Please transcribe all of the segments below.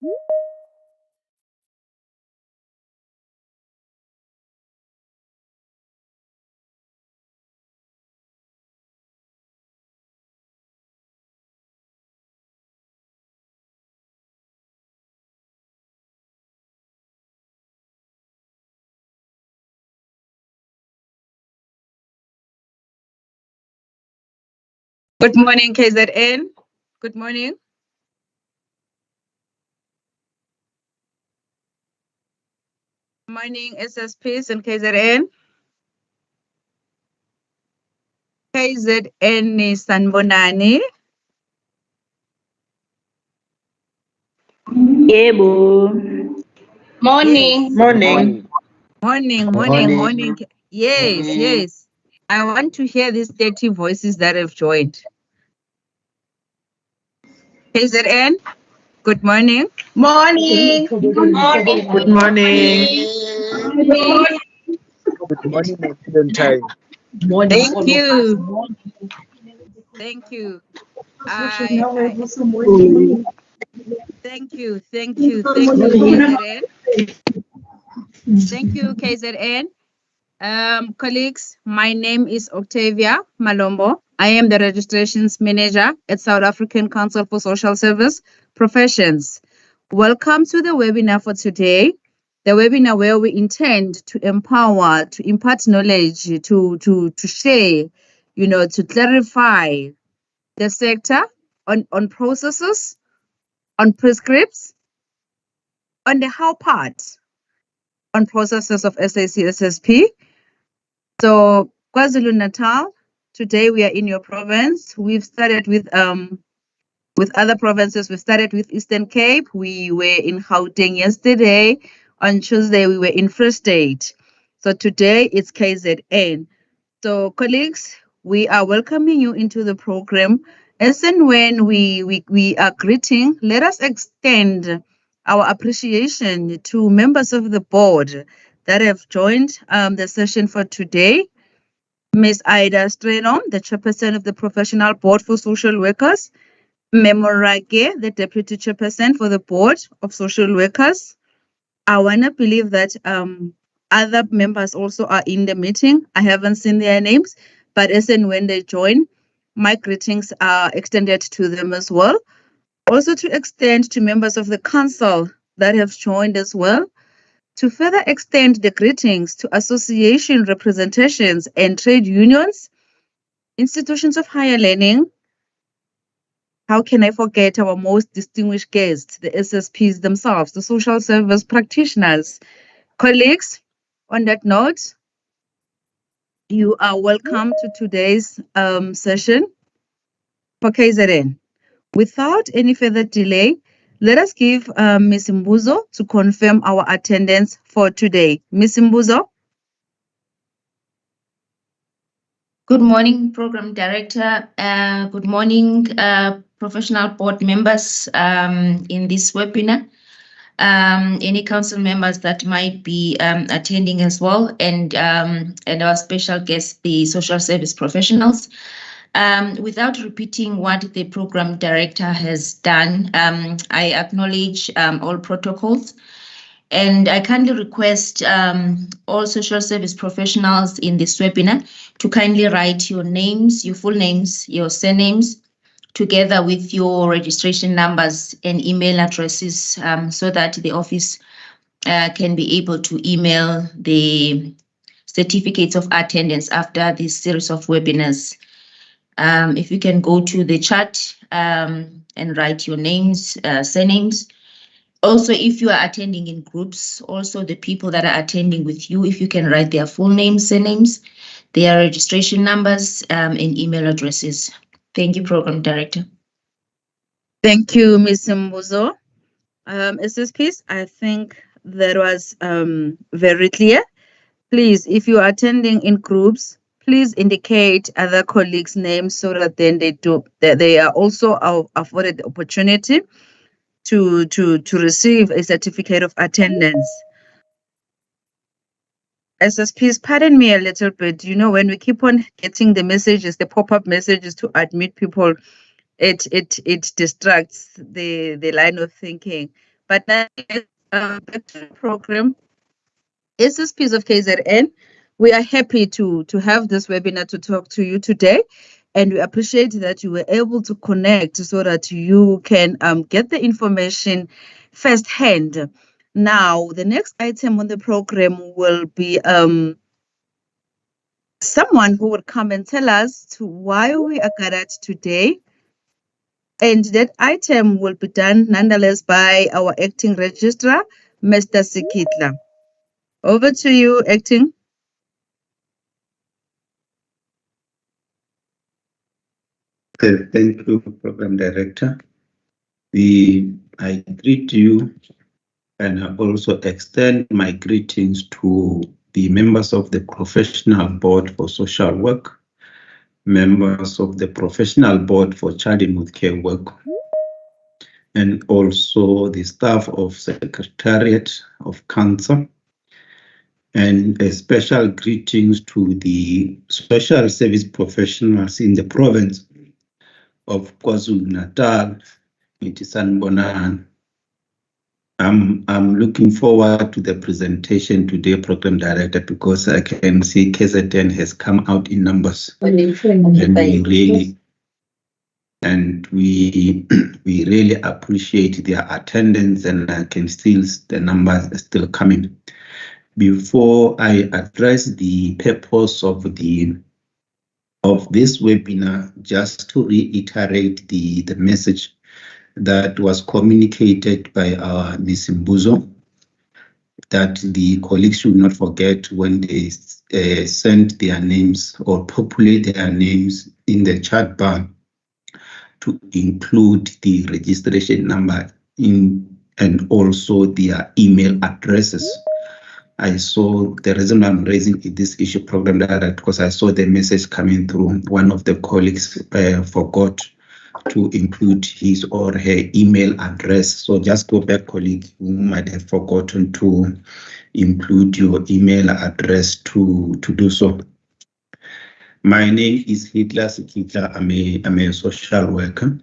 Good morning, KZN. Good morning. Morning, SSPs and KZN. KZN ni Sanbonani. Yebo. Morning. Yes. Morning. Morning. Yes. I want to hear these 30 voices that have joined. KZN, good morning. Morning. Good morning. Good morning. Good morning, excellent time. Thank you. Thank you. Thank you, KZN. Thank you, KZN. Colleagues, my name is Octavia Malombo. I am the registrations manager at South African Council for Social Service Professions. Welcome to the webinar for today. The webinar where we intend to empower, to impart knowledge, to share, to clarify the sector on processes, on prescripts, on the how part, on processes of SACSSP. So KwaZulu-Natal, today we are in your province. We've started with other provinces. We started with Eastern Cape. We were in Gauteng yesterday. On Tuesday, we were in Free State. So today it's KZN. So colleagues, we are welcoming you into the program. As and when we are greeting, let us extend our appreciation to members of the board that have joined the session for today. Ms. Ida Strenom, the chairperson of the Professional Board for Social Workers. Memorage, the deputy chairperson for the Board of Social Workers. I want to believe that other members also are in the meeting. I haven't seen their names, but as and when they join, my greetings are extended to them as well. Also to extend to members of the council that have joined as well. To further extend the greetings to association representations and trade unions, institutions of higher learning. How can I forget our most distinguished guests, the SSPs themselves, the social service practitioners, colleagues? On that note, you are welcome to today's session for KZN. Without any further delay, let us give Ms. Mbuzo to confirm our attendance for today. Ms. Mbuzo. Good morning, Program Director. Good morning, professional board members in this webinar. Any council members that might be attending as well, and our special guests, the social service professionals. Without repeating what the program director has done, I acknowledge all protocols. And I kindly request all social service professionals in this webinar to kindly write your names, your full names, your surnames, together with your registration numbers and email addresses so that the office can be able to email the certificates of attendance after this series of webinars. If you can go to the chat and write your names, surnames. Also, if you are attending in groups, also the people that are attending with you, if you can write their full names, surnames, their registration numbers, and email addresses. Thank you, Program Director. Thank you, Ms. Mbuzo. SSPs, I think that was very clear. Please, if you are attending in groups, please indicate other colleagues' names so that then they are also afforded the opportunity to receive a certificate of attendance. SSPs, pardon me a little bit. When we keep on getting the messages, the pop-up messages to admit people, it distracts the line of thinking. But now, back to the program. SSPs of KZN, we are happy to have this webinar to talk to you today. And we appreciate that you were able to connect so that you can get the information firsthand. Now, the next item on the program will be someone who will come and tell us to why we are gathered today. And that item will be done nonetheless by our acting registrar, Mr. Sikitla. Over to you, acting. Thank you, Program Director. I greet you, and I also extend my greetings to the members of the Professional Board for Social Work, members of the Professional Board for Child and Youth Care Work, and also the staff of Secretariat of Council, and a special greetings to the social service professionals in the province of KwaZulu-Natal. It is Sanbonan. I'm looking forward to the presentation today, Program Director, because I can see KZN has come out in numbers, and we really appreciate their attendance, and I can still the numbers are still coming. Before I address the purpose of this webinar, just to reiterate the message that was communicated by our Ms. Mbuzo, that the colleagues should not forget when they send their names or populate their names in the chat bar to include the registration number and also their email addresses. I saw the reason I'm raising this issue, Program Director, because I saw the message coming through. One of the colleagues forgot to include his or her email address. So just go back, colleague, who might have forgotten to include your email address to do so. My name is Hitler Sikitla. I'm a social worker.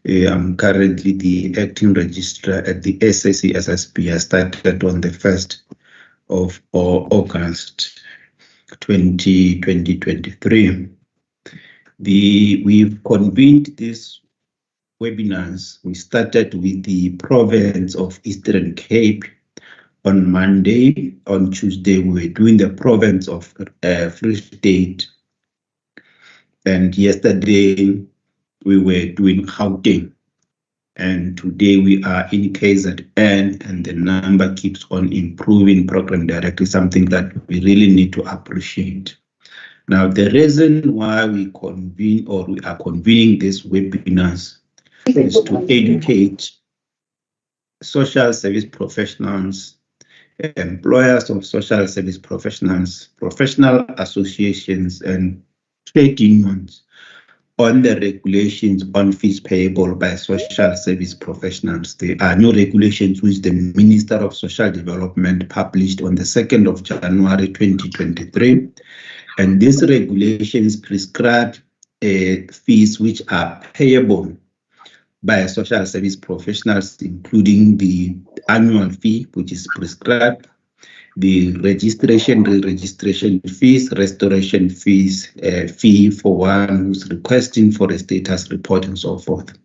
I'm currently the acting registrar at the SACSSP. I started on the 1st of August 2023. We've convened these webinars. We started with the province of Eastern Cape on Monday. On Tuesday, we were doing the province of Free State. And yesterday, we were doing Gauteng. And today we are in KZN, and the number keeps on improving. Program Director, something that we really need to appreciate. Now, the reason why we convene or we are convening these webinars is to educate social service professionals, employers of social service professionals, professional associations, and trade unions on the regulations on fees payable by social service professionals. There are new regulations which the Minister of Social Development published on the 2nd of January 2023. And these regulations prescribe fees which are payable by social service professionals, including the annual fee, which is prescribed, the registration, re-registration fees, restoration fees, fee for one who's requesting for a status report, and so forth.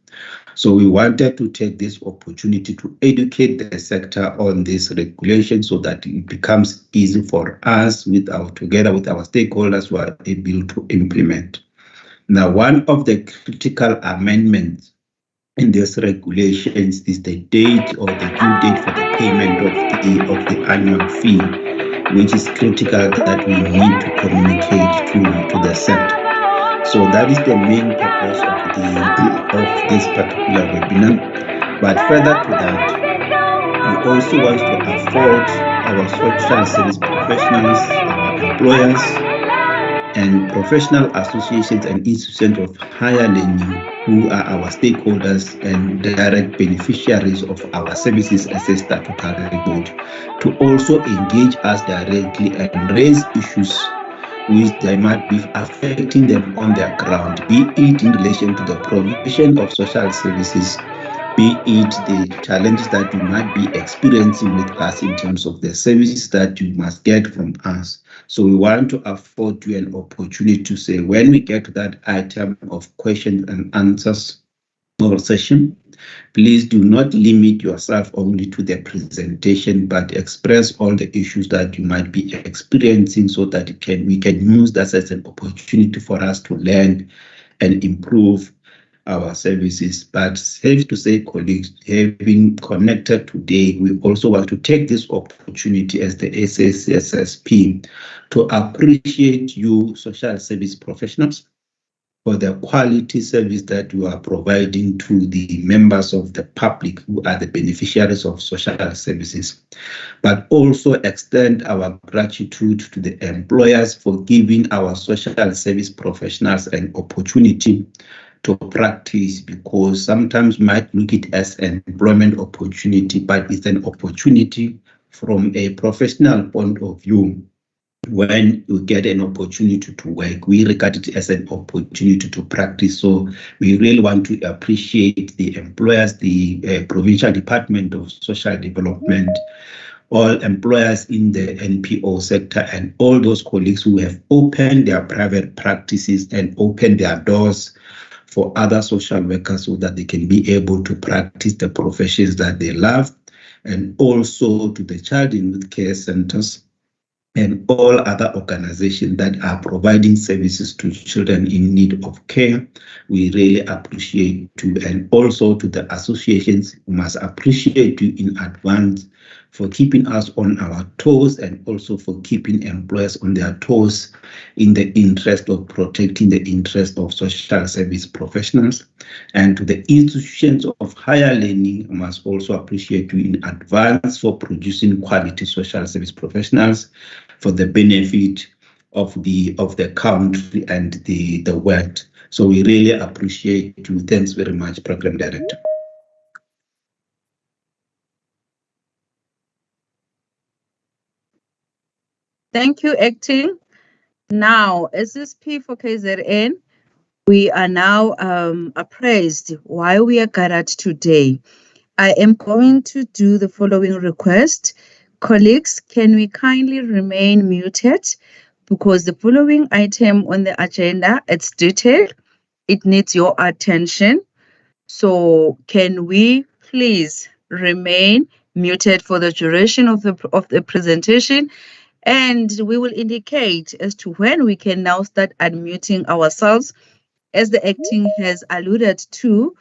So we wanted to take this opportunity to educate the sector on this regulation so that it becomes easy for us together with our stakeholders who are able to implement. Now, one of the critical amendments in these regulations is the date or the due date for the payment of the annual fee, which is critical that we need to communicate to the sector. So that is the main purpose of this particular webinar. But further to that, we also want to afford our social service professionals, our employers, and professional associations and institutions of higher learning who are our stakeholders and direct beneficiaries of our services as a statutory body to also engage us directly and raise issues which they might be affecting them on their ground, be it in relation to the provision of social services be it the challenges that you might be experiencing with us in terms of the services that you must get from us. So we want to afford you an opportunity to say, when we get to that item of questions and answers or session, please do not limit yourself only to the presentation, but express all the issues that you might be experiencing so that we can use that as an opportunity for us to learn and improve our services. But safe to say, colleagues, having connected today, we also want to take this opportunity as the SACSSP to appreciate you, social service professionals, for the quality service that you are providing to the members of the public who are the beneficiaries of social services, but also extend our gratitude to the employers for giving our social service professionals an opportunity to practice, because sometimes we might look at it as an employment opportunity, but it's an opportunity from a professional point of view. When you get an opportunity to work, we regard it as an opportunity to practice. So we really want to appreciate the employers, the Provincial Department of Social Development, all employers in the NPO sector, and all those colleagues who have opened their private practices and opened their doors for other social workers so that they can be able to practice the professions that they love, and also to the child and youth care centers and all other organizations that are providing services to children in need of care. We really appreciate you, and also to the associations, we must appreciate you in advance for keeping us on our toes, and also for keeping employers on their toes in the interest of protecting the interest of social service professionals. And to the institutions of higher learning, we must also appreciate you in advance for producing quality social service professionals for the benefit of the country and the world. So we really appreciate you. Thanks very much, Program Director. Thank you, Acting. Now, SSP for KZN, we are now appraised why we are gathered today. I am going to do the following request. Colleagues, can we kindly remain muted, because the following item on the agenda, it's detailed. It needs your attention. So can we please remain muted for the duration of the presentation, and we will indicate as to when we can now start unmuting ourselves. As the acting has alluded to,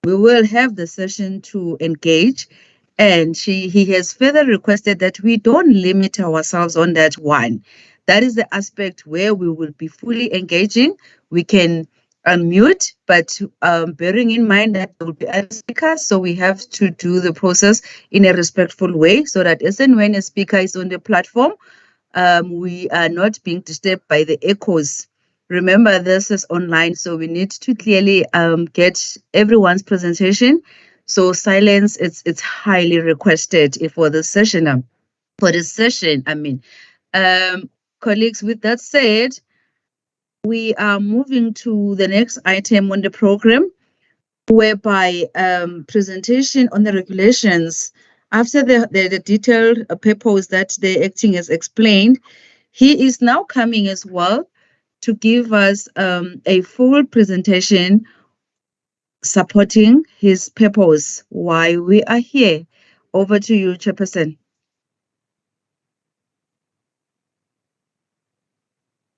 we will have the session to engage, and he has further requested that we don't limit ourselves on that one. That is the aspect where we will be fully engaging. We can unmute, but bearing in mind that there will be other speakers, so we have to do the process in a respectful way, so that as and when a speaker is on the platform, we are not being disturbed by the echoes. Remember, this is online, so we need to clearly get everyone's presentation. So silence, it's highly requested for this session. Colleagues, with that said, we are moving to the next item on the program, whereby presentation on the regulations. After the detailed purpose that the acting has explained, he is now coming as well to give us a full presentation supporting his purpose, why we are here. Over to you, Chairperson.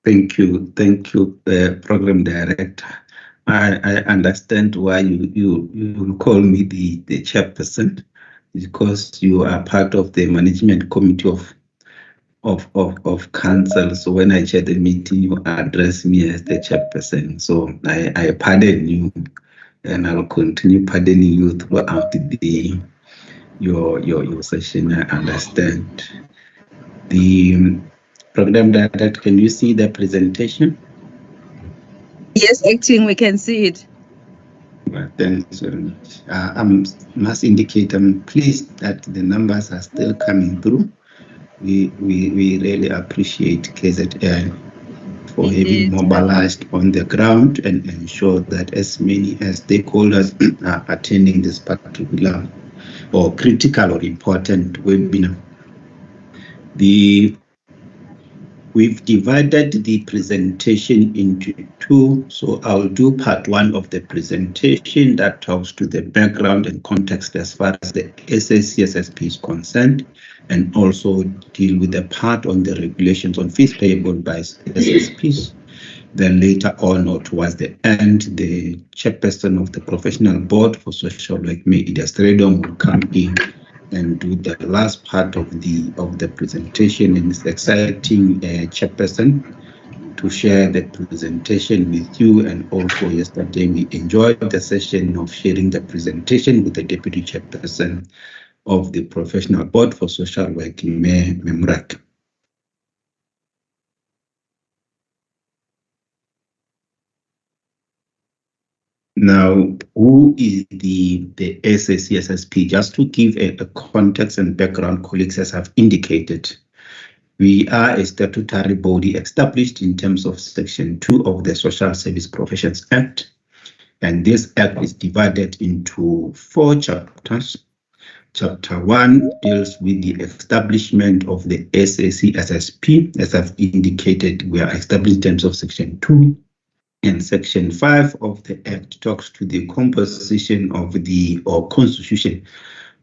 Thank you, Program Director. I understand why you call me the chairperson, because you are part of the management committee of council. So when I chair the meeting, you address me as the chairperson. So I pardon you, and I'll continue pardoning you throughout your session. I understand. The Program Director, can you see the presentation? Yes, acting, we can see it. Well, thanks very much. I must indicate I'm pleased that the numbers are still coming through. We really appreciate KZN for having mobilized on the ground and ensure that as many as stakeholders are attending this particular or critical or important webinar. We've divided the presentation into two, so I'll do part one of the presentation that talks to the background and context as far as the SACSSP is concerned, and also deal with the part on the regulations on fees payable by SSPs. Then later on, or towards the end, the chairperson of the Professional Board for Social Work, Ida Stradom, will come in and do the last part of the presentation, and it's exciting chairperson to share the presentation with you. And also yesterday we enjoyed the session of sharing the presentation with the deputy chairperson of the Professional Board for Social Work, Memrak. Now, who is the SACSSP? Just to give a context and background, colleagues, as I've indicated, we are a statutory body established in terms of Section 2 of the Social Service Professions Act. And this act is divided into 4 chapters. Chapter 1 deals with the establishment of the SACSSP. As I've indicated, we are established in terms of Section 2. And Section 5 of the Act talks to the composition of constitution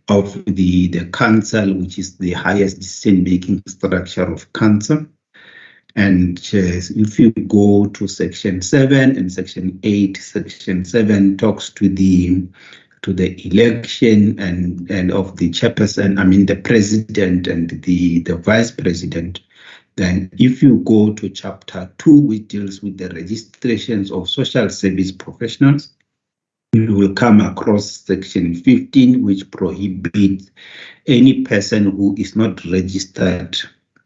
of the council, which is the highest decision-making structure of council. And if you go to Section 7 and Section 8, Section 7 talks to the election and of the chairperson, the president and the vice president. Then if you go to Chapter 2, which deals with the registrations of social service professionals, you will come across Section 15, which prohibits any person who is not registered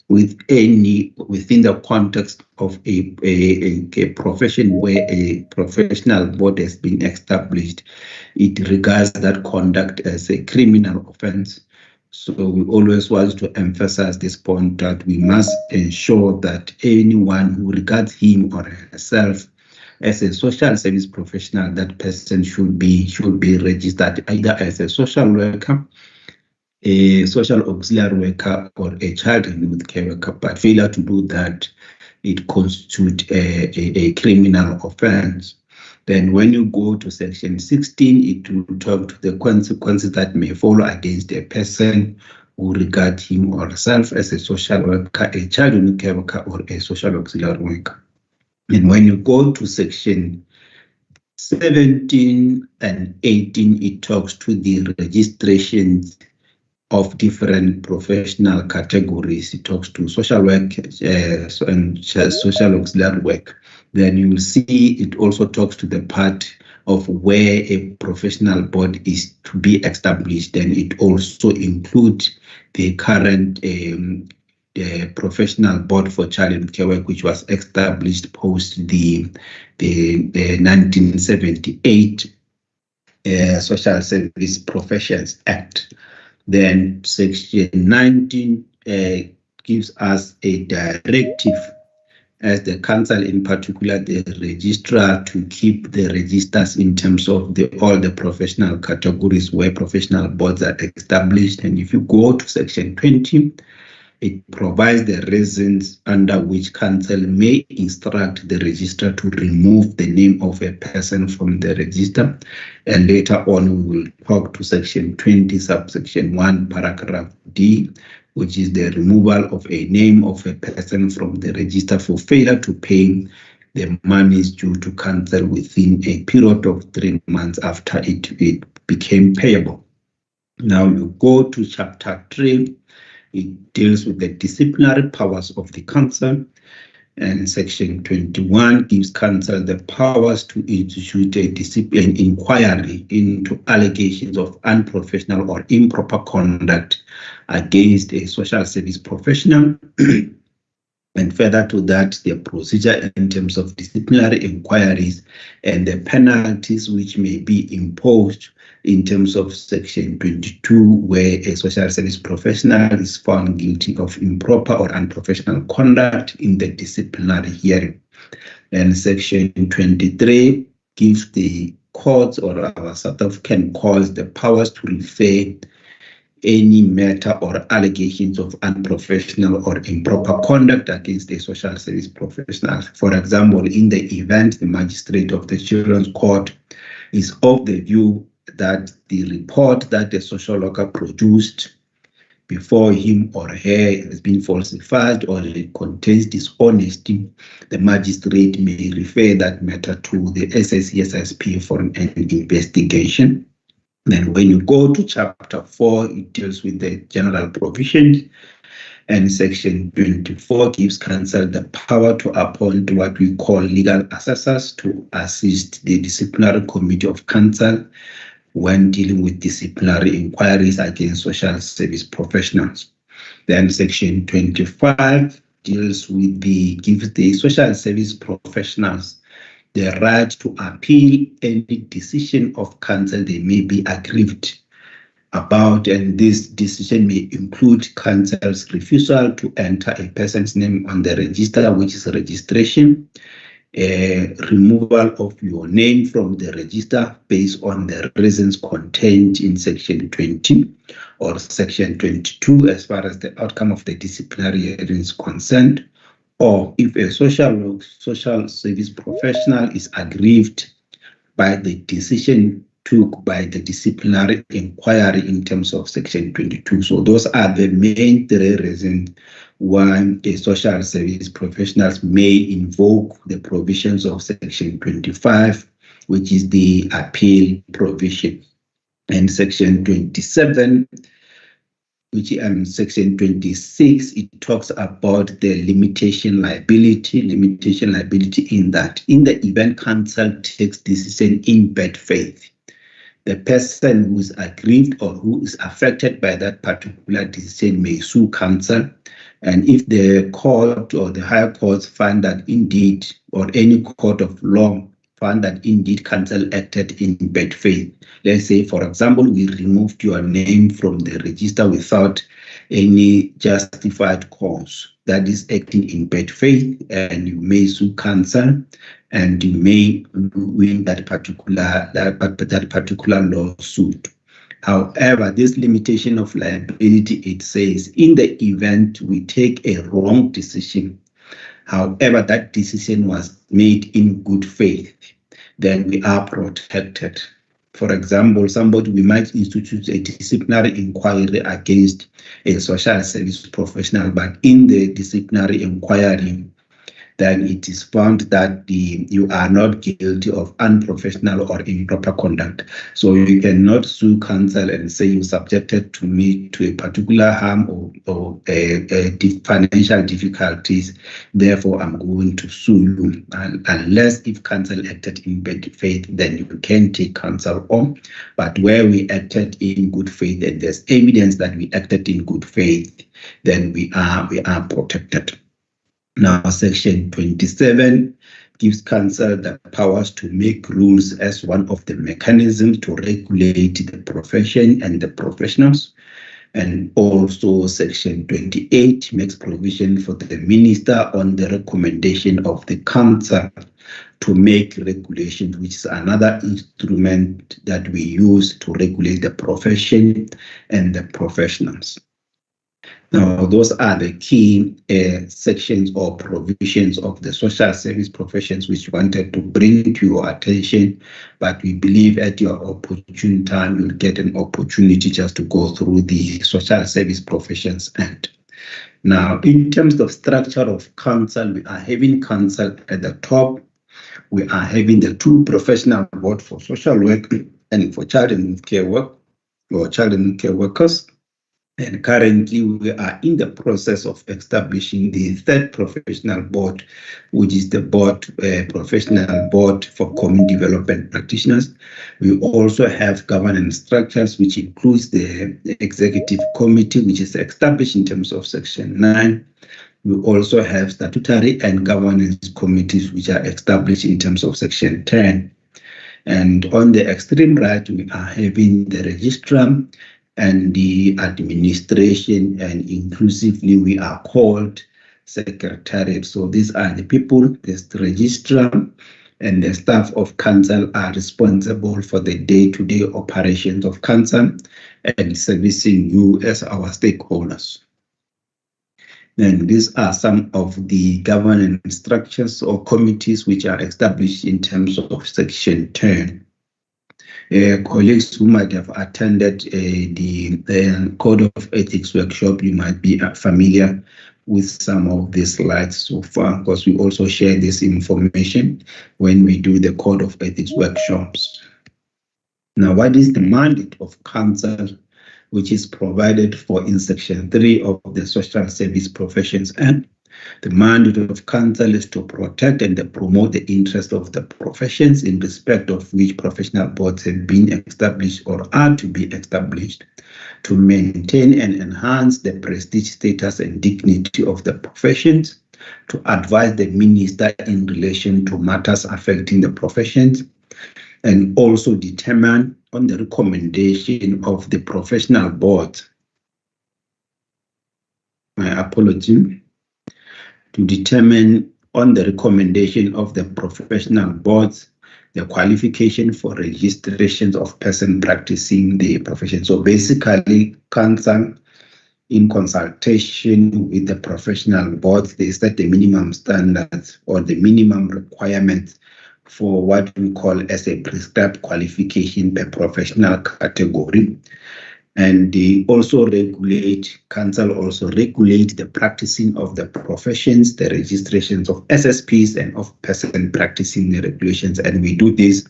within the context of a profession where a professional board has been established. It regards that conduct as a criminal offense. So we always want to emphasize this point that we must ensure that anyone who regards him or herself as a social service professional, that person should be registered either as a social worker, a social auxiliary worker, or a child and youth care worker. But failure to do that, it constitutes a criminal offense. Then when you go to Section 16, it will talk to the consequences that may follow against a person who regards him or herself as a social worker, a child and youth care worker, or a social auxiliary worker. And when you go to Section 17 and 18, it talks to the registrations of different professional categories. It talks to social work and social auxiliary work. Then you will see it also talks to the part of where a professional board is to be established. Then it also includes the current professional board for child and care work, which was established post the 1978 Social Service Professions Act. Then Section 19 gives us a directive as the council, in particular the registrar, to keep the registers in terms of all the professional categories where professional boards are established. And if you go to Section 20, it provides the reasons under which council may instruct the registrar to remove the name of a person from the register. And later on, we will talk to Section 20, subsection 1, paragraph D, which is the removal of a name of a person from the register for failure to pay the monies due to council within a period of 3 months after it became payable. Now you go to Chapter 3. It deals with the disciplinary powers of the council, and Section 21 gives council the powers to institute a discipline inquiry into allegations of unprofessional or improper conduct against a social service professional. And further to that, the procedure in terms of disciplinary inquiries and the penalties which may be imposed in terms of Section 22, where a social service professional is found guilty of improper or unprofessional conduct in the disciplinary hearing. And Section 23 gives the courts or our South African courts the powers to refer any matter or allegations of unprofessional or improper conduct against a social service professional. For example, in the event the magistrate of the Children's Court is of the view that the report that the social worker produced before him or her has been falsified or it contains dishonesty, the magistrate may refer that matter to the SACSSP for an investigation. Then when you go to Chapter 4, it deals with the general provisions, and Section 24 gives council the power to appoint what we call legal assessors to assist the disciplinary committee of council when dealing with disciplinary inquiries against social service professionals. Then Section 25 deals with gives the social service professionals the right to appeal any decision of council they may be aggrieved about, and this decision may include council's refusal to enter a person's name on the register, which is registration, removal of your name from the register based on the reasons contained in Section 20 or Section 22 as far as the outcome of the disciplinary hearing is concerned, or if a social service professional is aggrieved by the decision took by the disciplinary inquiry in terms of Section 22. So those are the main three reasons why a social service professionals may invoke the provisions of Section 25, which is the appeal provision. And Section 27, which Section 26, it talks about the limitation liability in that in the event council takes decision in bad faith, the person who is aggrieved or who is affected by that particular decision may sue council. And if the court or the higher courts find that indeed, or any court of law found that indeed council acted in bad faith, let's say, for example, we removed your name from the register without any justified cause, that is acting in bad faith, and you may sue council and you may win that particular lawsuit. However, this limitation of liability, it says in the event we take a wrong decision, however, that decision was made in good faith, then we are protected. For example, we might institute a disciplinary inquiry against a social service professional, but in the disciplinary inquiry, then it is found that you are not guilty of unprofessional or improper conduct. So you cannot sue council and say you subjected me to a particular harm or financial difficulties, therefore I'm going to sue you. Unless if council acted in bad faith, then you can take council on. But where we acted in good faith and there's evidence that we acted in good faith, then we are protected. Now, Section 27 gives council the powers to make rules as one of the mechanisms to regulate the profession and the professionals. And also Section 28 makes provision for the minister on the recommendation of the council to make regulations, which is another instrument that we use to regulate the profession and the professionals. Now, those are the key sections or provisions of the social service professions which we wanted to bring to your attention, but we believe at your opportune time, you'll get an opportunity just to go through the Social Service Professions Act. Now, in terms of structure of council, we are having council at the top. We are having the two professional boards for social work and for child and care work, or child and care workers. And currently, we are in the process of establishing the third professional board, which is the professional board for community development practitioners. We also have governance structures, which includes the executive committee, which is established in terms of Section 9. We also have statutory and governance committees, which are established in terms of Section 10. And on the extreme right, we are having the registrar and the administration, and inclusively we are called secretariat. So these are the people, the registrar and the staff of council are responsible for the day-to-day operations of council and servicing you as our stakeholders. And these are some of the governance structures or committees which are established in terms of Section 10. Colleagues who might have attended the Code of Ethics workshop, you might be familiar with some of these slides so far, because we also share this information when we do the Code of Ethics workshops. Now, what is the mandate of council, which is provided for in Section 3 of the Social Service Professions Act? The mandate of council is to protect and promote the interests of the professions in respect of which professional boards have been established or are to be established, to maintain and enhance the prestige, status, and dignity of the professions, to advise the minister in relation to matters affecting the professions, and also determine on the recommendation of the professional board. My apology. To determine on the recommendation of the professional boards the qualification for registrations of person practicing the profession. So basically, council, in consultation with the professional boards, they set the minimum standards or the minimum requirements for what we call as a prescribed qualification per professional category. And they also council also regulate the practicing of the professions, the registrations of SSPs and of person practicing the regulations. And we do this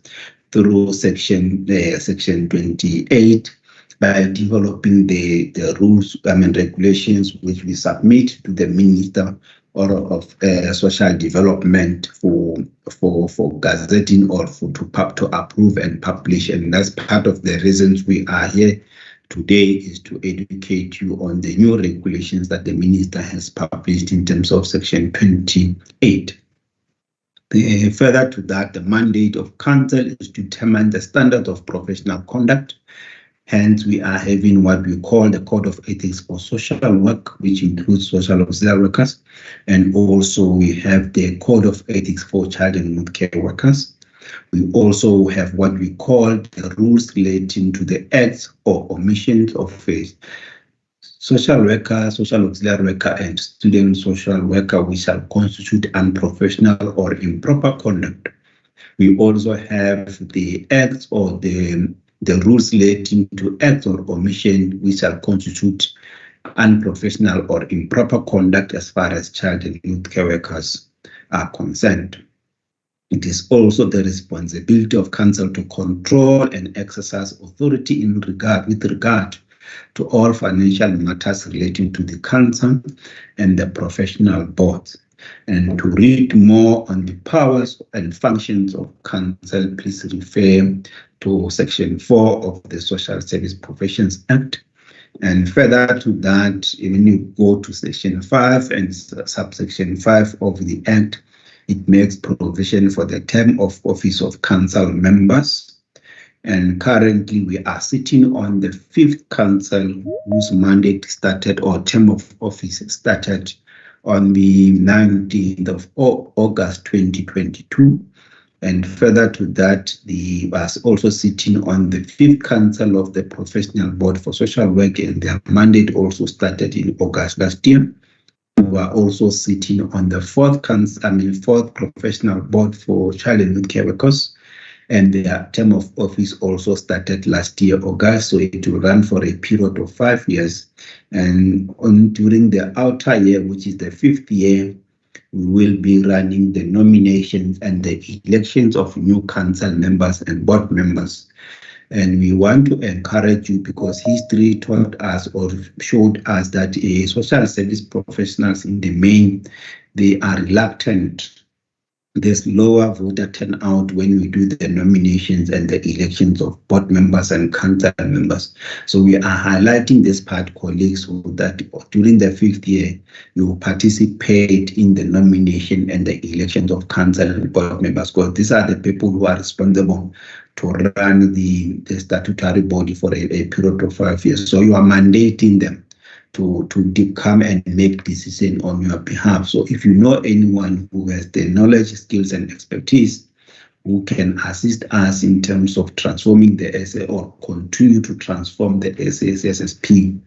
through section 28 by developing the rules, regulations, which we submit to the Minister of Social Development for gazetting or to approve and publish. And that's part of the reasons we are here today, is to educate you on the new regulations that the minister has published in terms of Section 28. Further to that, the mandate of council is to determine the standard of professional conduct. Hence, we are having what we call the Code of Ethics for Social Work, which includes social auxiliary workers. And also we have the Code of Ethics for Child and Youth Care Workers. We also have what we call the rules relating to the acts or omissions of a social worker, social auxiliary worker, and student social worker, which shall constitute unprofessional or improper conduct. We also have the acts or the rules relating to acts or omission, which shall constitute unprofessional or improper conduct as far as child and youth care workers are concerned. It is also the responsibility of council to control and exercise authority with regard to all financial matters relating to the council and the professional boards. And to read more on the powers and functions of council, please refer to Section 4 of the Social Service Professions Act. And further to that, when you go to Section 5 and subsection 5 of the Act, it makes provision for the term of office of council members. And currently we are sitting on the 5th council, whose mandate started, or term of office started, on the 19th of August 2022. And further to that, we was also sitting on the 5th council of the Professional Board for Social Work, and their mandate also started in August last year. We are also sitting on the 4th Professional Board for Child and Youth Care Workers, and their term of office also started last year, August, so it will run for a period of 5 years. And during the outer year, which is the 5th year, we will be running the nominations and the elections of new council members and board members. And we want to encourage you, because history taught us or showed us that social service professionals in the main, they are reluctant. There's lower voter turnout when we do the nominations and the elections of board members and council members. So we are highlighting this part, colleagues, so that during the 5th year, you participate in the nomination and the elections of council and board members, because these are the people who are responsible to run the statutory body for a period of 5 years. So you are mandating them come and make decision on your behalf. So if you know anyone who has the knowledge, skills, and expertise who can assist us in terms of transforming the SA or continue to transform the SACSSP,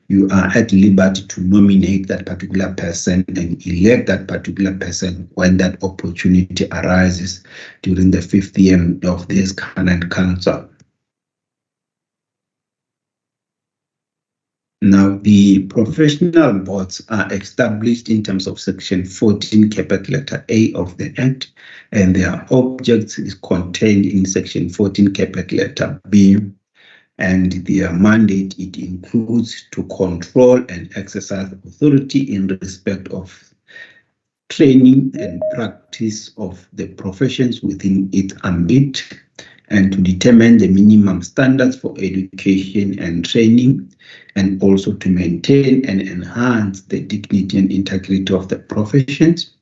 you are at liberty to nominate that particular person and elect that particular person when that opportunity arises during the 5th year of this current council. Now, the professional boards are established in terms of Section 14, capital letter A of the Act, and their objects is contained in Section 14, capital letter B, and their mandate, it includes to control and exercise authority in respect of training and practice of the professions within its ambit, and to determine the minimum standards for education and training, and also to maintain and enhance the dignity and integrity of the professions,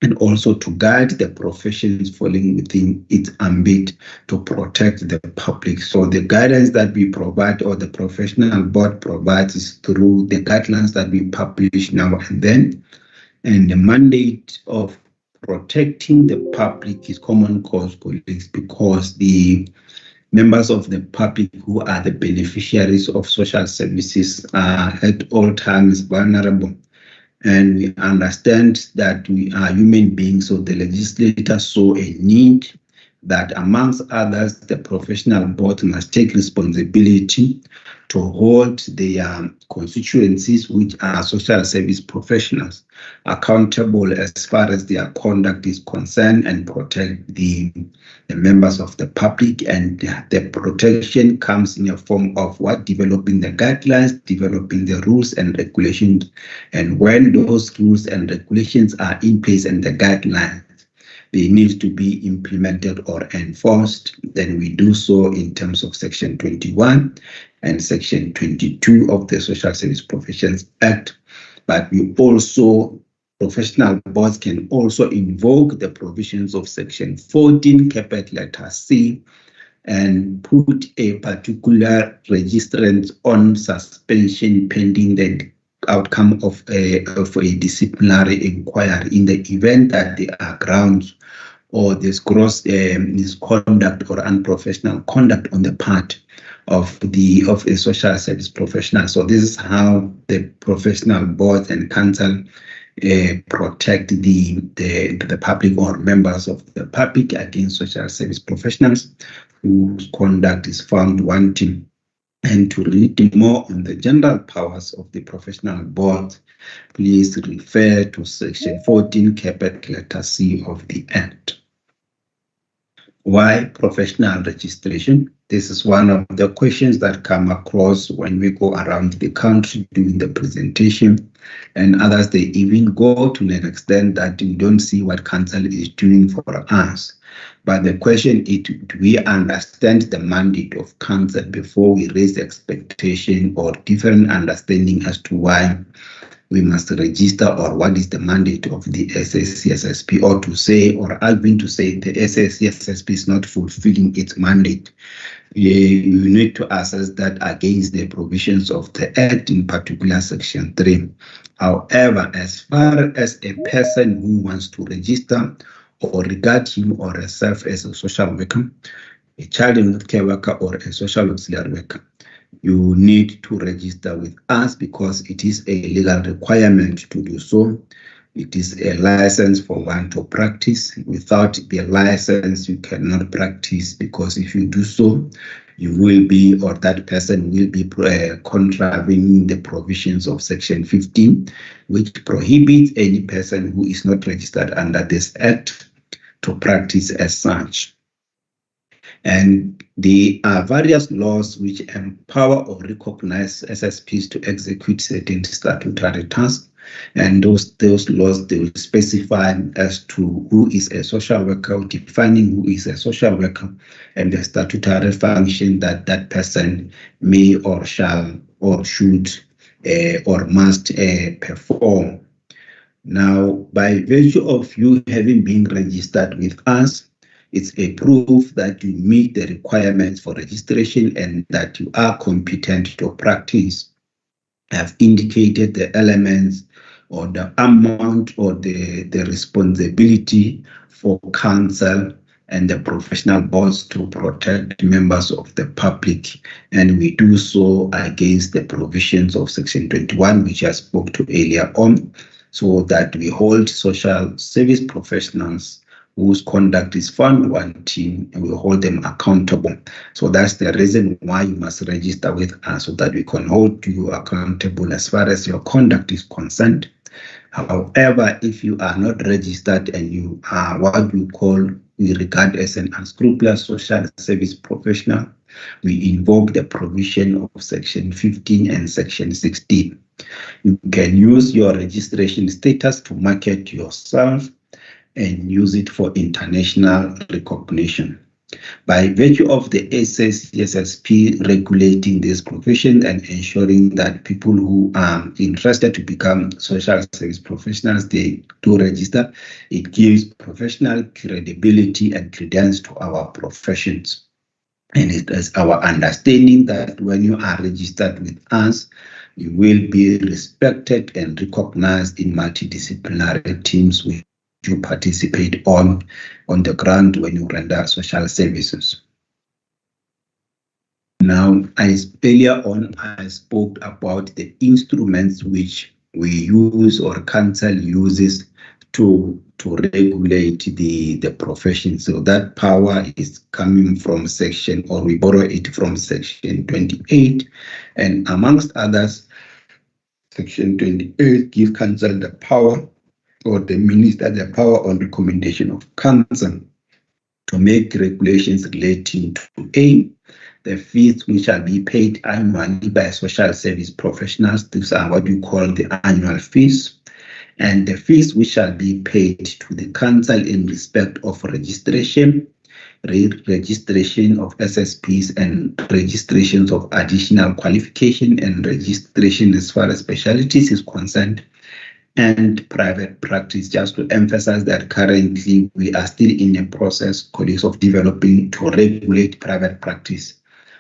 and also to guide the professions falling within its ambit to protect the public. So the guidance that we provide, or the professional board provides, is through the guidelines that we publish now and then. And the mandate of protecting the public is common cause, colleagues, because the members of the public who are the beneficiaries of social services are at all times vulnerable. And we understand that we are human beings, so the legislator saw a need that, amongst others, the professional board must take responsibility to hold their constituencies, which are social service professionals, accountable as far as their conduct is concerned, and protect the members of the public. And the protection comes in a form of what? Developing the guidelines, developing the rules and regulations. And when those rules and regulations are in place and the guidelines, they need to be implemented or enforced, then we do so in terms of Section 21 and Section 22 of the Social Service Professions Act. But we also, professional boards can also invoke the provisions of Section 14, capital letter C, and put a particular registrant on suspension pending the outcome of a disciplinary inquiry in the event that there are grounds or this gross misconduct or unprofessional conduct on the part of a social service professional. So this is how the professional boards and council protect the public or members of the public against social service professionals whose conduct is found wanting. And to read more on the general powers of the professional board, please refer to Section 14, capital letter C of the Act. Why professional registration? This is one of the questions that come across when we go around the country doing the presentation, and others, they even go to an extent that we don't see what council is doing for us. But the question is, do we understand the mandate of council before we raise expectation or different understanding as to why we must register, or what is the mandate of the SACSSP, or to say, or even to say the SACSSP is not fulfilling its mandate. We need to assess that against the provisions of the Act, in particular Section 3. However, as far as a person who wants to register or regard him or herself as a social worker, a child and youth care worker, or a social auxiliary worker, you need to register with us because it is a legal requirement to do so. It is a license for one to practice. Without the license, you cannot practice, because if you do so, you will be, or that person will be contravening the provisions of Section 15, which prohibits any person who is not registered under this Act to practice as such. And there are various laws which empower or recognize SSPs to execute certain statutory tasks. And those laws, they will specify as to who is a social worker, defining who is a social worker, and the statutory function that that person may or shall or should or must perform. Now, by virtue of you having been registered with us, it's a proof that you meet the requirements for registration and that you are competent to practice. have indicated the elements or the amount or the responsibility for council and the professional boards to protect members of the public. And we do so against the provisions of Section 21, which I spoke to earlier on, so that we hold social service professionals whose conduct is found wanting, and we hold them accountable. So that's the reason why you must register with us, so that we can hold you accountable as far as your conduct is concerned. However, if you are not registered and you are what we regard as an unscrupulous social service professional, we invoke the provision of Section 15 and Section 16. You can use your registration status to market yourself and use it for international recognition. By virtue of the SACSSP regulating this profession and ensuring that people who are interested to become social service professionals, they do register, it gives professional credibility and credence to our professions. And it is our understanding that when you are registered with us, you will be respected and recognized in multidisciplinary teams which you participate on the ground when you render social services. Now, earlier on, I spoke about the instruments which we use or council uses to regulate the profession. So that power is coming from section, or we borrow it from Section 28, and amongst others, Section 28 gives council the power, or the minister the power on recommendation of council to make regulations relating to the fees which shall be paid annually by social service professionals. These are what we call the annual fees, and the fees which shall be paid to the council in respect of registration, re-registration of SSPs, and registrations of additional qualification, and registration as far as specialties is concerned, and private practice. Just to emphasize that currently we are still in a process, colleagues, of developing to regulate private practice.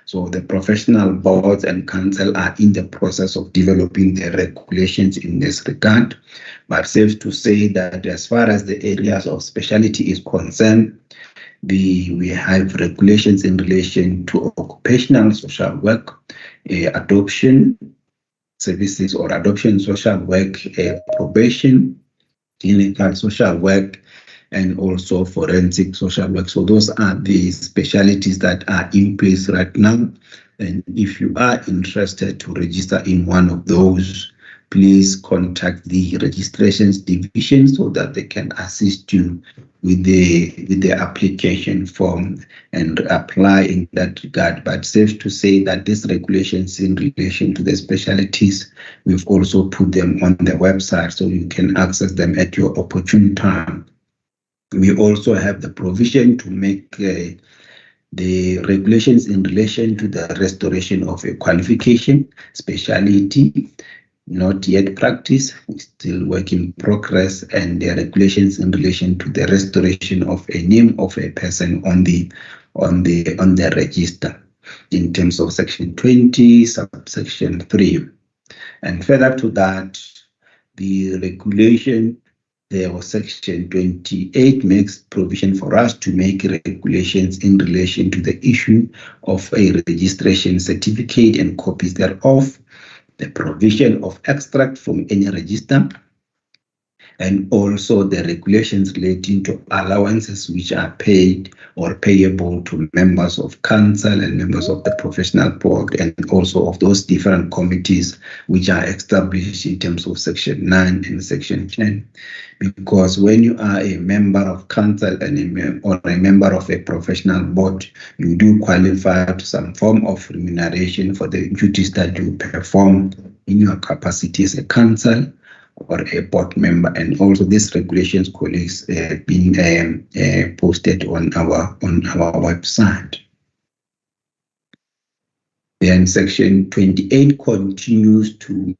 So the professional boards and council are in the process of developing the regulations in this regard. But safe to say that as far as the areas of specialty is concerned, we have regulations in relation to occupational social work, adoption services or adoption social work, probation, clinical social work, and also forensic social work. So those are the specialties that are in place right now. And if you are interested to register in one of those, please contact the registrations division so that they can assist you with the application form and apply in that regard. But safe to say that these regulations in relation to the specialties, we've also put them on the website so you can access them at your opportune time. We also have the provision to make the regulations in relation to the restoration of a qualification, speciality, not yet practice, still work in progress, and the regulations in relation to the restoration of a name of a person on the register in terms of Section 20, subsection 3. And further to that, the regulation or Section 28 makes provision for us to make regulations in relation to the issue of a registration certificate and copies thereof, the provision of extract from any register, and also the regulations relating to allowances which are paid or payable to members of council and members of the professional board, and also of those different committees which are established in terms of Section 9 and Section 10. Because when you are a member of council and or a member of a professional board, you do qualify to some form of remuneration for the duties that you perform in your capacity as a council or a board member. And also these regulations, colleagues, been posted on our website. Then Section 28 continues to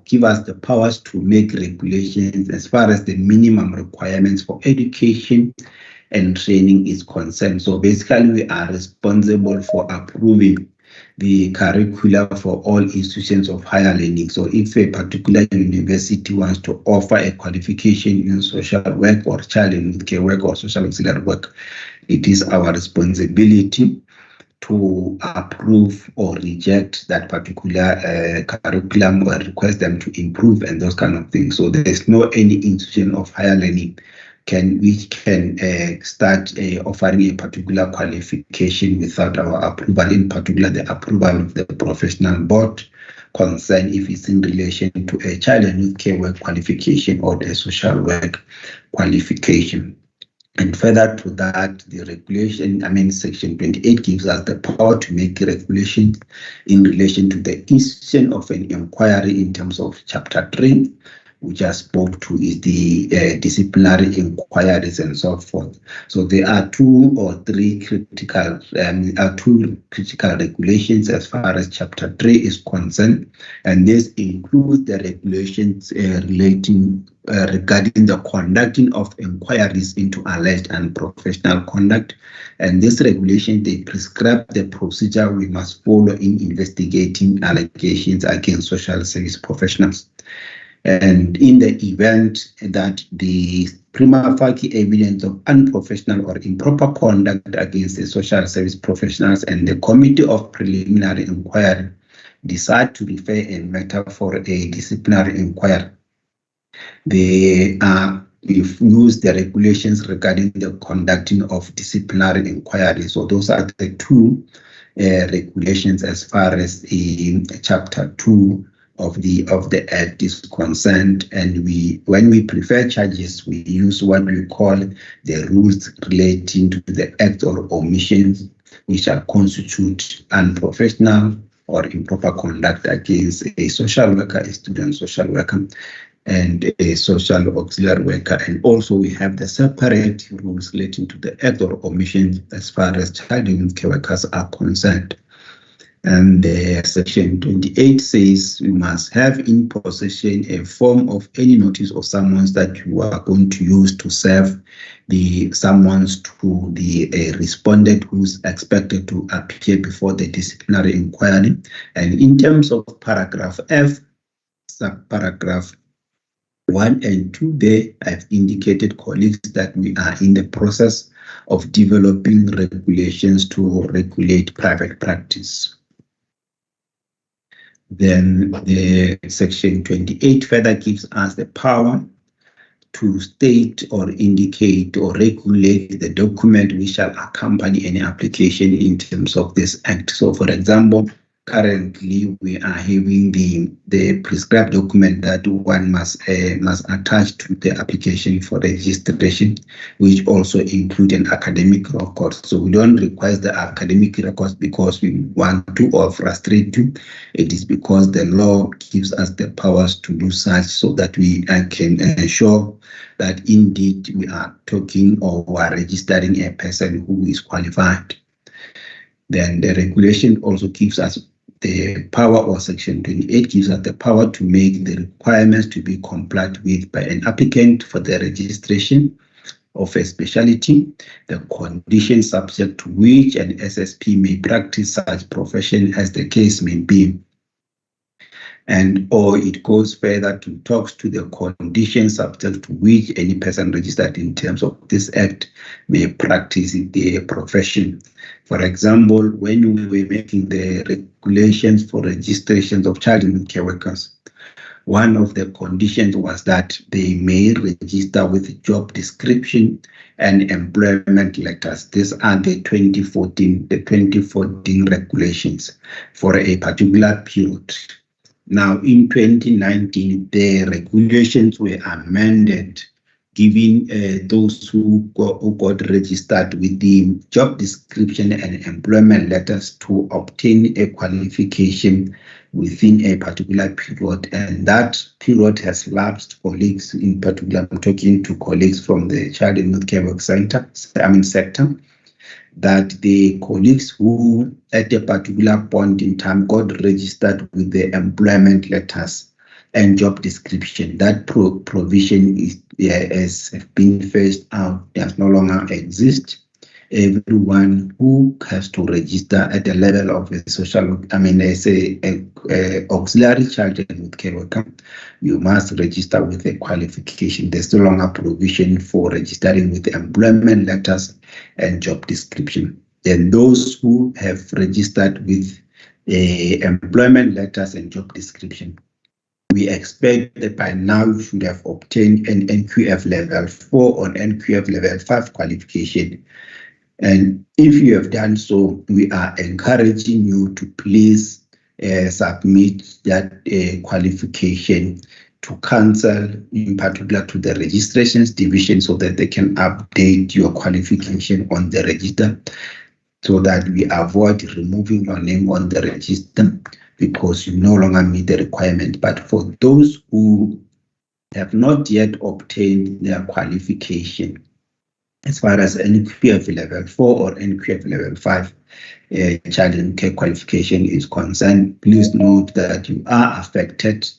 give us the powers to make regulations as far as the minimum requirements for education and training is concerned. So basically, we are responsible for approving the curricula for all institutions of higher learning. So if a particular university wants to offer a qualification in social work or child and care work or social auxiliary work, it is our responsibility to approve or reject that particular curriculum or request them to improve and those kind of things. So there is no any institution of higher learning which can start offering a particular qualification without our approval, in particular the approval of the professional board concerned if it's in relation to a child and youth care work qualification or the social work qualification. And further to that, the regulation, Section 28 gives us the power to make regulations in relation to the institution of an inquiry in terms of Chapter 3, which I spoke to is the disciplinary inquiries and so forth. So there are two critical regulations as far as Chapter 3 is concerned, and this includes the regulations regarding the conducting of inquiries into alleged unprofessional conduct. And this regulation, they prescribe the procedure we must follow in investigating allegations against social service professionals. And in the event that the prima facie evidence of unprofessional or improper conduct against the social service professionals and the Committee of Preliminary Inquiry decide to refer a matter for a disciplinary inquiry, they use the regulations regarding the conducting of disciplinary inquiry. So those are the two regulations as far as Chapter 2 of the Act is concerned. And when we prefer charges, we use what we call the rules relating to the acts or omissions which shall constitute unprofessional or improper conduct against a social worker, a student social worker, and a social auxiliary worker. And also we have the separate rules relating to the act or omission as far as child and youth care workers are concerned. And Section 28 says we must have in possession a form of any notice or summons that you are going to use to serve the summons to the respondent who's expected to appear before the disciplinary inquiry. And in terms of paragraph F, subparagraph 1 and 2, there I've indicated, colleagues, that we are in the process of developing regulations to regulate private practice. Then the Section 28 further gives us the power to state or indicate or regulate the document which shall accompany any application in terms of this Act. So, for example, currently we are having the prescribed document that one must attach to the application for registration, which also include an academic record. So we don't require the academic records because we want to or frustrate you. It is because the law gives us the powers to do such, so that we can ensure that indeed we are talking or we are registering a person who is qualified. Then the regulation also gives us the power, or Section 28 gives us the power to make the requirements to be complied with by an applicant for the registration of a specialty, the conditions subject to which an SSP may practice such profession as the case may be. And or it goes further to talks to the conditions subject to which any person registered in terms of this Act may practice their profession. For example, when we were making the regulations for registrations of child and youth care workers, one of the conditions was that they may register with job description and employment letters. These are the 2014 regulations for a particular period. Now, in 2019, the regulations were amended, giving those who got registered with the job description and employment letters to obtain a qualification within a particular period. And that period has lapsed. Colleagues, in particular, I'm talking to colleagues from the Child and Youth Care Work sector, that the colleagues who at a particular point in time got registered with the employment letters and job description, that provision has been phased out, does no longer exist. everyone who has to register at the level of a social, as a auxiliary child and youth care worker, you must register with a qualification. There's no longer provision for registering with employment letters and job description. Then those who have registered with employment letters and job description, we expect that by now you should have obtained an NQF level 4 or NQF level 5 qualification. And if you have done so, we are encouraging you to please submit that qualification to council, in particular to the registrations division, so that they can update your qualification on the register, so that we avoid removing your name on the register because you no longer meet the requirement. But for those who have not yet obtained their qualification, as far as NQF level 4 or NQF level 5 child and care qualification is concerned, please note that you are affected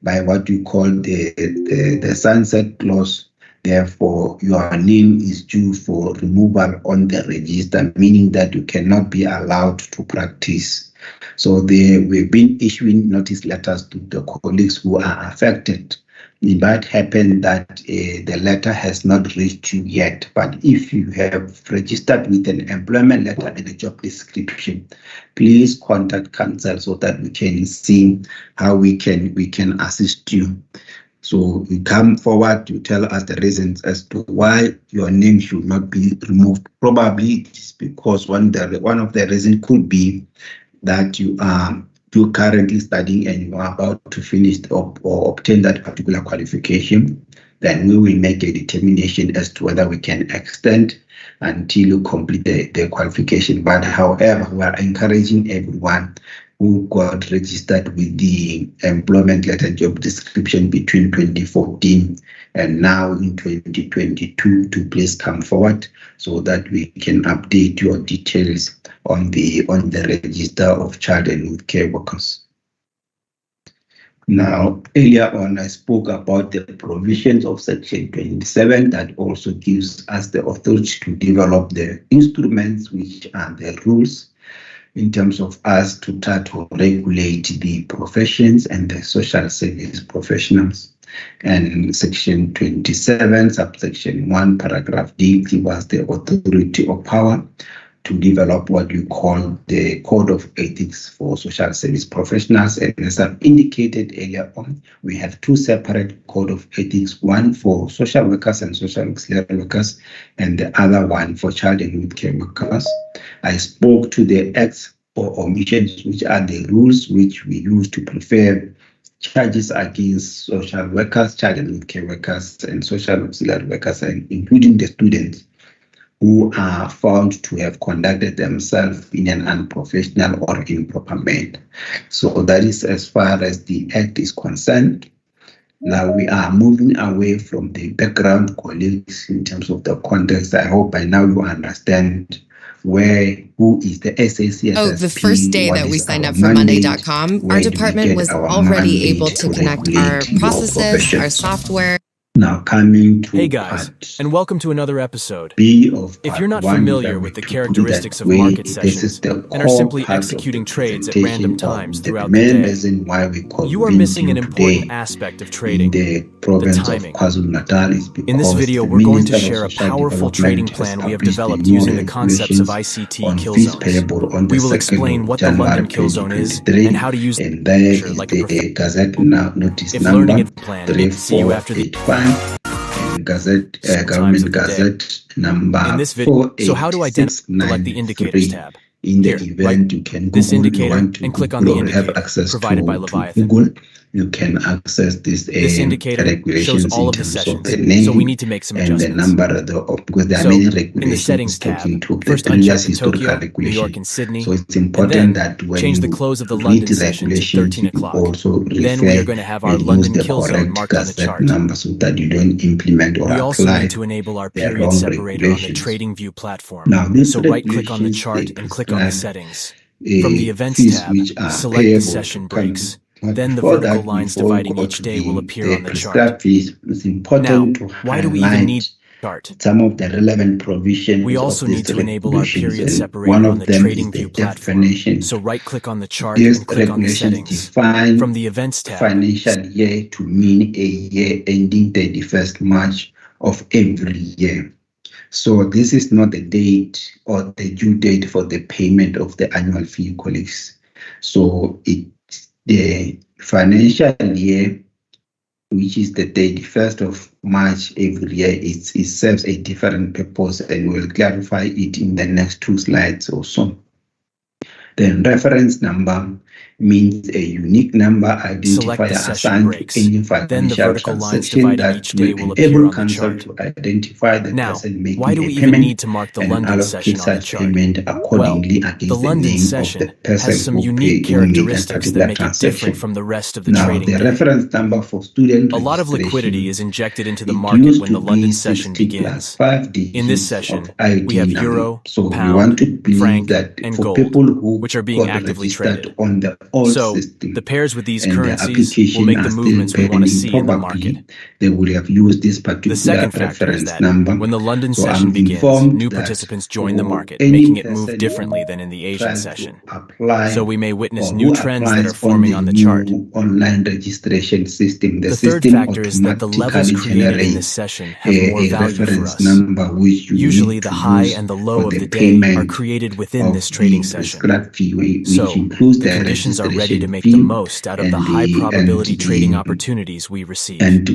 by what we call the sunset clause. Therefore, your name is due for removal on the register, meaning that you cannot be allowed to practice. So we've been issuing notice letters to the colleagues who are affected. It might happen that the letter has not reached you yet, but if you have registered with an employment letter and a job description, please contact council so that we can see how we can assist you. So you come forward to tell us the reasons as to why your name should not be removed. Probably it's because one of the reasons could be that you are currently studying and you are about to finish or obtain that particular qualification. Then we will make a determination as to whether we can extend until you complete the qualification. But however, we are encouraging everyone who got registered with the employment letter and job description between 2014 and now in 2022 to please come forward so that we can update your details on the register of child and youth care workers. Now, earlier on, I spoke about the provisions of Section 27 that also gives us the authority to develop the instruments, which are the rules in terms of us to try to regulate the professions and the social service professionals. And Section 27, subsection 1, paragraph D, gives us the authority or power to develop what we call the Code of Ethics for Social Service Professionals. And as I've indicated earlier on, we have two separate Code of Ethics, one for social workers and social auxiliary workers, and the other one for child and youth care workers. I spoke to the acts or omissions, which are the rules which we use to prefer charges against social workers, child and youth care workers, and social auxiliary workers, and including the students who are found to have conducted themselves in an unprofessional or improper manner. So that is as far as the Act is concerned. Now we are moving away from the background, colleagues, in terms of the context. I hope by now you understand who is the SACSSP. Oh, the first day that we signed up for Monday.com, our department was already able to connect our processes, our software. Now coming to Hey guys, and welcome to another episode. If you're not familiar with the characteristics of market sessions and are simply executing trades at random times throughout the day, you are missing an important aspect of trading, the timing. In this video, we're going to share a powerful trading plan we have developed using the concepts of ICT kill zones. We will explain what the London kill zone is and how to use it like a If learning it plan, see you after the Gazette, Government Gazette number in this video. So how to select the indicators tab. In the event, you can Google this indicator and click on the indicator have access provided by Leviathan. Google. You can access this indicator shows all of the sessions, so we need to make some adjustments. And the number because there are many regulations in the settings tab, to first uncheck Tokyo, New York, and Sydney. So it's important that when change the close of the London session to 13 o'clock. Then we are going to have our London kill zone marked on the chart. Number so that you don't implement or we also apply need to enable our period separator on the TradingView platform. Now, so right-click on the chart and click on the settings. From the Events tab, select the Session Breaks. Then the vertical lines dividing each day will appear on the chart. It's important now, why do we even need some of the relevant provisions. We also need to enable our period separator one on of the them is TradingView the platform. definition. So right-click on the chart These and click on the regulations settings. define From the Events tab, financial year to mean a year ending 31st March of every year. So this is not the date or the due date for the payment of the annual fee, colleagues. So the financial year, which is the 31st of March every year, it serves a different purpose, and we'll clarify it in the next 2 slides or so. Then reference number means a unique number identifier assigned to any financial transaction that will enable counsel to identify the person making why do we a even payment need to mark the and London session allocate on the such chart? payment accordingly against The London name session of the person has some who unique who made a characteristics that particular make it transaction. different from the rest of the Now, trading the day. reference number for student A lot of registration, liquidity is injected into the it market used when to the London be session 60 begins. plus 5 digits In this session, of ID we have number. euro, So we pound, want to believe franc, that and for gold, people who which are being got actively registered traded. on the old So system the pairs with these and the currencies will application make are the still movements we want to pending, see in the market. probably they would have used this The particular second factor is reference that number. when the London So session I'm begins, informed new that participants join the for market, any making it move person differently who than in the Asian tries to session. apply So we may witness or new who trends that applies are forming on the chart. new online registration system, the The third system factor is that the levels automatically created in this generates session have more a value for reference us. number which you Usually need the to high use and the low for of the the day are payment created within of this trading the session. prescribed fee, which So includes the the conditions are ready to registration make the fee most out of the high probability trading opportunities we receive. and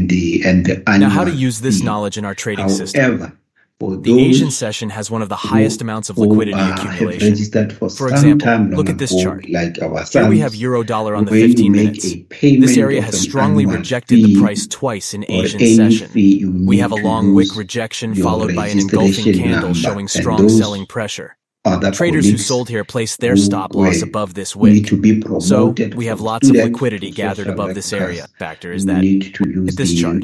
the annual Now, how to use this fee. knowledge in our trading system? However, for The Asian those session has one of the highest amounts of who liquidity have accumulation. registered for For some example, time look long at this ago, chart. like our Here we have sons, euro-dollar on the when you 15 make minutes. a payment This area of has an strongly annual rejected the fee price twice in or Asian any session. fee, you We need have a to long wick use rejection your followed by an engulfing registration candle number, showing and strong those selling pressure. other Traders who colleagues sold here placed their who stop loss were above this need wick. to be So promoted we have from lots of students liquidity to gathered social above this area. workers. Factor You is that need to use at this chart.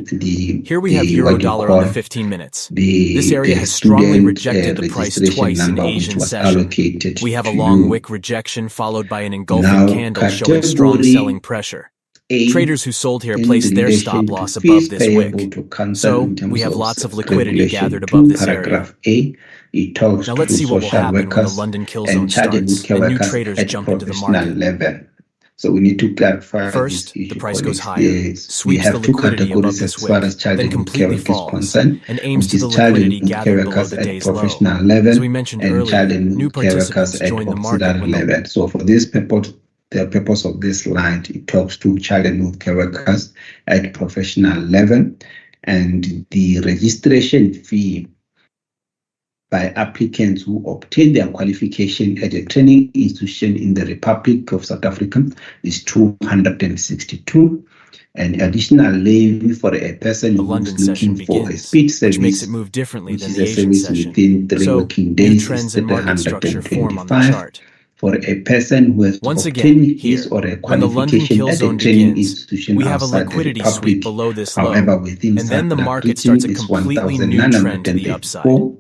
Here we have what you euro-dollar on the call 15 minutes. This area the has strongly student rejected the price registration twice in number which Asian was session. allocated We have a to long you. wick rejection followed by an engulfing Now, candle showing strong category selling pressure. A Traders who sold here in placed their relation stop to loss fees above this payable wick. to counsel So in terms we have of lots of liquidity regulation gathered 2, above this area. paragraph A. It talks Now to let's see what will social happen when the workers London kill and zone child and starts care and new workers traders at jump into the professional market. level. So we need to clarify First, this issue, the price goes colleagues. higher, Yes, we sweeps the have two liquidity above categories this as far wick, as child then and care completely work is falls, concerned, and aims which to is the child liquidity and care gathered below workers the at day's low. professional level As we mentioned and child earlier, new and care workers participants at join the market auxiliary when the level. So for this purpose, the purpose of this slide, it talks to child and youth care workers at professional level, and the registration fee by applicants who obtain their qualification at a training institution in the Republic of South Africa is 262. An additional levy for a person the who London is session looking for a begins, speed service, which makes it move differently which than is the a Asian service session. within 3 So, working new days, trends is and market structure form on the 725. chart. For a person who has Once again, obtained here, his or a when the London qualification kill at a zone training begins, institution we have a outside the liquidity sweep Republic, below this low, however, within and then the SADC market region starts a is completely new trend to the upside. 1,934.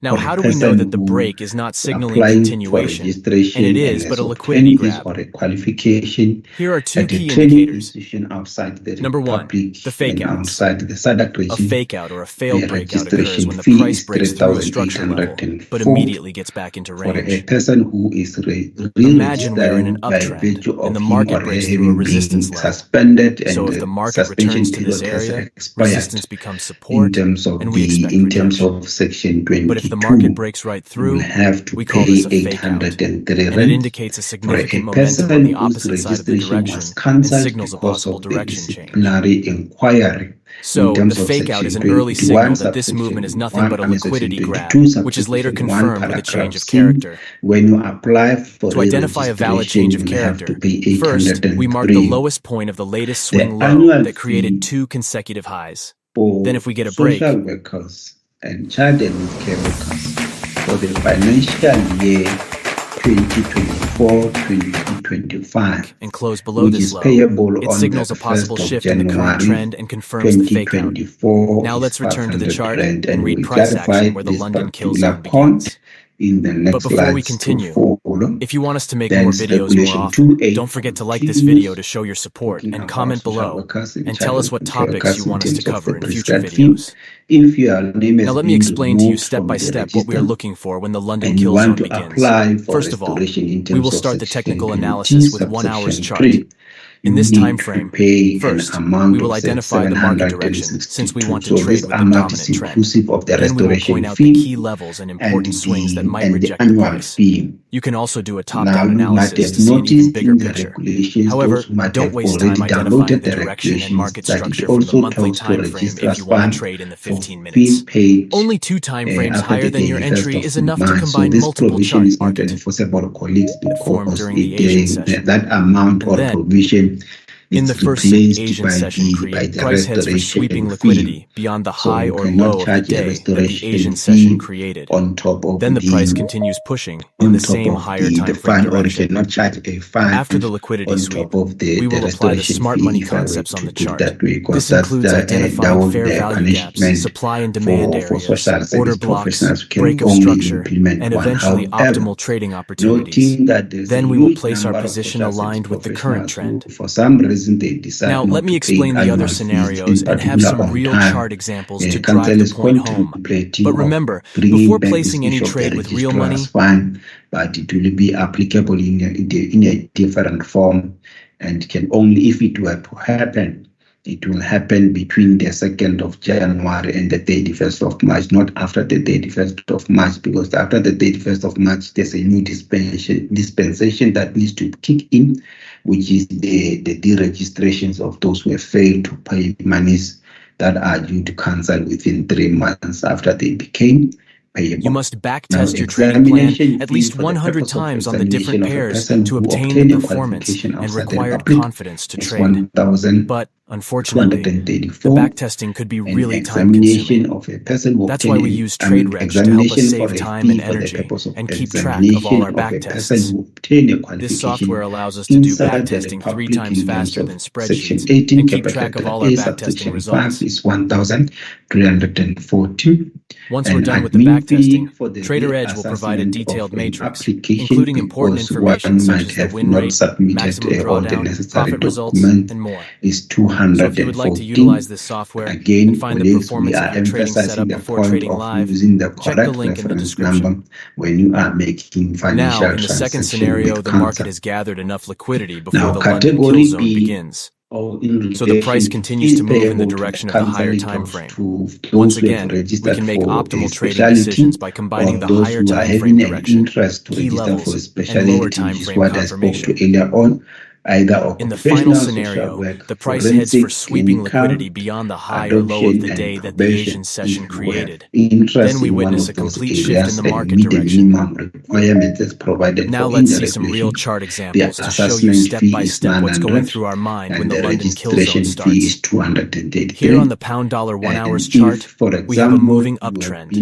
Now, For how a do we know person that the who break is not signaling applying for continuation? registration And it and is, but has a liquidity obtained his grab. or a qualification Here are two at a key training indicators. institution outside the Number one, Republic the fake and outs. outside the SADC A region, fake out or a failed the breakout occurs registration when the fee price is breaks through a structure level, but 3,804. immediately gets back into For a range. person who is Imagine we're in an re-registering by uptrend, virtue and of the him market or her breaks through a having resistance been level. suspended and So if the the market suspension returns to this period has area, expired resistance becomes in support, terms of and we expect rejection. section But if the market 22, breaks right you will through, have to we call pay this a fake out, 803 and it rand. indicates a For a significant momentum person on the whose opposite side of the registration direction was and cancelled signals a because possible of the direction change. disciplinary inquiry in So, the terms of fake out is section an early 21, signal that this movement is nothing but a section liquidity grab, 22, which is later subsection 1, confirmed with a change paragraph of C. character. When you apply for To identify a valid re-registration, change of you have to character, pay first, we mark the 803. lowest point of the latest The swing low annual that created fee 2 consecutive highs. for Then if we get a break, social workers and child and youth care workers for the financial year 2024-2025, and close below which this is low, payable it on signals the a possible 1st of shift in the current January trend and confirms the fake out. 2024, Now is let's return to the 500 chart rand, and and read we price clarify action where the this London kill particular zone point. begins. in the next But before we slides to continue, follow. if you want us to make Then more videos Regulation more often, 2A don't forget to like this continues video to show your support talking and about comment social below workers and and tell us child what social topics you workers in want us to terms of cover the in future prescribed fee. videos. If your name has Now let me been explain to you removed step from by the step what we are register looking for when the London and you Kill want Zone to begins. apply for First of all, restoration in we terms will of start the section technical 20, analysis with 1 hour's subsection chart. 3, In you this need time to frame, pay first, an amount we will of identify the market direction since we 762. want to So trade this with the amount is dominant trend. inclusive of the Then we will restoration point out the key fee levels and and important swings that might the reject the annual price. fee. You can also do a Now top-down you might analysis have to see an even noticed bigger in the picture. regulations, However, those who might don't have waste already time identifying downloaded the the direction and regulations, market that it structure from the also monthly talks to time frame if registrars you want to fund trade in the for 15 fee minutes. paid Only 2 time frames after higher the than your 31st entry of is the enough to month. So combine this multiple provision chart is not market enforceable, colleagues, formed because during the Asian session. that amount And or then, provision in is the first replaced Asian by session the create, price heads for restoration sweeping fee. liquidity beyond the So high you or cannot low of the charge a day that the restoration Asian session fee created. on top of Then the price the continues pushing in the same higher time frame fund, or you direction. cannot charge a fund After the liquidity on sweep, top of the we will apply the restoration smart fee, money if I were concepts on to the put it chart. that way, because This that's includes identifying fair value gaps, punishment supply and demand for areas, social order service blocks, professionals who can break of only structure, implement and one. eventually However, optimal trading opportunities. noting that there's Then a we will huge place our number of position social service aligned with the current professionals trend. who, for some reason, they decide Now, not let me to pay explain the other annual fees, scenarios in and have particular some on real time. chart examples to Council drive the is point home. contemplating But of remember, bringing before back this placing any issue of the trade with real money, registrar's fund, but it will be applicable in a different form, and can only, if it were to happen, it will happen between the 2nd of January and the 31st of March, not after the 31st of March, because after the 31st of March, there's a new dispensation that needs to kick in, which is the deregistrations of those who have failed to pay monies that are due to cancel within 3 months after they became payable. you must backtest your trading plan at least 100 times on the different pairs to obtain the performance and required confidence to trade. But unfortunately, the backtesting could be really time-consuming. That's why we use TradeReg to help us save time and energy and keep track of all our backtests. This software allows us to do backtesting 3 times faster than spreadsheets and keep track of all our backtesting results. Once we're done with the backtesting, TraderEdge will provide a detailed matrix, including important information such as the win rate, maximum drawdown, profit results, and more. So if you would like to utilize this software and find the performance of your trading setup before trading live, check the link in the description. When you are making financial Now, in the second scenario, the market has gathered enough liquidity before the London category Kill Zone B, begins. So the price continues to move in the direction of the higher time frame. Once again, we can make optimal trading decisions by combining the higher time frame direction, key levels, and lower time frame confirmation. In the final scenario, the price heads for sweeping liquidity beyond the high or low of the day that the Asian session created. Then we witness a complete shift in the market direction. Now let's see some real chart examples to show you step by step what's going through our mind when the London Kill Zone starts. Here on the $1 1 hours chart, we have a moving uptrend.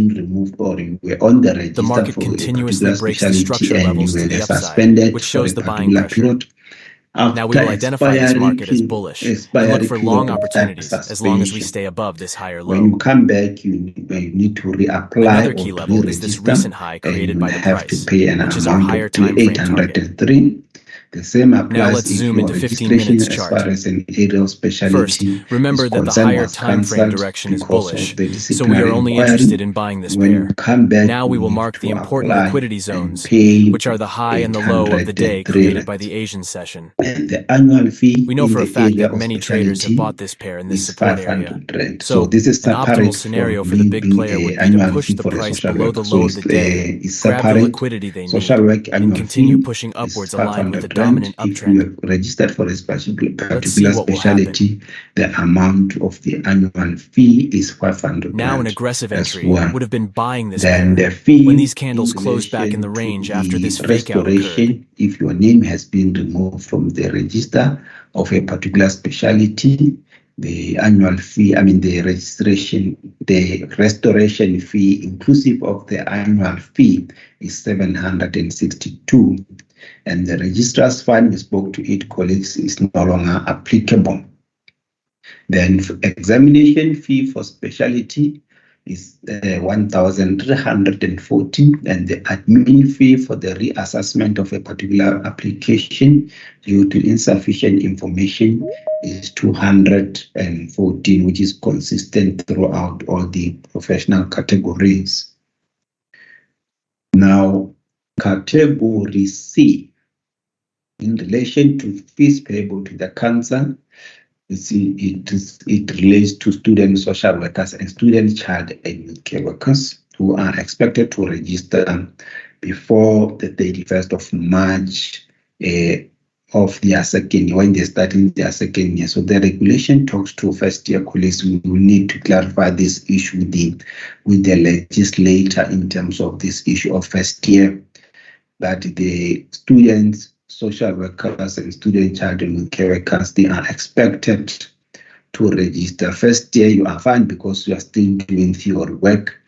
The market continuously breaks the structure levels to the upside, which shows the buying pressure. Now we will identify this market as bullish and look for long opportunities as long as we stay above this higher low. When you come back, you need to reapply. Another key level is this recent high created by the price, which is our higher time frame target. The same applies. Now let's zoom into 15 minutes chart. First, remember that the higher time frame direction is bullish, so we are only interested in buying this pair. Now we will mark the important liquidity zones, which are the high and the low of the day created by the Asian session. The annual fee, we know for a fact that many traders have bought this pair in this support area. So this is an optimal scenario for the big player would be to push the price below the low of the day, grab the liquidity they need, and continue pushing upwards aligned with the dominant uptrend. If you have registered for a particular specialty, the amount of the annual fee is 500. Now an aggressive entry would have been buying this then pair the fee when these candles closed back in the range after this fake out occurred. If your name has been removed from the register of a particular specialty, the annual fee, the restoration fee inclusive of the annual fee is 762. And the registrar's fund, we spoke to it, colleagues, is no longer applicable. Then examination fee for specialty is 1,340, and the admin fee for the reassessment of a particular application due to insufficient information is 214, which is consistent throughout all the professional categories. Now, category C, in relation to fees payable to the council, you see, it relates to student social workers and student child and youth care workers who are expected to register before the 31st of March of their second year, when they start in their second year. So the regulation talks to first year colleagues. We will need to clarify this issue with the legislator in terms of this issue of first year, that the students, social workers and student child and care workers, they are expected to register. First year you are fine because you are still doing theory work,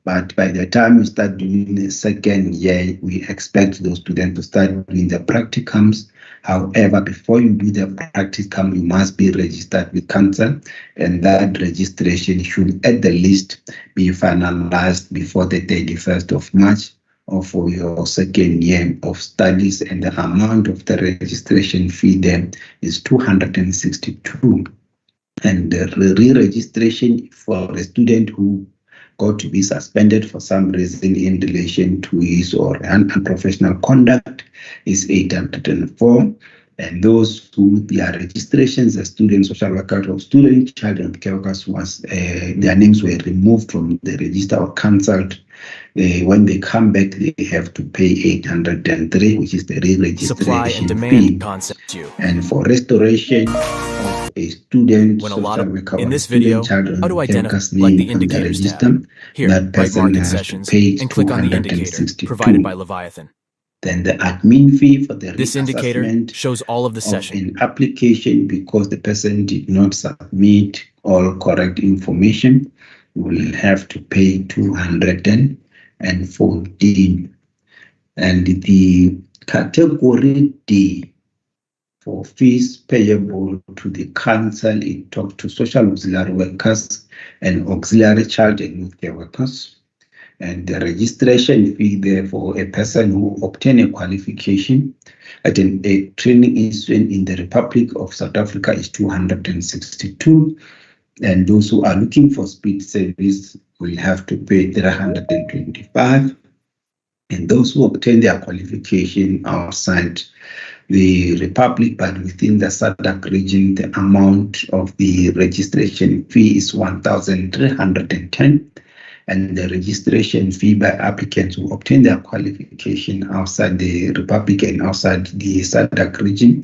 but by the time you start doing the second year, we expect those students to start doing the practicums. However, before you do the practicum, you must be registered with council, and that registration should at the least be finalized before the 31st of March for your second year of studies, and the amount of the registration fee there is 262. And the re-registration for a student who got to be suspended for some reason in relation to his or unprofessional conduct is 804. And those who their registrations as student social worker or student child and care workers was their names were removed from the register or cancelled, when they come back, they have to pay 803, which is the re-registration fee. And for restoration of a student social worker or student child and care worker's name from the register, that person has to pay 262. Then the admin fee for the This indicator shows all of the session. An application because the person did not submit all correct information, will have to pay 214. And the category D for fees payable to the council, it talks to social auxiliary workers and auxiliary child and youth care workers. And the registration fee there for a person who obtain a qualification at a training institute in the Republic of South Africa is 262. And those who are looking for speed service will have to pay 325. And those who obtain their qualification outside the Republic but within the SADC region, the amount of the registration fee is 1,310. And the registration fee by applicants who obtain their qualification outside the Republic and outside the SADC region,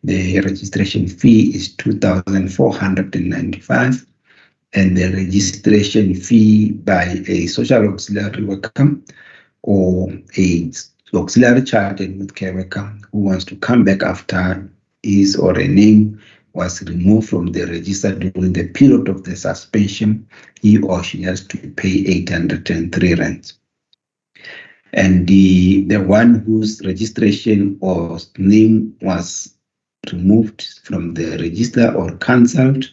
the registration fee is 2,495. And the registration fee by a social auxiliary worker or a auxiliary child and youth care worker who wants to come back after his or her name was removed from the register during the period of the suspension, he or she has to pay 803 rands. And the one whose registration or name was removed from the register or cancelled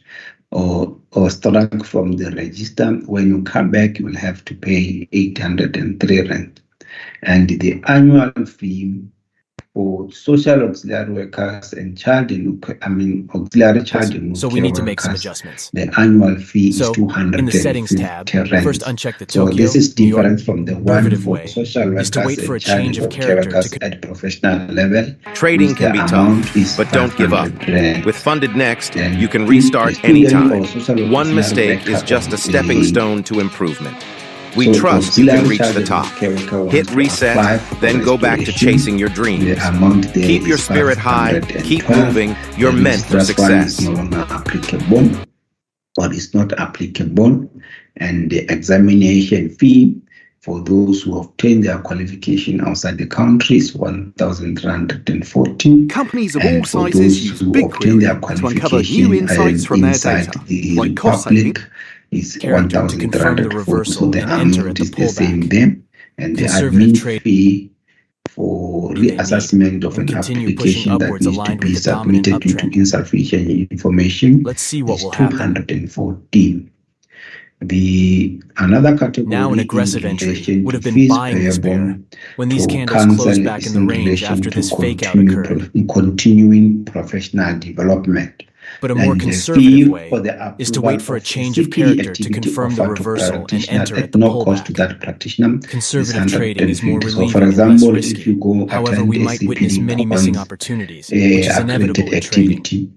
or struck from the register, when you come back, you will have to pay 803 rand. And the annual fee for social auxiliary workers and auxiliary child and so we need to make some adjustments. The annual fee is 250 in the settings tab, first uncheck the so Tokyo, this is different York, from the one for way social workers is to wait for a and child change of and care character workers to at professional level. Trading can be tough, but don't give up. With Funded Next, you can restart anytime. One mistake is just a stepping stone to improvement. We trust you can reach the top. Hit reset, then go back to chasing your dreams. Keep your spirit high, keep moving, you're meant for success. It's no longer applicable, or it's not applicable. And the examination fee for those who obtain their qualification outside the country is 1,314. Companies of all sizes use BigQuery to uncover new insights from their data, like cost saving. Is 1,304, so the amount is the same there, and the Conservative admin fee for reassessment of an application that needs to be submitted due to insufficient information Let's see what is will happen. 214. Another category Now an aggressive in entry relation would to have been fees buying this payable pair. When these to candles council closed back is in the in range relation after to this fake out occurred. continuing professional development. But a more And the conservative fee way for the is to wait approval for a of change of CPE character to activity confirm the offered to reversal and practitioner enter at at the no cost to pullback. that practitioner is Conservative trading is more 150. So, relieving for and less example, risky. if you go However, attend we a might witness CPD many missing points, opportunities, which is inevitable accredited in trading. activity,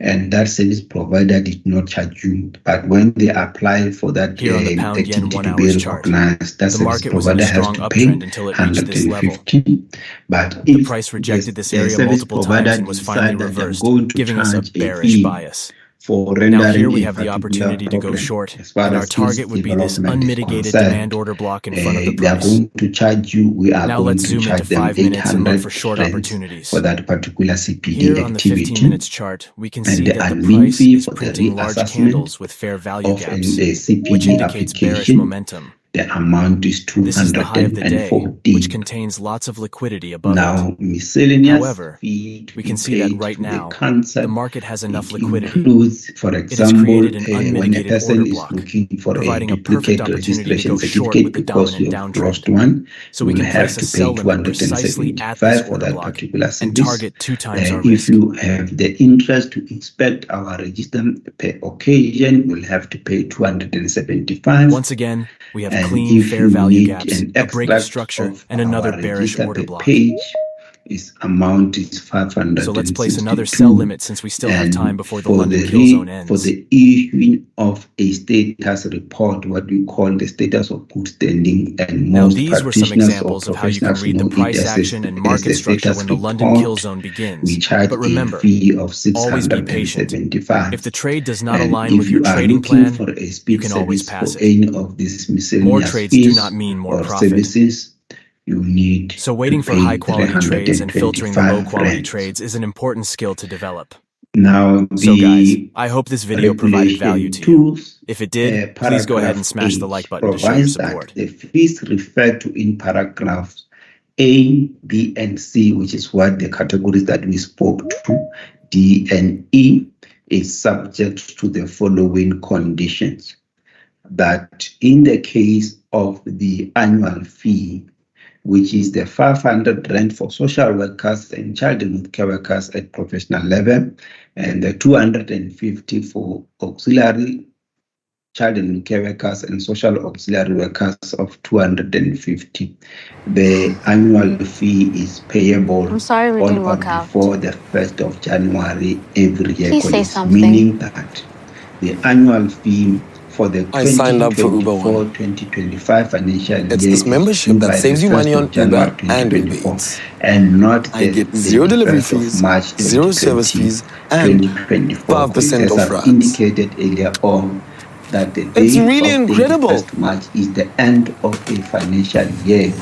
and that service provider did not charge you, but when they apply for that Here on the pound yen activity 1 to hours be chart, recognized, that the service market was in a provider has strong to pay uptrend until it reached this level. 150. But The if price rejected this area service multiple provider times and was finally decide that they're reversed, going to giving us a charge a bearish fee bias. for Now here rendering we a have the particular opportunity to go problem, short, as far and our as target would be this development is unmitigated concerned, demand order block in front of the they are price. going to charge you. We are Now going let's to zoom into charge them 5 minutes and look 800 for short rands opportunities. for that particular CPD Here on the 15 activity. minutes chart, we can And see the that the admin price fee is for the printing large reassessment candles with fair value of a gaps, which CPD indicates bearish application, momentum. the amount is This is the high of the day, 240. which contains lots of liquidity above Now, it. miscellaneous However, fee to we be can see that paid right to the now, council, the market has enough it liquidity. includes, for It has example, created an when a unmitigated person order is block, looking for a providing a perfect duplicate opportunity to registration go short certificate with the because you dominant have lost downtrend. one, So you we will can have place a to pay sell limit precisely at this 275 for order that block particular and service. target 2 times our If risk. you have the interest to inspect our register per occasion, you'll have to pay 275. Once again, we have And clean, if fair you value need gaps, an a break of extract structure, of and another our bearish register order per block. page, its amount is So let's place 562. another sell limit since we still have time And before the for London the kill zone for ends. the issuing of a status report, what we call the status of good standing, and Now most these were some practitioners or examples of how you can professionals read the know it price as action and a market structure status when the London kill report. zone begins. We charge But remember, a fee of always be patient. 675. If the trade does not And align with if your you are trading looking plan, for a you speed can always service pass for it. any of these More miscellaneous trades do fees not mean more or profit. services, you need So waiting to for pay high-quality trades and filtering the 325 low-quality rands. trades is an important skill to develop. Now, So guys, the I hope this video provided value regulation to you. tools, If it did, please go ahead and paragraph smash the 8 like button to show your provides that support. the fees referred to in paragraphs A, B, and C, which is what the categories that we spoke to, D and E, is subject to the following conditions. That in the case of the annual fee, which is the 500 rand for social workers and child and youth care workers at professional level, and the 250 for auxiliary child and youth care workers and social auxiliary workers of 250. The annual fee is payable I'm sorry we on didn't or work out. before the 1st of January every year, Please say colleagues, something. meaning that the annual fee for the I signed up for Uber One. 2024-2025 financial year It's this is membership due that by saves the you money 1st on of January Uber and Uber 2024, Eats. and not I the get 0 delivery 31st of fees, March 0 service fees, and 2024. 5% As off I've rides. indicated earlier on, that the It's date really of incredible. 31st March is the end of a financial year,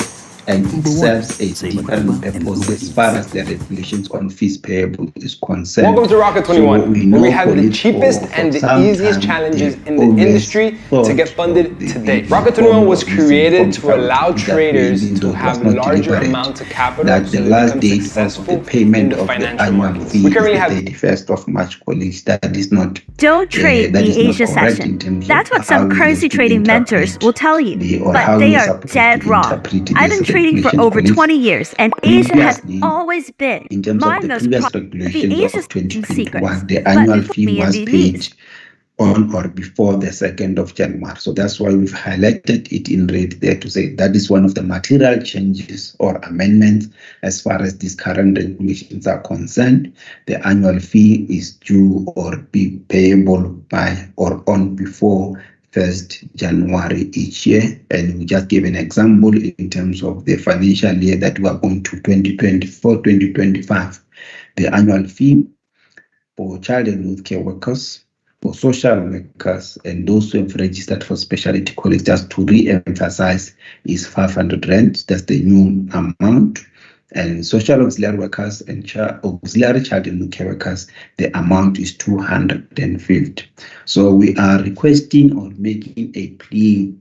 and it serves a different purpose as far as the regulations on fees payable is concerned. Welcome to Rocket 21, where we have the cheapest and the easiest challenges in the industry to get funded today. Rocket 21 was created to allow traders to have larger amounts of capital that so the they last become date of successful the payment in the of the financial annual markets. fee We is currently the have 31st of March, colleagues. That is not Don't trade that the is not Asia correct session. in terms That's of what some how we currency used to trading mentors interpret will tell you, or but how they we are supposed dead to wrong. interpret I've this been trading for regulation, over colleagues. 20 years, and Asia has Previously, always been in terms of the most previous the regulations Asia of secret's. 2021, the But annual before fee me and was these paid on or before the 2nd of January. So that's why we've highlighted it in red there to say that is one of the material changes or amendments as far as these current regulations are concerned. The annual fee is due or be payable by or on before 1st January each year. And we just give an example in terms of the financial year that we are going to 2024-2025. The annual fee for child and youth care workers, for social workers, and those who have registered for specialty college, just to re-emphasize, is 500 rand. That's the new amount. And social auxiliary workers and auxiliary child and youth care workers, the amount is 250. So we are requesting or making a plea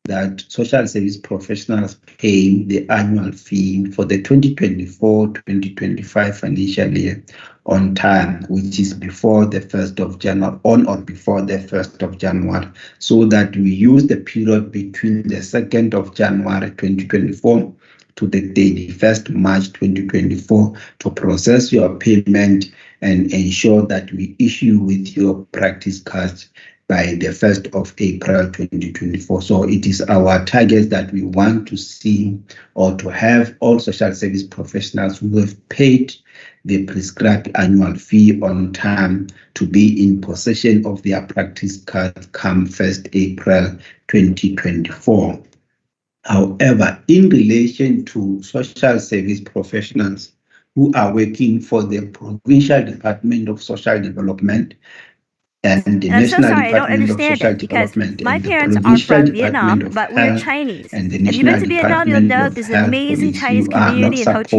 that social service professionals pay the annual fee for the 2024-2025 financial year on time, which is before the 1st of January, on or before the 1st of January, so that we use the period between the 2nd of January 2024 to the 31st March 2024 to process your payment and ensure that we issue with your practice cards by the 1st of April 2024. So it is our target that we want to see or to have all social service professionals who have paid the prescribed annual fee on time to be in possession of their practice cards come 1st April 2024. However, in relation to social service professionals who are working for the Provincial Department of Social Development and the National Department of Social Development and the Provincial Department of Health and the National Department of Health Police, you are not supposed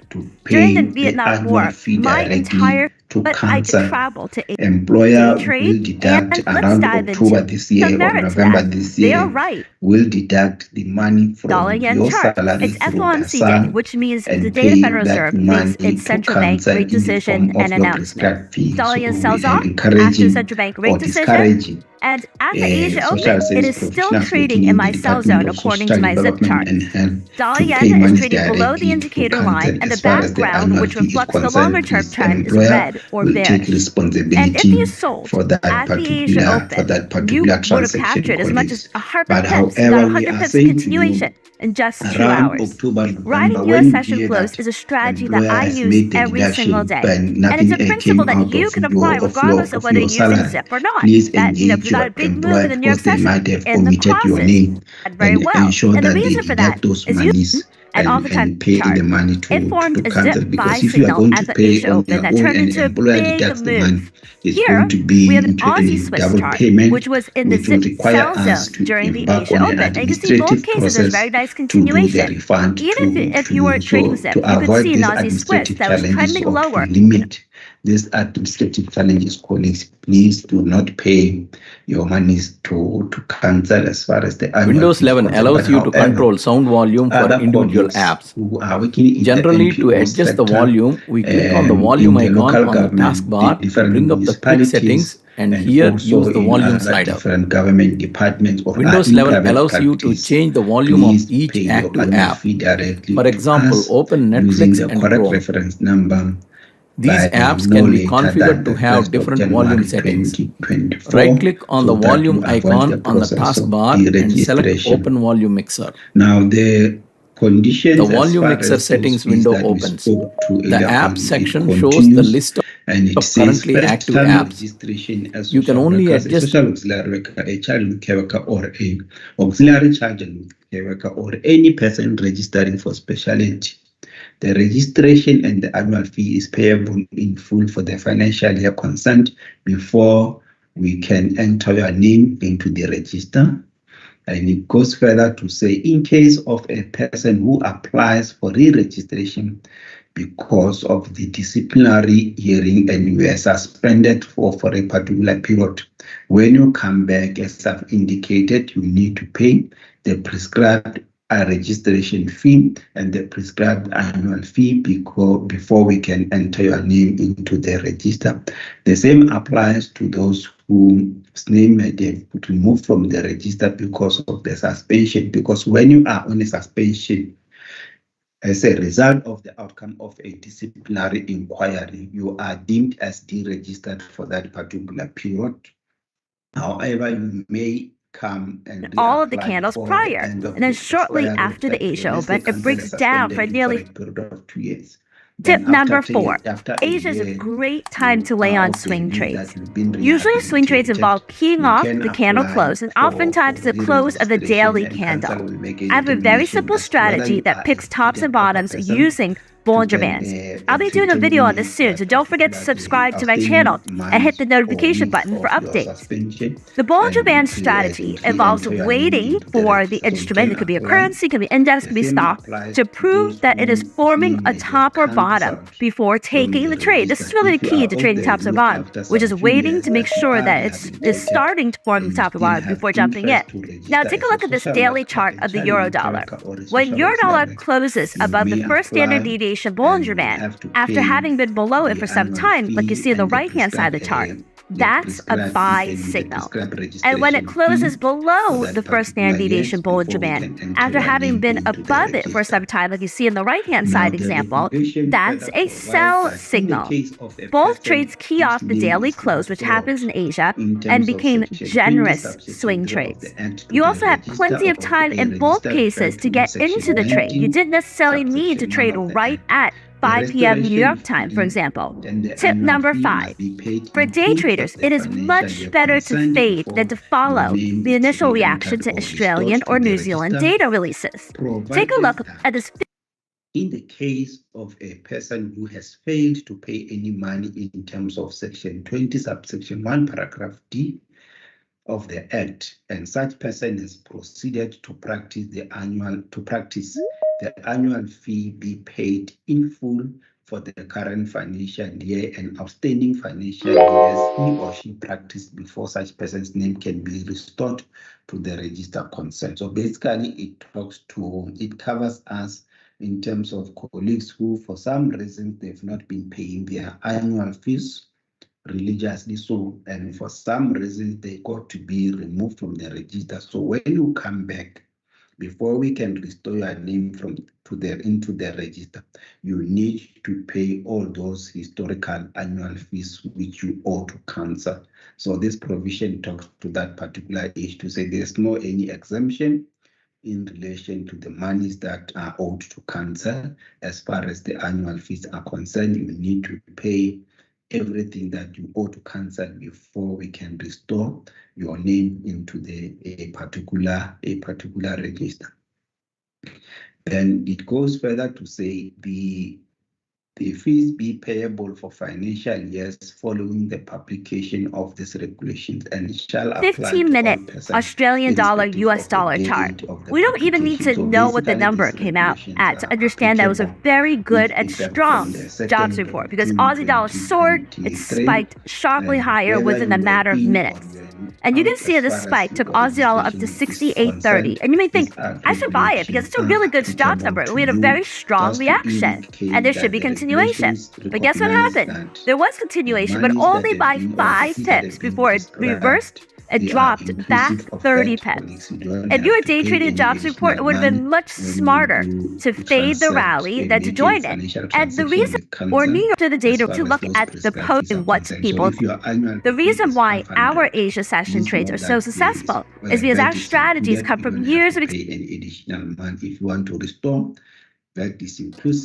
to pay the annual fee directly to council. Employer will deduct around October this year or November this year, will deduct the money from your salary through DASA which means the and day the pay Federal that Reserve money makes its to central bank council rate in the decision form of and your announcement. prescribed fee. Dollar yen So sells we are off after the encouraging central bank or rate decision, discouraging and at the Asia social Open, it service is still professionals trading working in in my the sell Department zone of according Social to my zip Development chart. and Health Dollar to yen pay is money trading below the directly to indicator line, council. and the As far as the background, annual which fee is reflects the longer concerned, term this trend, is employer red or will take bearish. And if responsibility you sold for that at the Asia particular Open, you would have transaction, captured as much as colleagues. 100 But pips. You got however, we 100 are pips saying to you, continuation in just 2 around hours. October, November, Riding when U.S. you session hear close that is a strategy that employer I has use made the every single deduction, day. but And nothing it's a principle came that out you of can apply regardless of whether you're using salary, ZIP or not. please That, if engage you got your a big move employer in the New York because they session, might have in the omitted your process, name very and well. ensure And the that they reason for that deduct those is monies and pay chart. the money It to formed a council, zip because buy if you are signal going at to the pay Asia on Open your that own turned and the into a employer big deducts the move. money, it's Here, going to we be have an into Aussie a Swiss double chart, payment, which was in the which will zip require sell us zone to during the embark Asia on an Open. And you can see in both administrative cases, there's very process nice to do the continuation. refund Even if to you were you. trading So ZIP, to you could avoid see an these Aussie Swiss administrative that was challenges trending or to lower. limit these administrative challenges, colleagues, please do not pay your monies to council as far as the annual Windows fee is 11 concerned. allows But you to however, control sound volume for other individual colleagues apps. who are working in Generally, the to NPO adjust the sector, volume, we click on the in volume the icon local on the government, taskbar to different bring up the quick municipalities, settings, and and here also use the in volume other slider. different government departments or Windows in 11 private allows you to practice. change the volume Please of each pay your active annual app. fee directly For to example, us open using Netflix the and correct Chrome. reference number These by apps no can be later configured than to the have 1st of different volume January settings. 2024, Right-click on the so that volume you avoid the icon on the process of taskbar and select deregistration. Open Volume Mixer. Now, the conditions The as volume far mixer as settings those fees window that we opens. spoke to The earlier Apps on, section it shows the continues, list and it of says currently first active time apps. registration as You can social only workers, a adjust social auxiliary worker, a child care worker, or a auxiliary child care worker, or any person registering for specialty. The registration and the annual fee is payable in full for the financial year concerned before we can enter your name into the register. And it goes further to say, in case of a person who applies for re-registration because of the disciplinary hearing and you were suspended for a particular period, when you come back, as I've indicated, you need to pay the prescribed registration fee and the prescribed annual fee before we can enter your name into the register. The same applies to those whose name may be removed from the register because of the suspension, because when you are on a suspension as a result of the outcome of a disciplinary inquiry, you are deemed as deregistered for that particular period. However, you may come and all of the candles prior, and then shortly after the Asia Open, it breaks down for nearly a period of 2 years. Tip number 4. Asia is a great time to lay on swing trades. Usually swing trades involve keying off the candle close and oftentimes the close of the daily candle. I have a very simple strategy that picks tops and bottoms using Bollinger Bands. I'll be doing a video on this soon, so don't forget to subscribe to my channel and hit the notification button for updates. The Bollinger Band strategy involves waiting for the instrument, it could be a currency, it could be index, it could be stock, to prove that it is forming a top or bottom before taking the trade. This is really the key to trading tops or bottoms, which is waiting to make sure that it's starting to form the top or bottom before jumping in. Now take a look at this daily chart of the euro dollar. When euro dollar closes above the first standard deviation deviation Bollinger Band after having been below it for some time, like you see on the right-hand side of the chart. That's a buy signal. And when it closes below the first standard deviation Bollinger Band, after having been above it for some time, like you see in the right-hand side example, that's a sell signal. Both trades key off the daily close, which happens in Asia, and became generous swing trades. You also have plenty of time in both cases to get into the trade. You didn't necessarily need to trade right at 5 p.m. New York time, for example. Tip number 5. For day traders, it is much better to fade than to follow the initial reaction to Australian or New Zealand data releases. Take a look at this. In the case of a person who has failed to pay any money in terms of Section 20, subsection 1, paragraph D of the Act, and such person has proceeded to practice the annual fee be paid in full for the current financial year and outstanding financial years he or she practiced before such person's name can be restored to the register concerned. So basically it covers us in terms of colleagues who for some reason they've not been paying their annual fees religiously, so, and for some reason they got to be removed from the register. So when you come back, before we can restore your name into the register, you need to pay all those historical annual fees which you owe to council. So this provision talks to that particular issue to say there's no any exemption in relation to the monies that are owed to council. As far as the annual fees are concerned, you need to pay everything that you owe to council before we can restore your name into a particular register. Then it goes further to say the fees be payable for financial years following the publication of this regulations and shall apply 15-minute Australian dollar US dollar chart. We don't even need to know what the number came out at to understand that it was a very good and strong jobs report, because Aussie dollar soared, it spiked sharply higher within a matter of minutes. And you can see this spike took Aussie dollar up to 68.30. And you may think, I should buy it because it's a really good jobs number. We had a very strong reaction and there should be continuation. But guess what happened? There was continuation, but only by 5 pips before it reversed. It dropped back 30 pips. If you were day trading jobs report, it would have been much smarter to fade the rally than to join it. And the reason, or New York to the data to look at the post and what people, the reason why our Asia session trades are so successful is because our strategies come from years of experience. If you want to restore,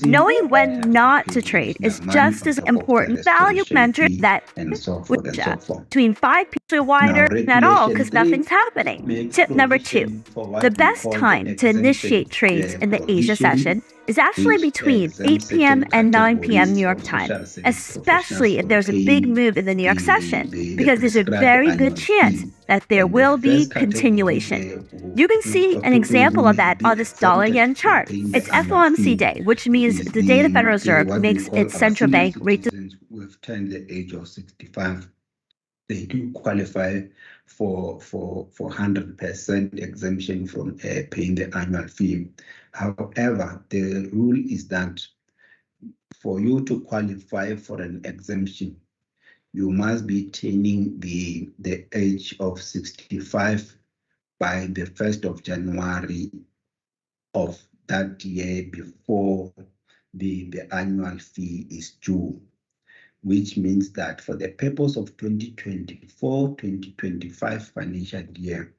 knowing when not to trade is just as important value metric that between 5 pips or wider at all because nothing's happening. Tip number 2, the best time to initiate trades in the Asia session is actually between 8 p.m. and 9 p.m. New York time, especially if there's a big move in the New York session, because there's a very good chance that there will be continuation. You can see an example of that on this dollar-yen chart. It's FOMC day, which means the day the Federal Reserve makes its central bank rate with turned the age of 65. They do qualify for 100% exemption from paying the annual fee. However, the rule is that for you to qualify for an exemption, you must be turning the age of 65 by the 1st of January of that year before the annual fee is due, which means that for the purpose of 2024-2025 financial year,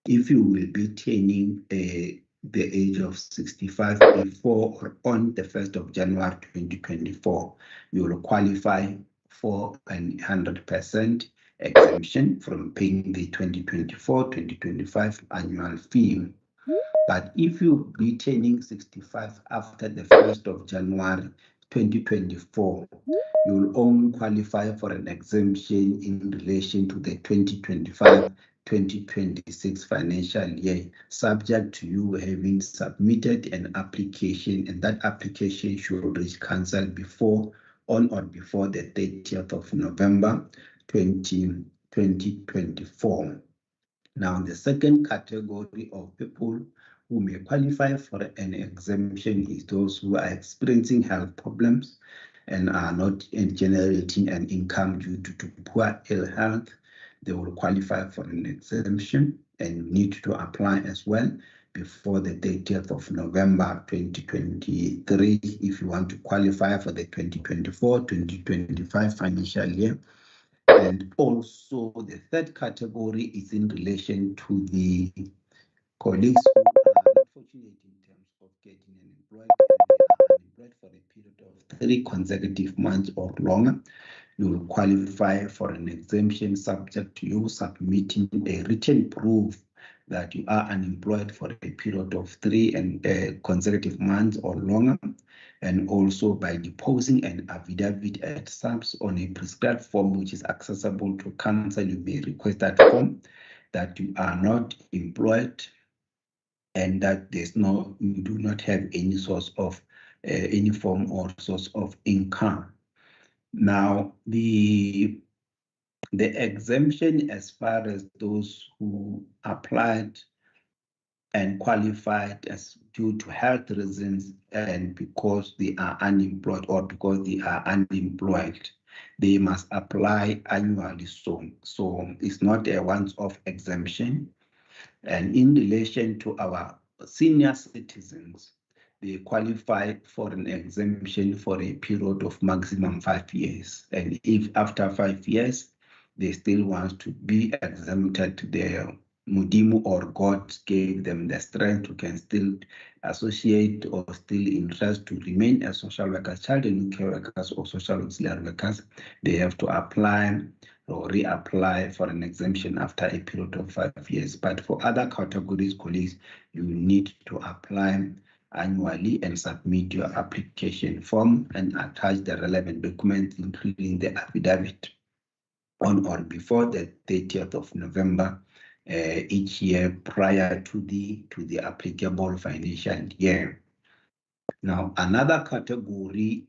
if you will be turning the age of 65 before or on the 1st of January 2024, you will qualify for 100% exemption from paying the 2024-2025 annual fee. But if you be turning 65 after the 1st of January 2024, you will only qualify for an exemption in relation to the 2025-2026 financial year, subject to you having submitted an application, and that application should reach council on or before the 30th of November 2024. Now, the second category of people who may qualify for an exemption is those who are experiencing health problems and are not generating an income due to poor ill health. They will qualify for an exemption and need to apply as well before the 30th of November 2023 if you want to qualify for the 2024-2025 financial year. And also the third category is in relation to the colleagues who are not fortunate in terms of getting unemployed and they are unemployed for a period of 3 consecutive months or longer. You will qualify for an exemption subject to you submitting a written proof that you are unemployed for a period of 3 consecutive months or longer, and also by deposing an affidavit at SACSSP on a prescribed form which is accessible to council. You may request that form that you are not employed and that you do not have any source of any form or source of income. Now, the exemption as far as those who applied and qualified as due to health reasons and because they are unemployed or because they are unemployed, they must apply annually. So it's not a once-off exemption. And in relation to our senior citizens, they qualify for an exemption for a period of maximum 5 years. And if after 5 years, they still want to be exempted, their Mudimu or God gave them the strength to can still associate or still interest to remain as social workers, child and care workers or social auxiliary workers, they have to apply or reapply for an exemption after a period of 5 years. But for other categories, colleagues, you need to apply annually and submit your application form and attach the relevant documents, including the affidavit, on or before the 30th of November each year prior to the applicable financial year. Now, another category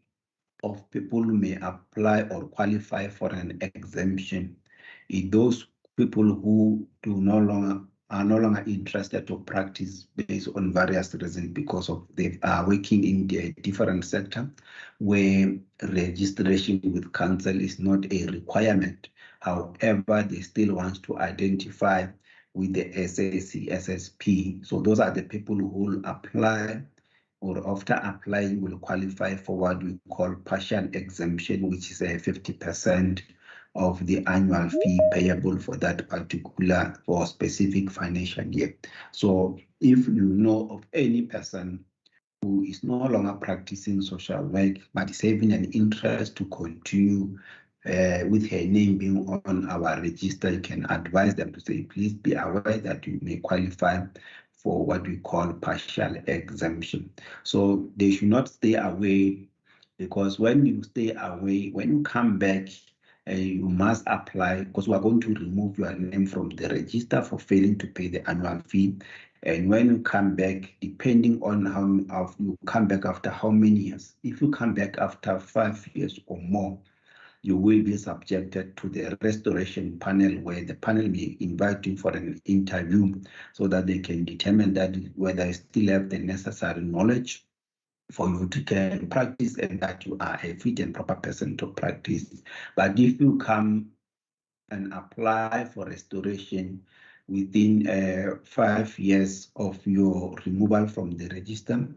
of people who may apply or qualify for an exemption is those people who are no longer interested to practice based on various reasons because of they are working in a different sector where registration with council is not a requirement. However, they still want to identify with the SACSSP. So those are the people who will apply or after applying will qualify for what we call partial exemption, which is a 50% of the annual fee payable for that particular or specific financial year. So if you know of any person who is no longer practicing social work but is having an interest to continue with her name being on our register, you can advise them to say, please be aware that you may qualify for what we call partial exemption. So they should not stay away, because when you stay away, when you come back, you must apply, because we are going to remove your name from the register for failing to pay the annual fee. And when you come back, depending on how you come back after how many years, if you come back after 5 years or more, you will be subjected to the restoration panel, where the panel may invite you for an interview so that they can determine that whether you still have the necessary knowledge for you to can practice and that you are a fit and proper person to practice. But if you come and apply for restoration within 5 years of your removal from the register,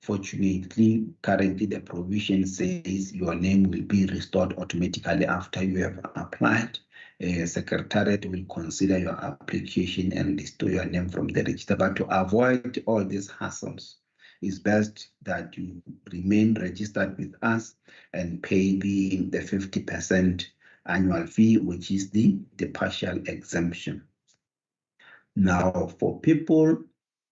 fortunately, currently the provision says your name will be restored automatically after you have applied. Secretariat will consider your application and restore your name from the register. But to avoid all these hassles, it's best that you remain registered with us and pay the 50% annual fee, which is the partial exemption. Now, for people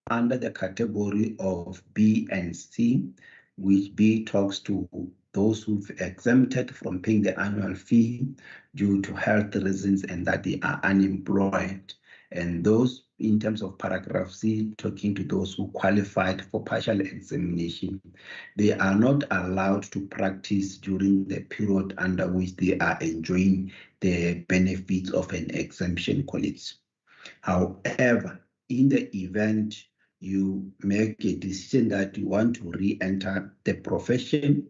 under the category of B and C, which B talks to those who've exempted from paying the annual fee due to health reasons and that they are unemployed. And those, in terms of paragraph C, talking to those who qualified for partial examination, they are not allowed to practice during the period under which they are enjoying the benefits of an exemption, colleagues. However, in the event you make a decision that you want to re-enter the profession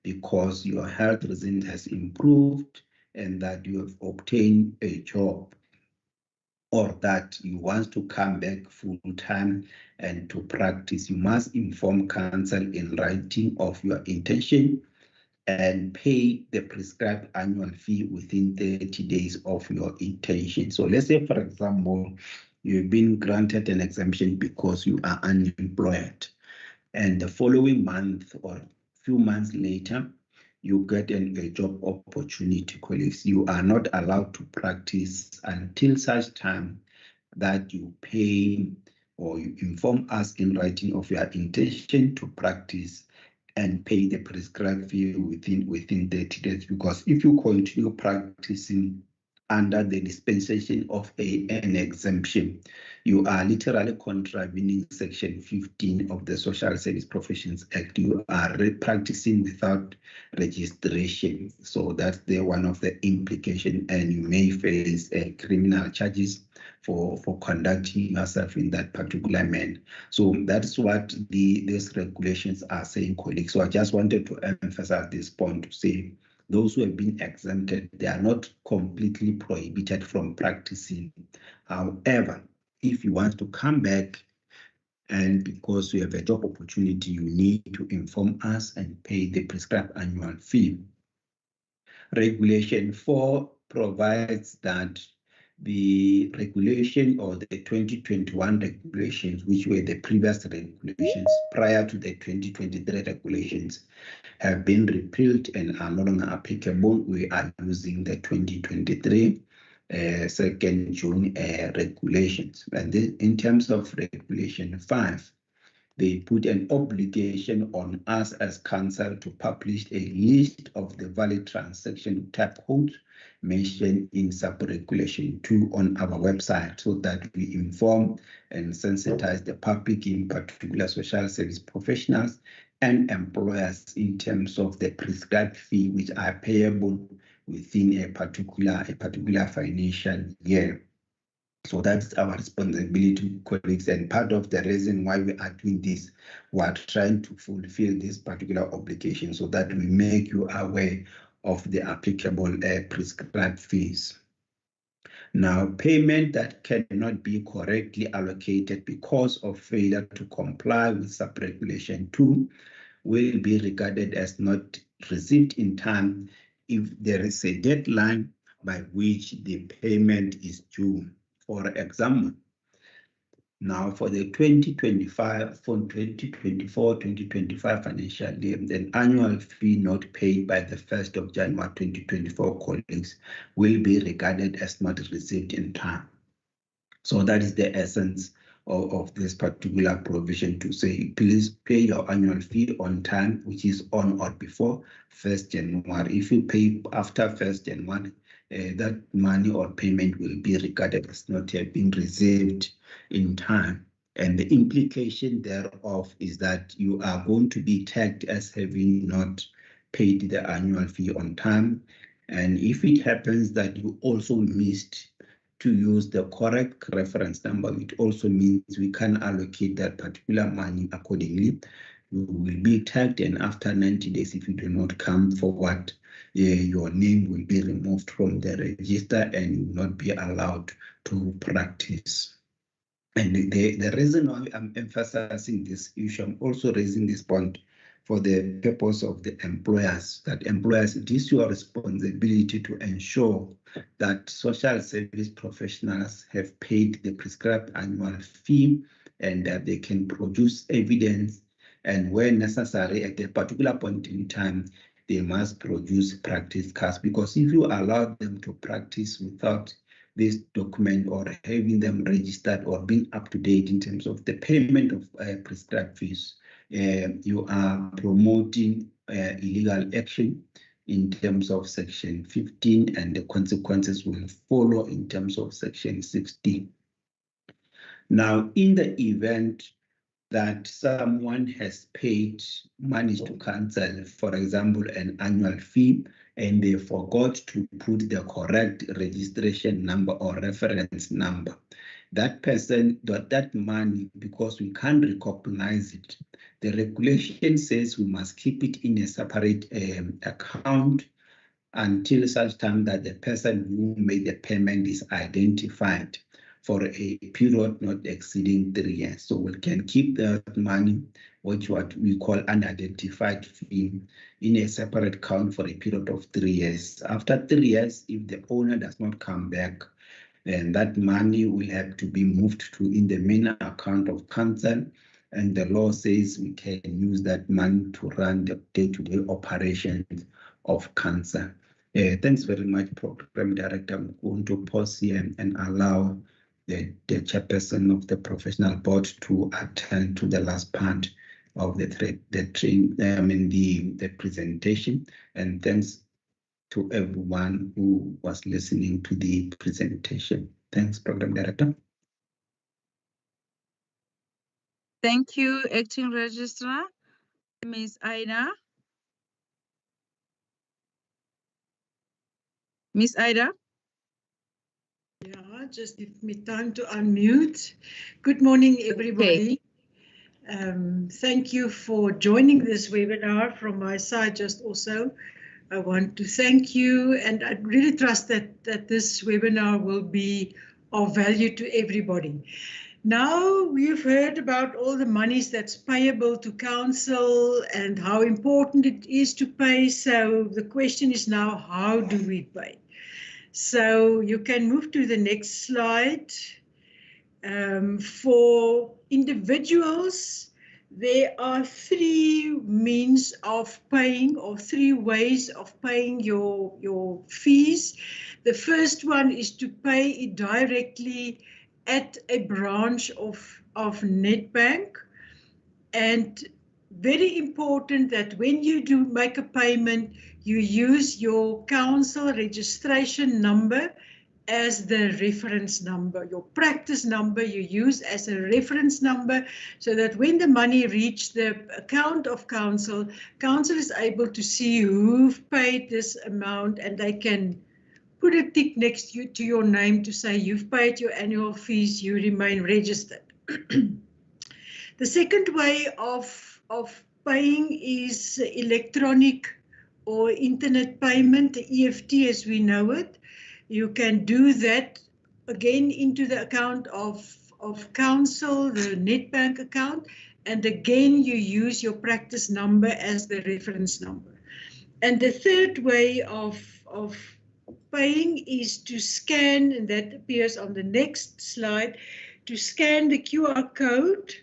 because your health result has improved and that you have obtained a job, or that you want to come back full-time and to practice, you must inform council in writing of your intention and pay the prescribed annual fee within 30 days of your intention. So let's say, for example, you've been granted an exemption because you are unemployed, and the following month or few months later, you get a job opportunity, colleagues. You are not allowed to practice until such time that you pay or you inform us in writing of your intention to practice and pay the prescribed fee within 30 days. Because if you continue practicing under the dispensation of an exemption, you are literally contravening Section 15 of the Social Service Professions Act. You are practicing without registration. So that's one of the implications, and you may face criminal charges for conducting yourself in that particular manner. So that's what these regulations are saying, colleagues. So I just wanted to emphasize this point to say those who have been exempted, they are not completely prohibited from practicing. However, if you want to come back and because you have a job opportunity, you need to inform us and pay the prescribed annual fee. Regulation 4 provides that the regulation or the 2021 regulations, which were the previous regulations prior to the 2023 regulations, have been repealed and are no longer applicable. We are using the 2023 2nd June regulations. And this, in terms of Regulation 5, they put an obligation on us as council to publish a list of the valid transaction type codes mentioned in sub-regulation 2 on our website, so that we inform and sensitize the public, in particular social service professionals and employers, in terms of the prescribed fee which are payable within a particular financial year. So that's our responsibility, colleagues, and part of the reason why we are doing this, we are trying to fulfill this particular obligation so that we make you aware of the applicable prescribed fees. Now, payment that cannot be correctly allocated because of failure to comply with sub-regulation 2 will be regarded as not received in time if there is a deadline by which the payment is due. For example, now for the 2024-2025 financial year, the annual fee not paid by the 1st of January 2024, colleagues, will be regarded as not received in time. So that is the essence of this particular provision, to say, please pay your annual fee on time, which is on or before 1st January. If you pay after 1st January, that money or payment will be regarded as not having received in time. And the implication thereof is that you are going to be tagged as having not paid the annual fee on time. And if it happens that you also missed to use the correct reference number, it also means we can allocate that particular money accordingly. You will be tagged, and after 90 days, if you do not come forward, your name will be removed from the register and you will not be allowed to practice. And the reason why I'm emphasizing this issue, I'm also raising this point for the purpose of the employers, that employers, it is your responsibility to ensure that social service professionals have paid the prescribed annual fee and that they can produce evidence, and where necessary at a particular point in time, they must produce practice cards. Because if you allow them to practice without this document or having them registered or being up to date in terms of the payment of prescribed fees, you are promoting illegal action in terms of Section 15, and the consequences will follow in terms of Section 16. Now, in the event that someone has paid money to council, for example, an annual fee, and they forgot to put the correct registration number or reference number, that person, that money, because we can't recognize it, the regulation says we must keep it in a separate account until such time that the person who made the payment is identified for a period not exceeding 3 years. So we can keep that money, which what we call unidentified fee, in a separate account for a period of 3 years. After 3 years, if the owner does not come back, then that money will have to be moved to in the main account of council, and the law says we can use that money to run the day-to-day operations of council. Thanks very much, Program Director. I'm going to pause here and allow the chairperson of the professional board to attend to the last part of the presentation. And thanks to everyone who was listening to the presentation. Thanks, Program Director. Thank you, Acting Registrar. Ms. Ida. Miss Ida? Yeah, just give me time to unmute. Good morning, everybody. Thank you for joining this webinar. From my side, just also, I want to thank you, and I really trust that this webinar will be of value to everybody. Now we've heard about all the monies that's payable to council and how important it is to pay. So the question is now, how do we pay? So you can move to the next slide. For individuals, there are 3 means of paying, or 3 ways of paying your fees. The first one is to pay it directly at a branch of Nedbank. And very important that when you do make a payment, you use your council registration number as the reference number. Your practice number you use as a reference number, so that when the money reaches the account of council, council is able to see who've paid this amount, and they can put a tick next to your name to say you've paid your annual fees, you remain registered. The second way of paying is electronic or internet payment, the EFT as we know it. You can do that again into the account of council, the Nedbank account, and again you use your practice number as the reference number. And the third way of paying is to scan, and that appears on the next slide, to scan the QR code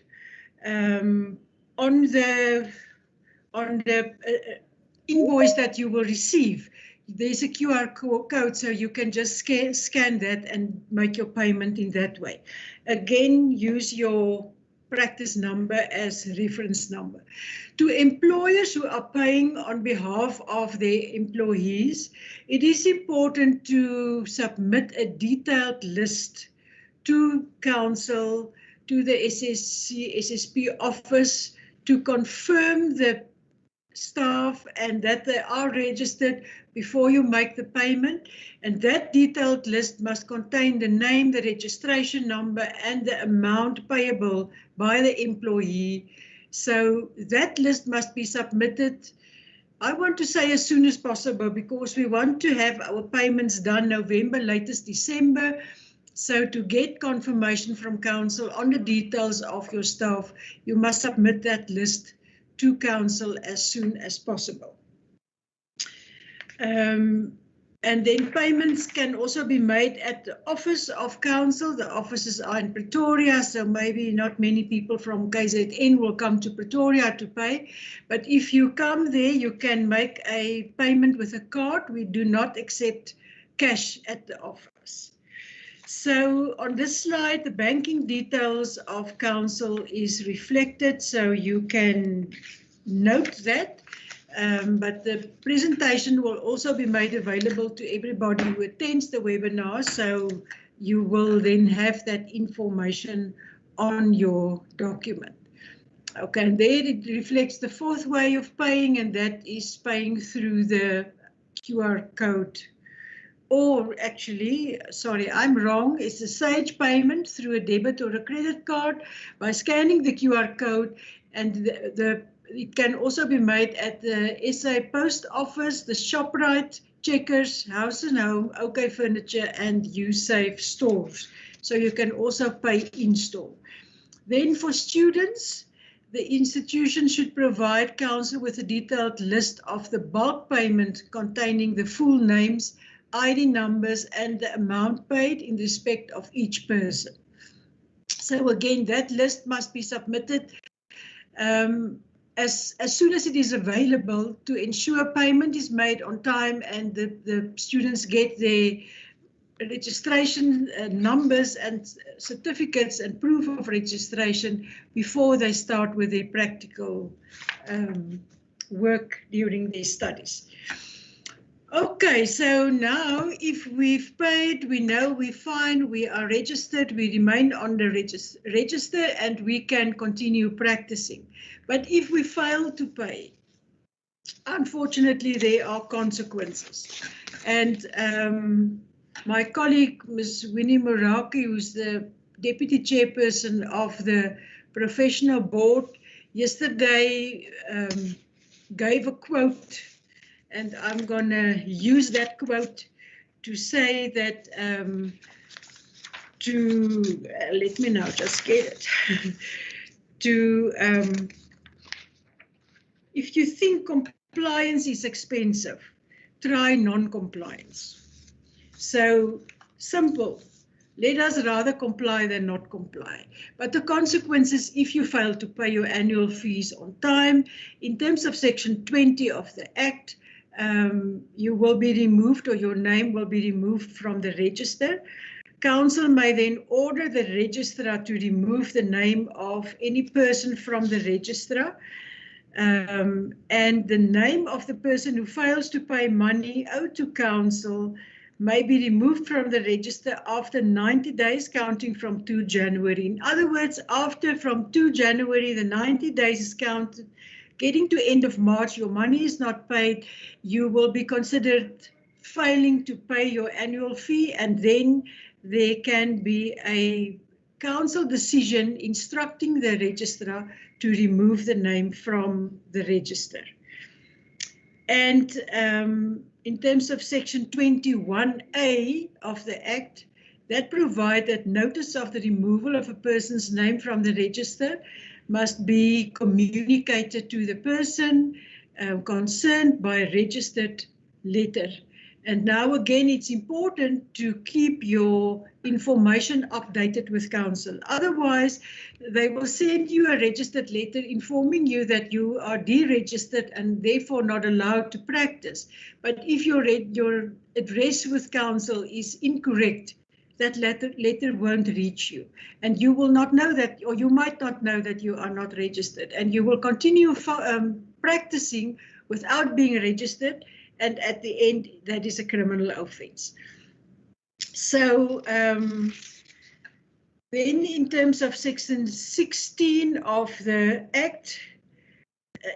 on the invoice that you will receive. There's a QR code, so you can just scan that and make your payment in that way. Again, use your practice number as reference number. To employers who are paying on behalf of their employees, it is important to submit a detailed list to council, to the SACSSP office, to confirm the staff and that they are registered before you make the payment. And that detailed list must contain the name, the registration number, and the amount payable by the employee. So that list must be submitted, I want to say as soon as possible, because we want to have our payments done November, latest December. So to get confirmation from council on the details of your staff, you must submit that list to council as soon as possible. And then payments can also be made at the office of council. The offices are in Pretoria, so maybe not many people from KZN will come to Pretoria to pay. But if you come there, you can make a payment with a card. We do not accept cash at the office. So on this slide, the banking details of council is reflected, so you can note that. But the presentation will also be made available to everybody who attends the webinar, so you will then have that information on your document. Okay, and there it reflects the fourth way of paying, and that is paying through the QR code or actually, sorry, I'm wrong, it's a SACSSP payment through a debit or a credit card by scanning the QR code, and it can also be made at the SA Post Office, the ShopRite, Checkers, House and Home, OK Furniture, and USafe stores. So you can also pay in store. Then for students, the institution should provide counsel with a detailed list of the bulk payment containing the full names, ID numbers, and the amount paid in respect of each person. So again, that list must be submitted as soon as it is available to ensure payment is made on time and the students get their registration numbers and certificates and proof of registration before they start with their practical work during their studies. Okay, so now if we've paid, we know we're fine, we are registered, we remain on the register and we can continue practicing. But if we fail to pay, unfortunately there are consequences. And my colleague, Ms. Winnie Moraki, who's the Deputy Chairperson of the Professional Board, yesterday gave a quote, and I'm going to use that quote to say that, let me now just get it, if you think compliance is expensive, try non-compliance. So simple. Let us rather comply than not comply. But the consequences if you fail to pay your annual fees on time, in terms of Section 20 of the Act, you will be removed, or your name will be removed from the register. Council may then order the registrar to remove the name of any person from the registrar. And the name of the person who fails to pay money owed to council may be removed from the register after 90 days counting from 2 January. In other words, from 2 January, the 90 days is counted. Getting to end of March, your money is not paid, you will be considered failing to pay your annual fee, and then there can be a council decision instructing the registrar to remove the name from the register. And in terms of Section 21A of the Act, that provides that notice of the removal of a person's name from the register must be communicated to the person concerned by a registered letter. And now again, it's important to keep your information updated with council. Otherwise, they will send you a registered letter informing you that you are deregistered and therefore not allowed to practice. But if your address with council is incorrect, that letter won't reach you. And you will not know that, or you might not know that you are not registered. And you will continue practicing without being registered. And at the end, that is a criminal offense. So then in terms of Section 16 of the Act,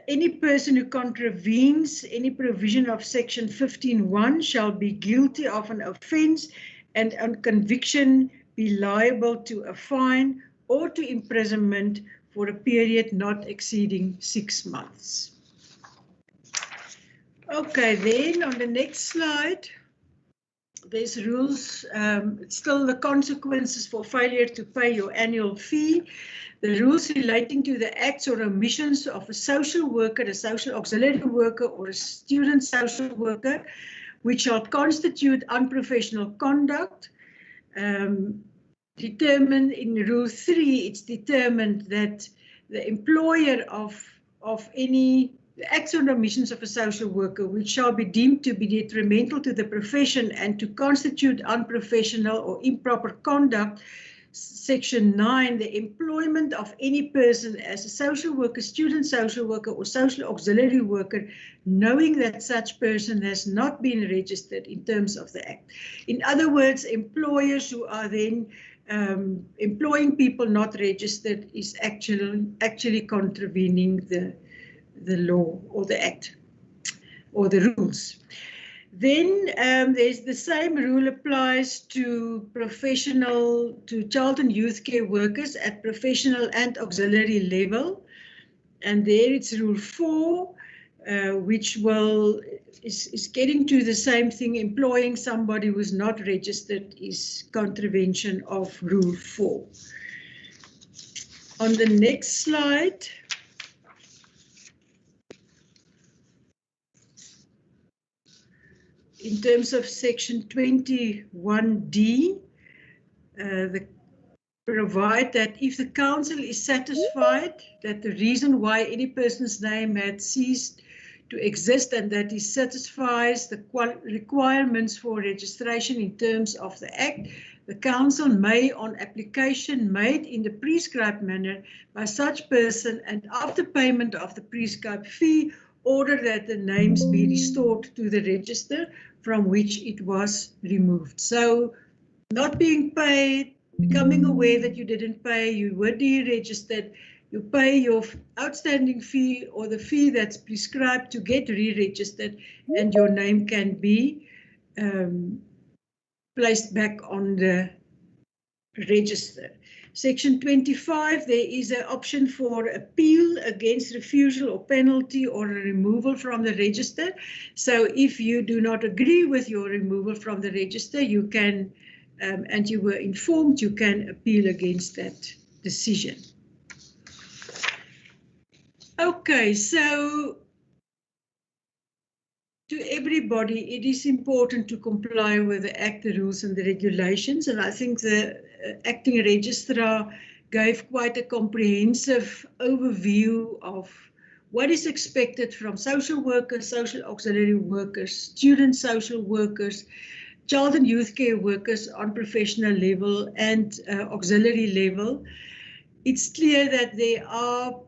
any person who contravenes any provision of Section 15(1) shall be guilty of an offense and on conviction be liable to a fine or to imprisonment for a period not exceeding 6 months. Okay, then on the next slide, there's rules, still the consequences for failure to pay your annual fee. The rules relating to the acts or omissions of a social worker, a social auxiliary worker, or a student social worker, which shall constitute unprofessional conduct. Determined in Rule 3, it's determined that the employer of any acts or omissions of a social worker which shall be deemed to be detrimental to the profession and to constitute unprofessional or improper conduct. Section 9, the employment of any person as a social worker, student social worker, or social auxiliary worker, knowing that such person has not been registered in terms of the Act. In other words, employers who are then employing people not registered is actually contravening the law or the Act or the rules. Then there's the same rule applies to child and youth care workers at professional and auxiliary level. And there it's rule 4, which is getting to the same thing. Employing somebody who's not registered is contravention of rule 4. On the next slide, in terms of section 21D, provide that if the council is satisfied that the reason why any person's name had ceased to exist and that he satisfies the requirements for registration in terms of the Act, the council may, on application made in the prescribed manner by such person and after payment of the prescribed fee, order that the names be restored to the register from which it was removed. So, not being paid, becoming aware that you didn't pay, you were deregistered, you pay your outstanding fee or the fee that's prescribed to get re-registered, and your name can be placed back on the register. Section 25, there is an option for appeal against refusal or penalty or removal from the register. So if you do not agree with your removal from the register, you can, and you were informed, you can appeal against that decision. Okay, so to everybody, it is important to comply with the Act, the rules and the regulations. And I think the acting registrar gave quite a comprehensive overview of what is expected from social workers, social auxiliary workers, student social workers, child and youth care workers on professional level and auxiliary level. It's clear that there are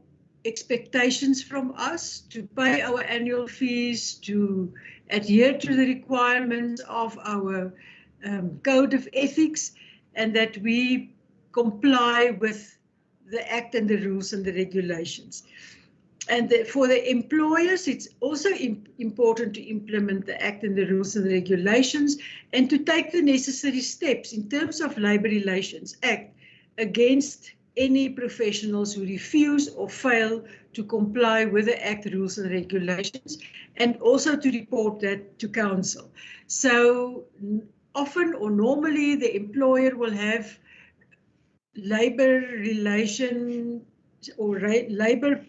expectations from us to pay our annual fees, to adhere to the requirements of our code of ethics, and that we comply with the Act and the rules and the regulations. And for the employers, it's also important to implement the Act and the rules and the regulations and to take the necessary steps in terms of Labour Relations Act against any professionals who refuse or fail to comply with the Act, rules and regulations, and also to report that to council. So often or normally the employer will have labour relation or labour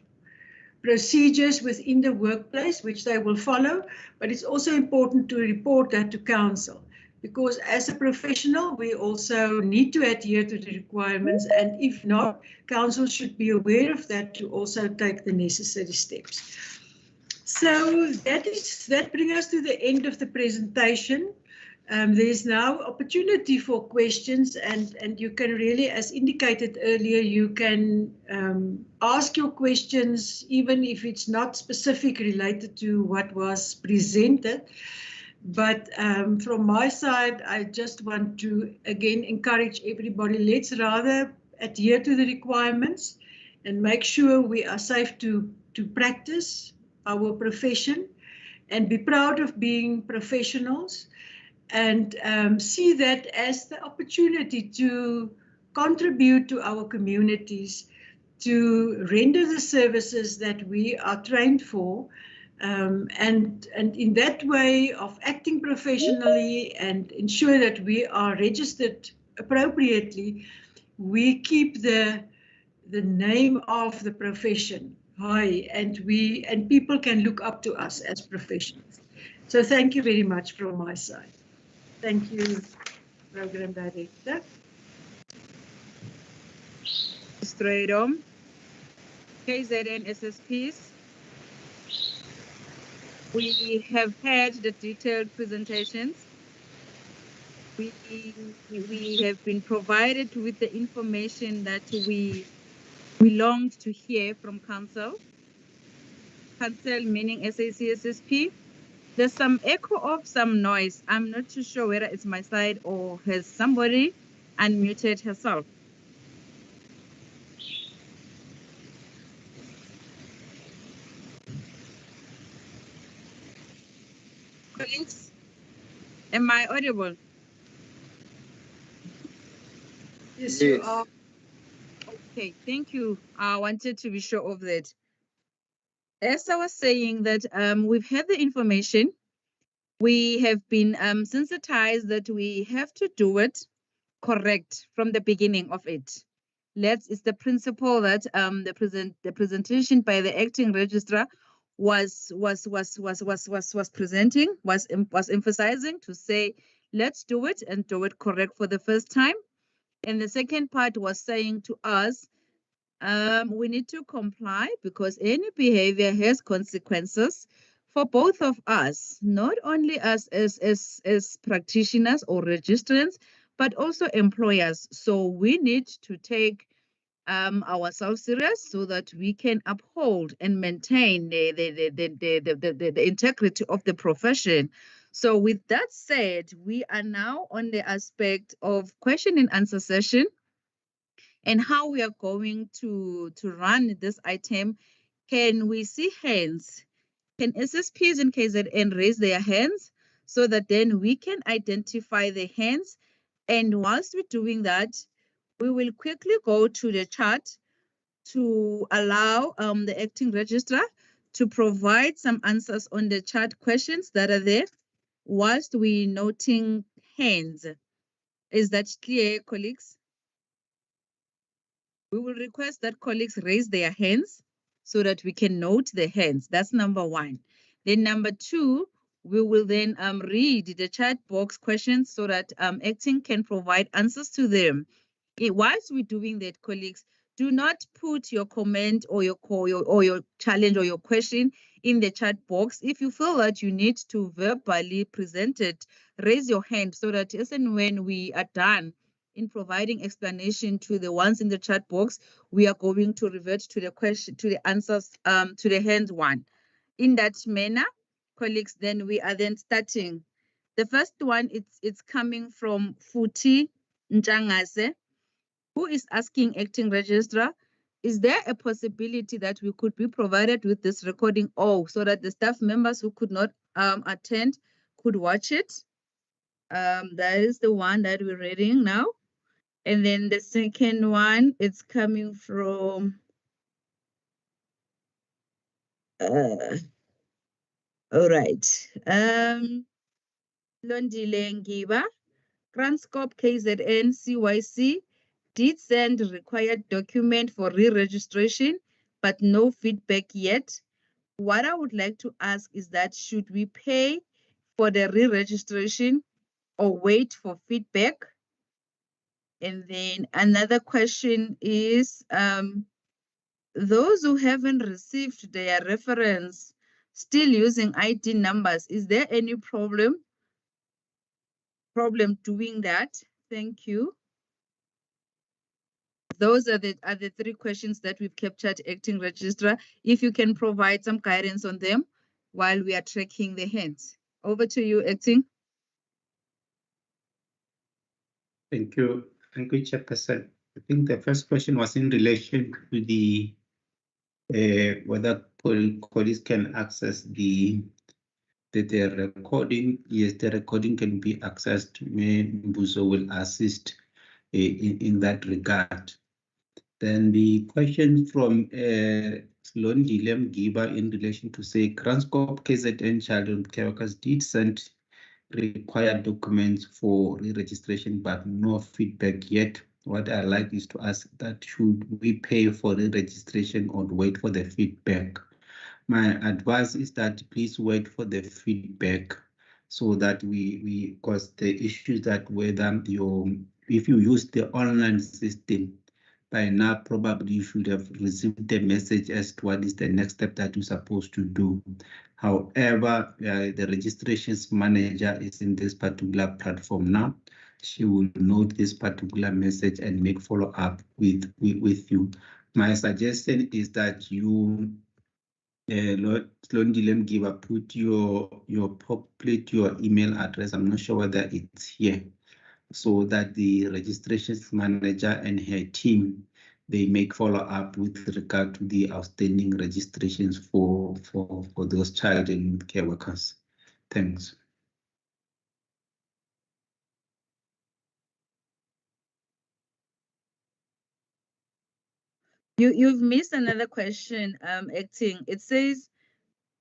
procedures within the workplace, which they will follow, but it's also important to report that to council. Because as a professional, we also need to adhere to the requirements, and if not, council should be aware of that to also take the necessary steps. So that brings us to the end of the presentation. There's now opportunity for questions, and you can really, as indicated earlier, you can ask your questions even if it's not specific related to what was presented. But from my side, I just want to again encourage everybody, let's rather adhere to the requirements and make sure we are safe to practice our profession and be proud of being professionals, and see that as the opportunity to contribute to our communities, to render the services that we are trained for, and in that way of acting professionally and ensure that we are registered appropriately, we keep the name of the profession high, and people can look up to us as professionals. So thank you very much from my side. Thank you, Program Director. Straight on. KZN SSPs. We have had the detailed presentations. We have been provided with the information that we longed to hear from Council. Council meaning SACSSP. There's some echo of some noise. I'm not too sure whether it's my side or has somebody unmuted herself. Colleagues, Am I audible? Yes, you are. Okay, thank you. I wanted to be sure of that. As I was saying that we've had the information. We have been sensitized that we have to do it correct from the beginning of it. It's the principle that the presentation by the acting registrar was presenting, was emphasizing to say, let's do it and do it correct for the first time. And the second part was saying to us, we need to comply because any behavior has consequences for both of us, not only us as practitioners or registrants, but also employers. So we need to take ourselves serious so that we can uphold and maintain the integrity of the profession. So with that said, we are now on the aspect of question and answer session and how we are going to run this item. Can we see hands? Can SSPs and KZN raise their hands so that then we can identify the hands? And whilst we're doing that, we will quickly go to the chat to allow the acting registrar to provide some answers on the chat questions that are there whilst we noting hands. Is that clear, colleagues? We will request that colleagues raise their hands so that we can note the hands. That's number one. Then number two, we will then read the chat box questions so that acting can provide answers to them. Whilst we're doing that, colleagues, do not put your comment or your challenge or your question in the chat box. If you feel that you need to verbally present it, raise your hand so that as and when we are done in providing explanation to the ones in the chat box, we are going to revert to the question, to the answers, to the hands one. In that manner, colleagues, then we are then starting. The first one, it's coming from Futi Njangase, who is asking acting registrar, is there a possibility that we could be provided with this recording so that the staff members who could not attend could watch it? That is the one that we're reading now. And then the second one, it's coming from, all right. Londile Ngiba, Transcorp KZN CYC did send required document for re-registration, but no feedback yet. What I would like to ask is that should we pay for the re-registration or wait for feedback? And then another question is, those who haven't received their reference still using ID numbers, is there any problem doing that? Thank you. Those are the three questions that we've captured, acting registrar. If you can provide some guidance on them while we are tracking the hands. Over to you, acting. Thank you, Chairperson. I think the first question was in relation to the whether colleagues can access the recording. Yes, the recording can be accessed. Mbuso will assist in that regard. Then the question from Londile Ngiba in relation to say Transcorp KZN Child Care Workers did send required documents for re-registration, but no feedback yet. What I like is to ask that should we pay for re-registration or wait for the feedback? My advice is that please wait for the feedback so that because the issue is that whether if you use the online system, by now probably you should have received the message as to what is the next step that you're supposed to do. However, the registrations manager is in this particular platform now. She will note this particular message and make follow-up with you. My suggestion is that you Londile Ngiba, put your email address. I'm not sure whether it's here, so that the registrations manager and her team, they make follow-up with regard to the outstanding registrations for those child and care workers. Thanks. You've missed another question, acting. It says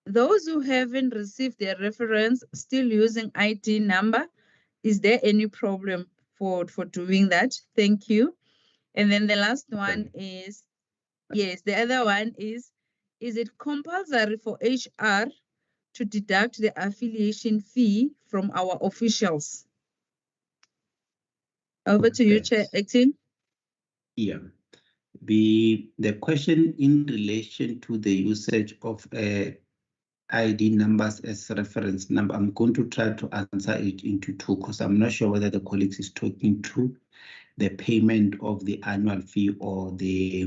those who haven't received their reference still using ID number. Is there any problem for doing that? Thank you. And then the last one is, yes, the other one is it compulsory for HR to deduct the affiliation fee from our officials? Over to you, Chair Acting. Yeah. The question in relation to the usage of ID numbers as reference number, I'm going to try to answer it into two because I'm not sure whether the colleagues is talking to the payment of the annual fee or the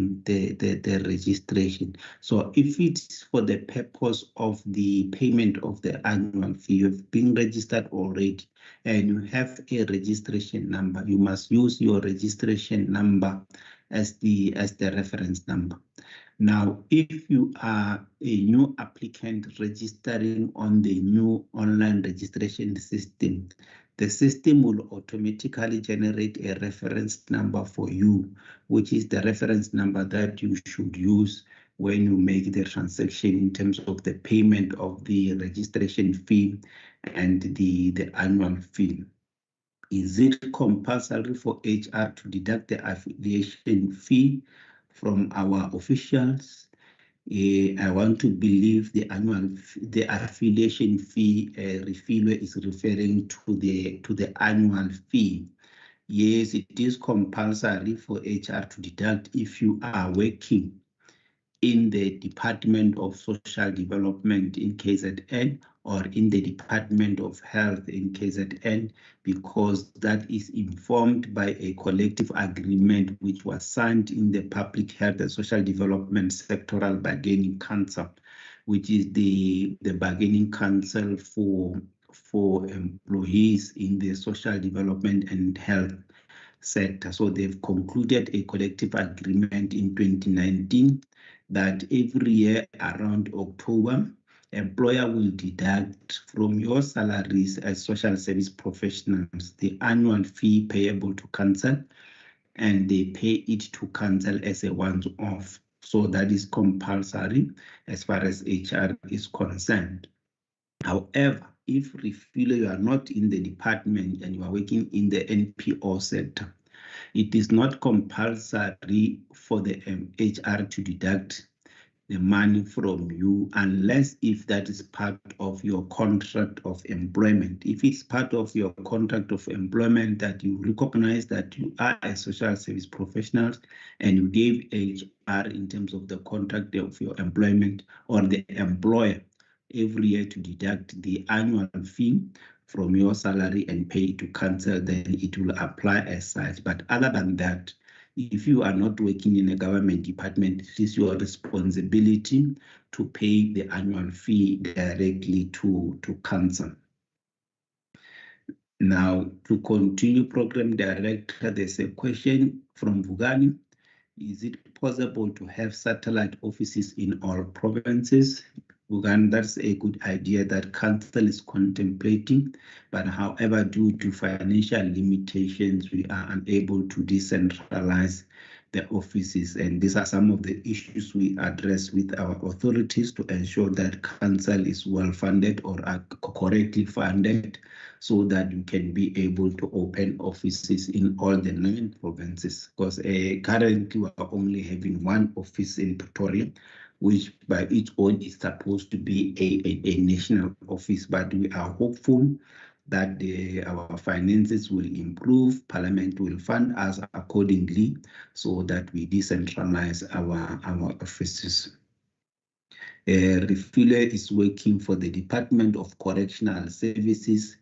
registration. So if it's for the purpose of the payment of the annual fee, you've been registered already and you have a registration number, you must use your registration number as the reference number. Now, if you are a new applicant registering on the new online registration system, the system will automatically generate a reference number for you, which is the reference number that you should use when you make the transaction in terms of the payment of the registration fee and the annual fee. Is it compulsory for HR to deduct the affiliation fee from our officials? I want to believe the affiliation fee refill is referring to the annual fee. Yes, it is compulsory for HR to deduct if you are working in the Department of Social Development in KZN or in the Department of Health in KZN, because that is informed by a collective agreement which was signed in the Public Health and Social Development Sectoral Bargaining Council, which is the bargaining council for employees in the social development and health sector. So they've concluded a collective agreement in 2019 that every year around October, employer will deduct from your salaries as social service professionals the annual fee payable to council, and they pay it to council as a once-off. So that is compulsory as far as HR is concerned. However, if you are not in the department and you are working in the NPO sector, it is not compulsory for the HR to deduct the money from you unless if that is part of your contract of employment. If it's part of your contract of employment that you recognize that you are a social service professional and you gave HR in terms of the contract of your employment or the employer every year to deduct the annual fee from your salary and pay it to council, then it will apply as such. But other than that, if you are not working in a government department, it is your responsibility to pay the annual fee directly to council. Now, to continue, Program Director, there's a question from Vugani. Is it possible to have satellite offices in all provinces? Vugani, that's a good idea that council is contemplating, but however, due to financial limitations, we are unable to decentralize the offices, and these are some of the issues we address with our authorities to ensure that council is well funded or are correctly funded so that you can be able to open offices in all the 9 provinces, because currently we are only having 1 office in Pretoria, which by its own is supposed to be a national office, but we are hopeful that our finances will improve, Parliament will fund us accordingly so that we decentralize our offices. Refuller is working for the Department of Correctional Services.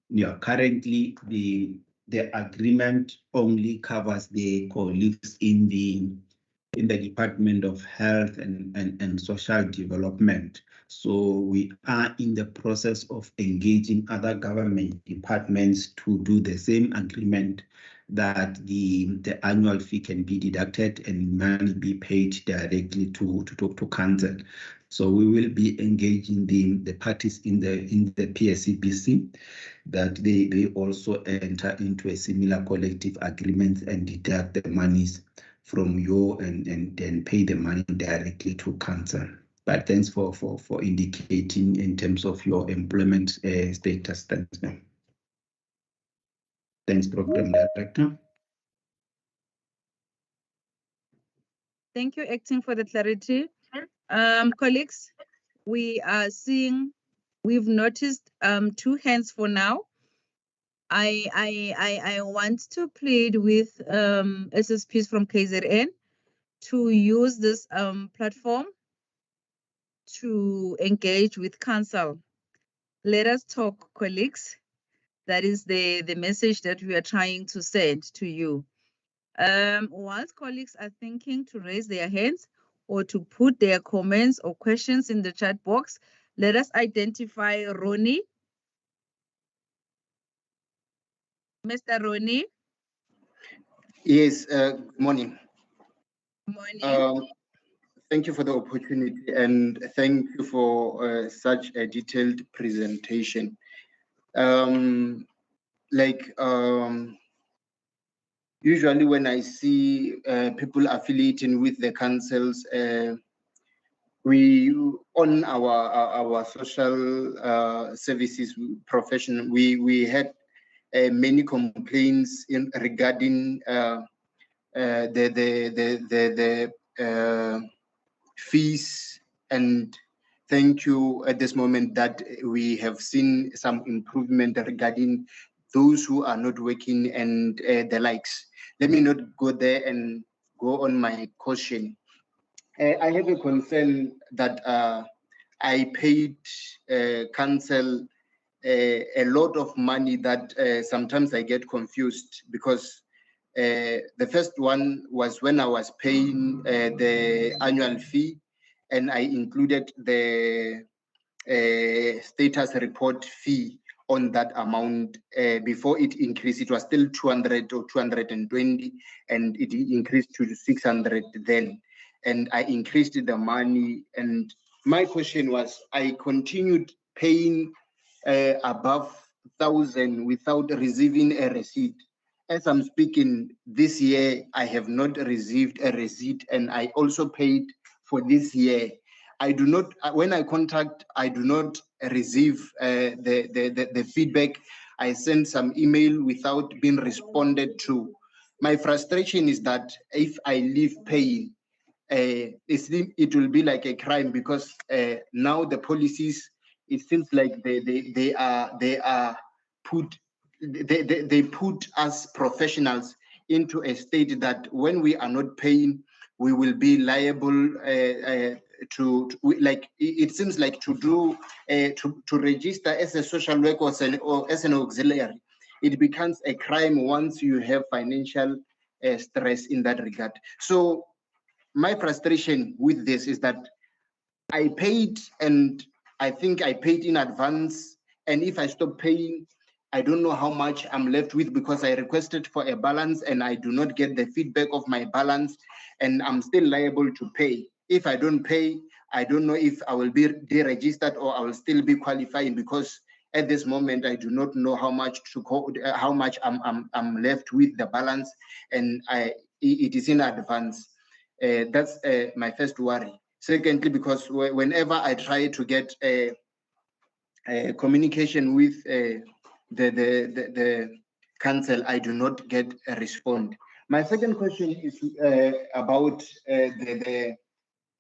Yeah, currently the agreement only covers the colleagues in the Department of Health and Social Development. So we are in the process of engaging other government departments to do the same agreement that the annual fee can be deducted and money be paid directly to council. So we will be engaging the parties in the PSCBC that they also enter into a similar collective agreement and deduct the monies from your and then pay the money directly to council. But thanks for indicating in terms of your employment status. Thanks, ma'am. Thanks, Program Director. Thank you, Acting, for the clarity. Colleagues, we've noticed 2 hands for now. I want to plead with SSPs from KZN to use this platform to engage with council. Let us talk, colleagues. That is the message that we are trying to send to you. Whilst colleagues are thinking to raise their hands or to put their comments or questions in the chat box, let us identify Ronnie. Mr. Ronnie. Yes, good morning. Morning. Thank you for the opportunity and thank you for such a detailed presentation. Usually when I see people affiliating with the councils, we on our social services profession, we had many complaints regarding the fees, and thank you at this moment that we have seen some improvement regarding those who are not working and the likes. Let me not go there and go on my question. I have a concern that I paid council a lot of money that sometimes I get confused, because the first one was when I was paying the annual fee, and I included the status report fee on that amount. Before it increased, it was still 200 or 220, and it increased to 600 then. And I increased the money, and my question was, I continued paying above 1,000 without receiving a receipt. As I'm speaking this year, I have not received a receipt, and I also paid for this year. I do not, when I contact, I do not receive the feedback. I send some email without being responded to. My frustration is that if I leave paying, it will be like a crime, because now the policies, it seems like they put us professionals into a state that when we are not paying, we will be liable it seems like to register as a social worker or as an auxiliary. It becomes a crime once you have financial stress in that regard. So my frustration with this is that I paid, and I think I paid in advance, and if I stop paying, I don't know how much I'm left with, because I requested for a balance and I do not get the feedback of my balance, and I'm still liable to pay. If I don't pay, I don't know if I will be deregistered or I will still be qualifying, because at this moment I do not know how much I'm left with the balance, and it is in advance. That's my first worry. Secondly, because whenever I try to get a communication with the council, I do not get a response. My second question is about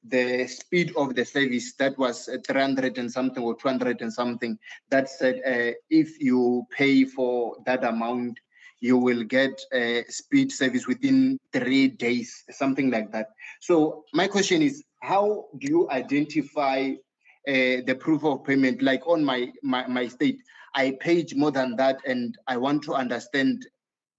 the speed of the service. That was 300 and something or 200 and something. That said, if you pay for that amount, you will get a speed service within 3 days, something like that. So my question is, how do you identify the proof of payment? Like on my state, I paid more than that, and I want to understand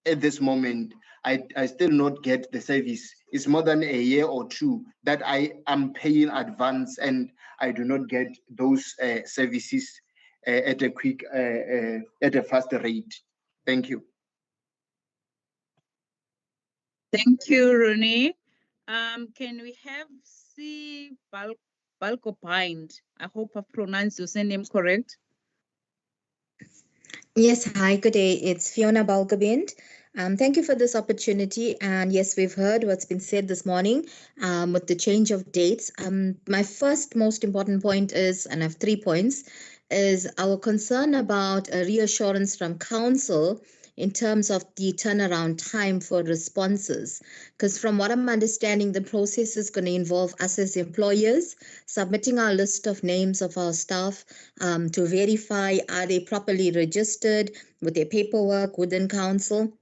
at this moment, I still not get the service. It's more than a year or two that I am paying advance, and I do not get those services at a faster rate. Thank you. Thank you, Ronnie. Can we have C. Balcopind? I hope I've pronounced your surname correct. Yes, hi, good day. It's Fiona Balgobind. Thank you for this opportunity. And yes, we've heard what's been said this morning with the change of dates. My first most important point is, and I have 3 points, is our concern about a reassurance from council in terms of the turnaround time for responses. Because from what I'm understanding, the process is going to involve us as employers submitting our list of names of our staff to verify are they properly registered with their paperwork within council.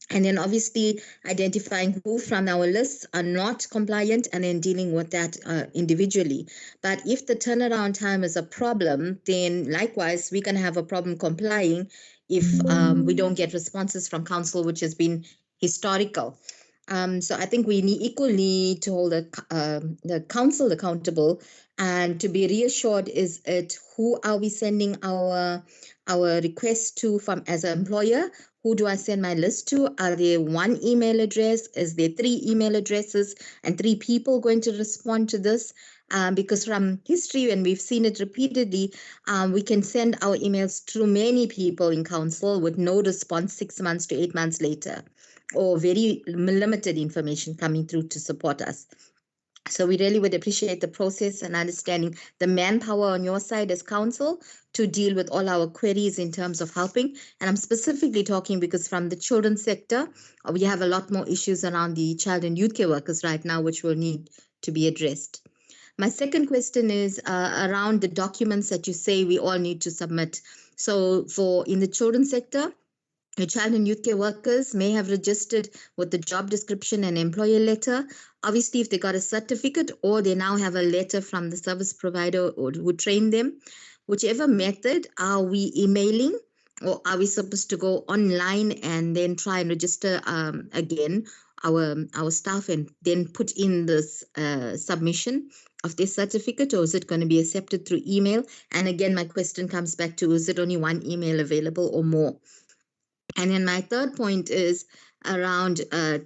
And then obviously identifying who from our lists are not compliant and then dealing with that individually. But if the turnaround time is a problem, then likewise, we're going to have a problem complying if we don't get responses from council, which has been historical. So I think we equally need to hold the council accountable, and to be reassured is it who are we sending our requests to from as an employer? Who do I send my list to? Are there 1 email address? Is there 3 email addresses and 3 people going to respond to this? Because from history, when we've seen it repeatedly, we can send our emails to many people in council with no response 6 months to 8 months later, or very limited information coming through to support us. So we really would appreciate the process and understanding the manpower on your side as council to deal with all our queries in terms of helping. And I'm specifically talking because from the children's sector, we have a lot more issues around the child and youth care workers right now, which will need to be addressed. My second question is around the documents that you say we all need to submit. So in the children's sector, the child and youth care workers may have registered with the job description and employer letter. Obviously, if they got a certificate or they now have a letter from the service provider or who trained them, whichever method, are we emailing or are we supposed to go online and then try and register again our staff and then put in this submission of their certificate, or is it going to be accepted through email? And again, my question comes back to, is it only 1 email available or more? And then my third point is around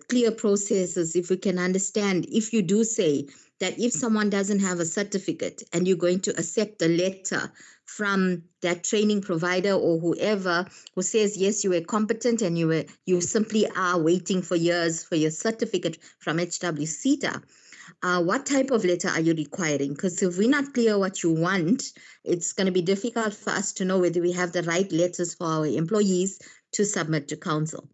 clear processes. If we can understand, if you do say that if someone doesn't have a certificate and you're going to accept a letter from that training provider or whoever who says, yes, you were competent and you simply are waiting for years for your certificate from HWCTA, what type of letter are you requiring? Because if we're not clear what you want, it's going to be difficult for us to know whether we have the right letters for our employees to submit to council,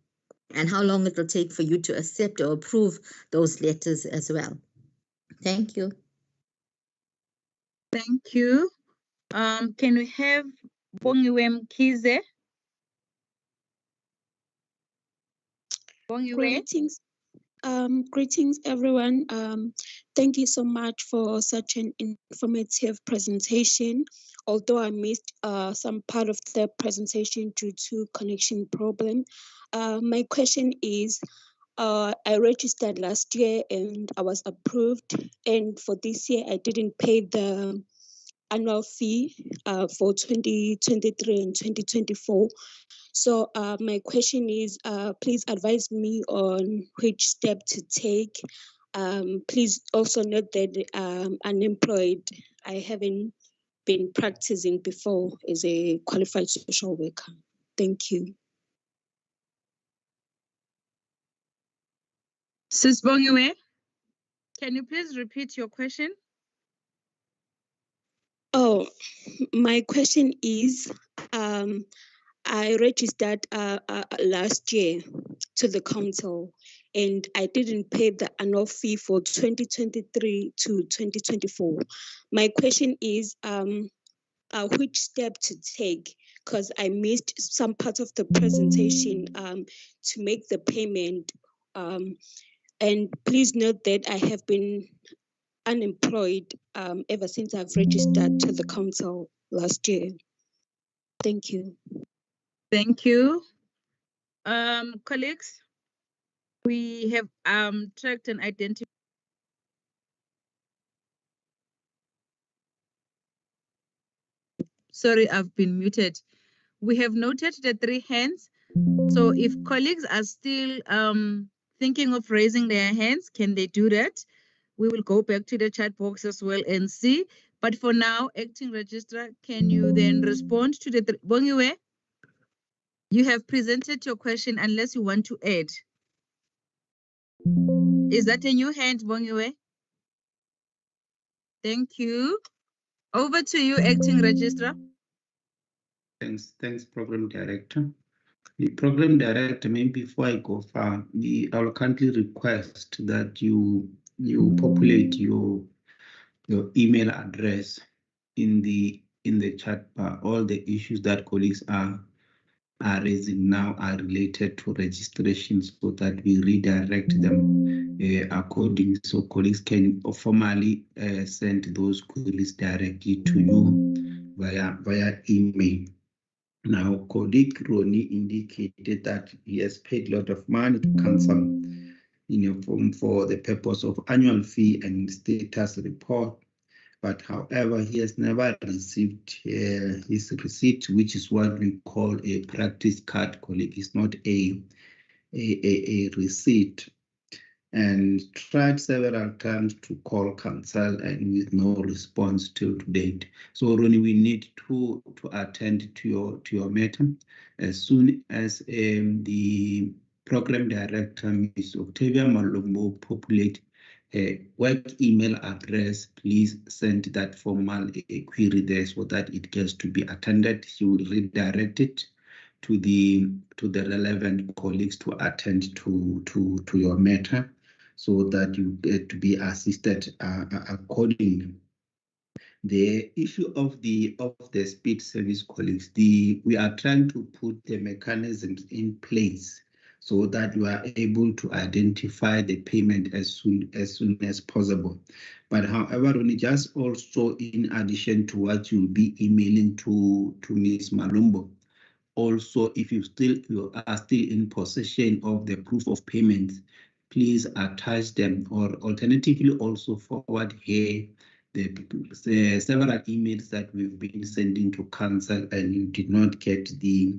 and how long it will take for you to accept or approve those letters as well. Thank you. Thank you. Can we have Bongiwe Mkize? Greetings. Greetings, everyone. Thank you so much for such an informative presentation. Although I missed some part of the presentation due to connection problem. My question is, I registered last year and I was approved. And for this year, I didn't pay the annual fee for 2023 and 2024. So my question is, please advise me on which step to take. Please also note that unemployed. I haven't been practicing before as a qualified social worker. Thank you. Sis Bongiwe, can you please repeat your question? Oh, my question is, I registered last year to the council and I didn't pay the annual fee for 2023 to 2024. My question is which step to take, because I missed some part of the presentation to make the payment. And please note that I have been unemployed ever since I've registered to the council last year. Thank you. Thank you. Colleagues, we have tracked and identified. Sorry, I've been muted. We have noted the 3 hands. So if colleagues are still thinking of raising their hands, can they do that? We will go back to the chat box as well and see. But for now, acting registrar, can you then respond to the Bongiwe? You have presented your question unless you want to add. Is that a new hand, Bongiwe? Thank you. Over to you, Acting Registrar. Thanks, Program Director. The Program Director, maybe before I go far, I will kindly request that you populate your email address in the chat bar. All the issues that colleagues are raising now are related to registration, so that we redirect them according, so colleagues can formally send those queries directly to you via email. Now, colleague Ronnie indicated that he has paid a lot of money to council for the purpose of annual fee and status report. But however, he has never received his receipt, which is what we call a practice card, colleague. It's not a receipt. And tried several times to call council and with no response till to date. So Ronnie, we need to attend to your matter as soon as the program director, Ms. Octavia Malombo, populate a work email address. Please send that formal query there so that it gets to be attended. She will redirect it to the relevant colleagues to attend to your matter, so that you get to be assisted accordingly. The issue of the speed service colleagues, we are trying to put the mechanisms in place so that you are able to identify the payment as soon as possible. But however, only just also in addition to what you'll be emailing to Ms. Malombo, also, if you are still in possession of the proof of payment, please attach them, or alternatively also forward here the several emails that we've been sending to council and you did not get the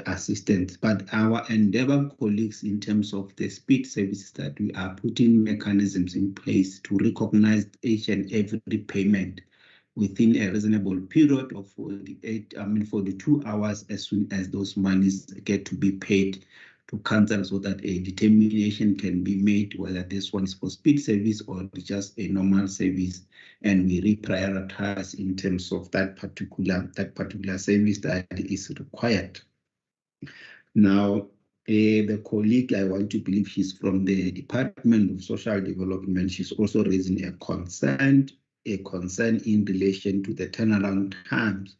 assistance. But our endeavor, colleagues, in terms of the speed services, that we are putting mechanisms in place to recognize each and every payment within a reasonable period of 42 hours as soon as those monies get to be paid to council, so that a determination can be made whether this one is for speed service or just a normal service, and we reprioritize in terms of that particular service that is required. Now, the colleague, I want to believe she's from the Department of Social Development. She's also raising a concern in relation to the turnaround times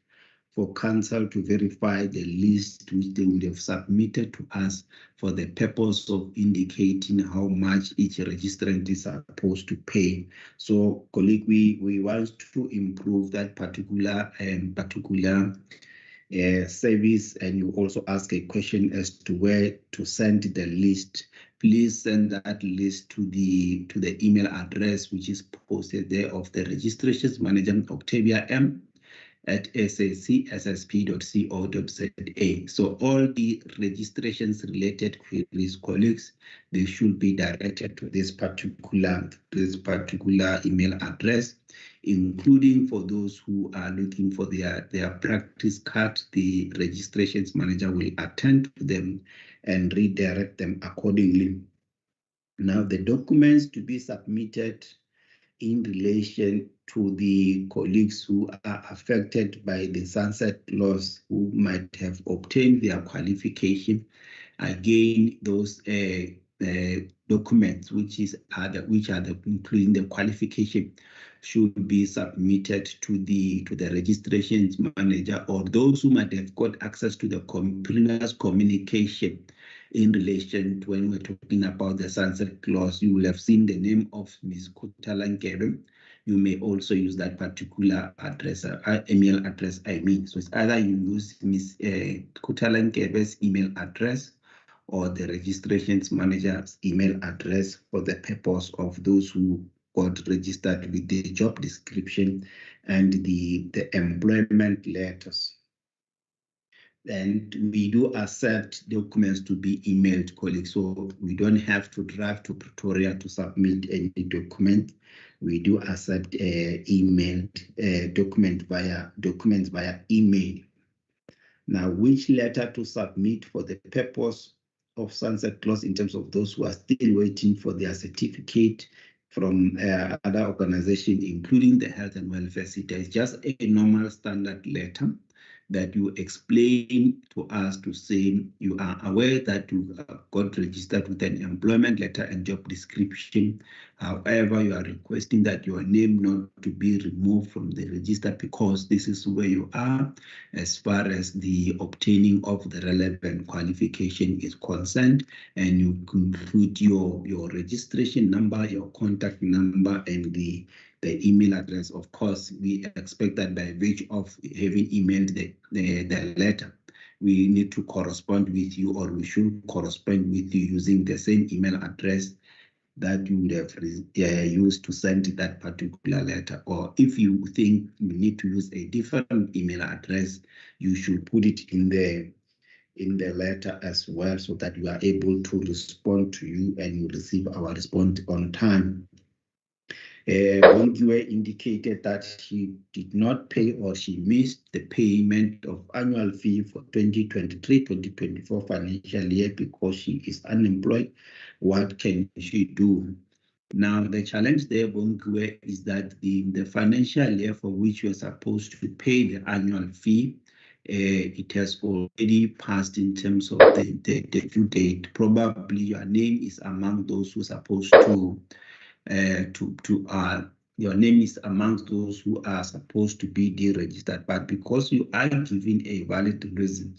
for council to verify the list which they would have submitted to us for the purpose of indicating how much each registrant is supposed to pay. So, colleague, we want to improve that particular service, and you also ask a question as to where to send the list. Please send that list to the email address which is posted there of the registrations manager, Octavia M, at SACSSP.co.za. So all the registrations related queries, colleagues, they should be directed to this particular email address, including for those who are looking for their practice card. The registrations manager will attend to them and redirect them accordingly. Now, the documents to be submitted in relation to the colleagues who are affected by the sunset clause, who might have obtained their qualification, again, those documents which are including the qualification should be submitted to the registrations manager, or those who might have got access to the previous communication in relation to when we're talking about the sunset clause. You will have seen the name of Ms. Kutalankebe. You may also use that particular address, email address, I mean. So it's either you use Ms. Kutalankebe's email address or the registrations manager's email address for the purpose of those who got registered with the job description and the employment letters. And we do accept documents to be emailed, colleagues, so we don't have to drive to Pretoria to submit any document. We do accept emailed documents via email. Now, which letter to submit for the purpose of sunset clause in terms of those who are still waiting for their certificate from other organizations, including the health and welfare sector, is just a normal standard letter that you explain to us to say you are aware that you got registered with an employment letter and job description. However, you are requesting that your name not to be removed from the register because this is where you are as far as the obtaining of the relevant qualification is concerned, and you include your registration number, your contact number, and the email address. Of course, we expect that by virtue of having emailed the letter, we need to correspond with you, or we should correspond with you using the same email address that you would have used to send that particular letter. Or if you think you need to use a different email address, you should put it in the letter as well, so that you are able to respond to you and you receive our response on time. Bongiwe indicated that she did not pay, or she missed the payment of annual fee for 2023-2024 financial year because she is unemployed. What can she do? Now, the challenge there, Bongiwe, is that the financial year for which you are supposed to pay the annual fee, it has already passed in terms of the due date. Probably your name is among those who are supposed your name is amongst those who are supposed to be deregistered, but because you are given a valid reason,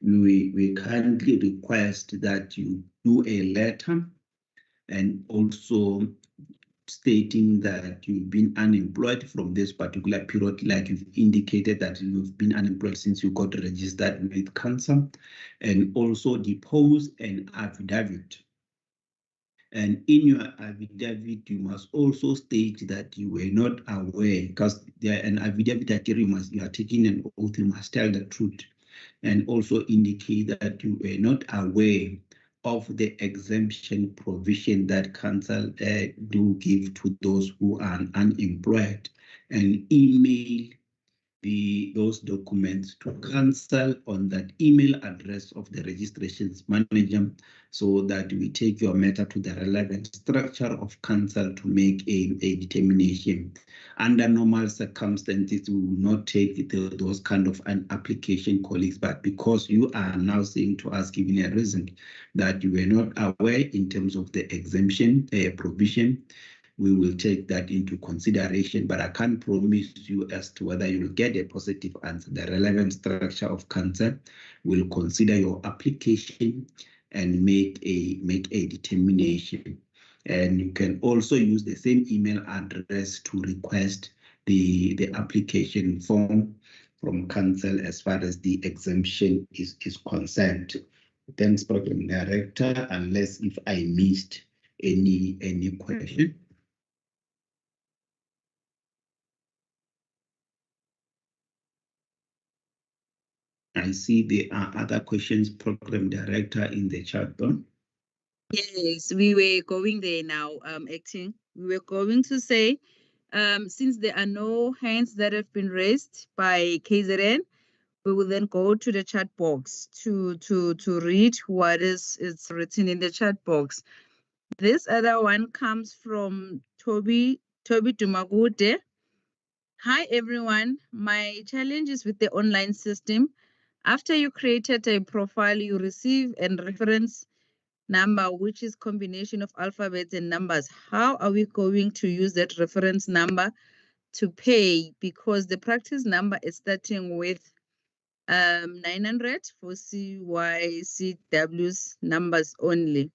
we kindly request that you do a letter and also stating that you've been unemployed from this particular period, like you've indicated that you've been unemployed since you got registered with cancer, and also depose an affidavit. And in your affidavit, you must also state that you were not aware, because there an affidavit that you are taking an oath, you must tell the truth, and also indicate that you were not aware of the exemption provision that council do give to those who are unemployed, and email those documents to council on that email address of the registrations manager, so that we take your matter to the relevant structure of council to make a determination. Under normal circumstances, we will not take those kind of an application, colleagues, but because you are now saying to us, giving a reason that you were not aware in terms of the exemption provision, we will take that into consideration, but I can't promise you as to whether you will get a positive answer. The relevant structure of council will consider your application and make a determination. And you can also use the same email address to request the application form from council as far as the exemption is concerned. Thanks, Program Director, unless if I missed any question. I see there are other questions, Program Director, in the chat box. Yes, we were going there now, acting. We were going to say, since there are no hands that have been raised by KZN, we will then go to the chat box to read what is written in the chat box. This other one comes from Toby Dumagude. Hi everyone, my challenge is with the online system. After you created a profile, you receive a reference number, which is combination of alphabets and numbers. How are we going to use that reference number to pay? Because the practice number is starting with 900 for CYCW's numbers only.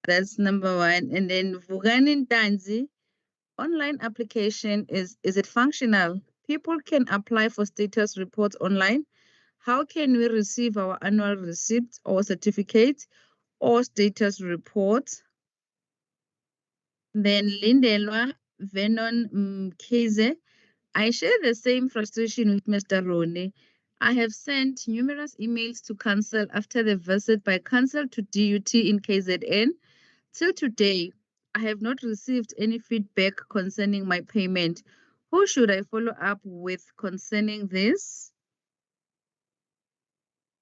That's number one. And then Vuganin Danzi, online application, is it functional? People can apply for status reports online. How can we receive our annual receipt or certificate or status report? Then Lindelwa Venon Keze, I share the same frustration with Mr. Rone. I have sent numerous emails to council after the visit by council to DUT in KZN. Till today, I have not received any feedback concerning my payment. Who should I follow up with concerning this?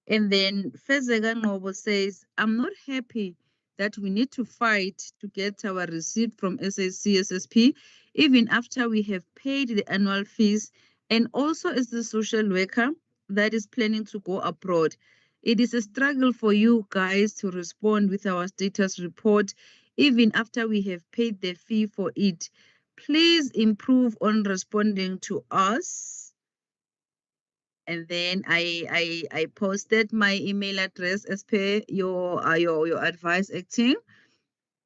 And then Fezega Ngobo says, I'm not happy that we need to fight to get our receipt from SACSSP, even after we have paid the annual fees, and also as the social worker that is planning to go abroad. It is a struggle for you guys to respond with our status report, even after we have paid the fee for it. Please improve on responding to us. And then I posted my email address as per your advice acting.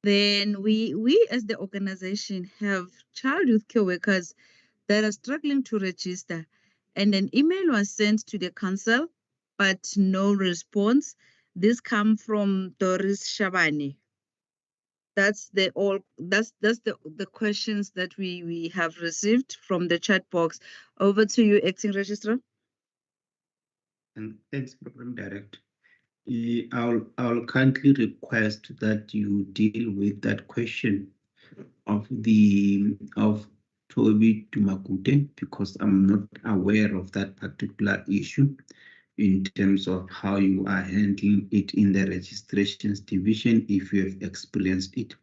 Then we as the organization have child youth care workers that are struggling to register, and an email was sent to the council, but no response. This come from Doris Shabani. That's the questions that we have received from the chat box. Over to you, acting registrar. And thanks, Program Director. I'll kindly request that you deal with that question of Toby Tumakute, because I'm not aware of that particular issue in terms of how you are handling it in the registrations division, if you have experienced it,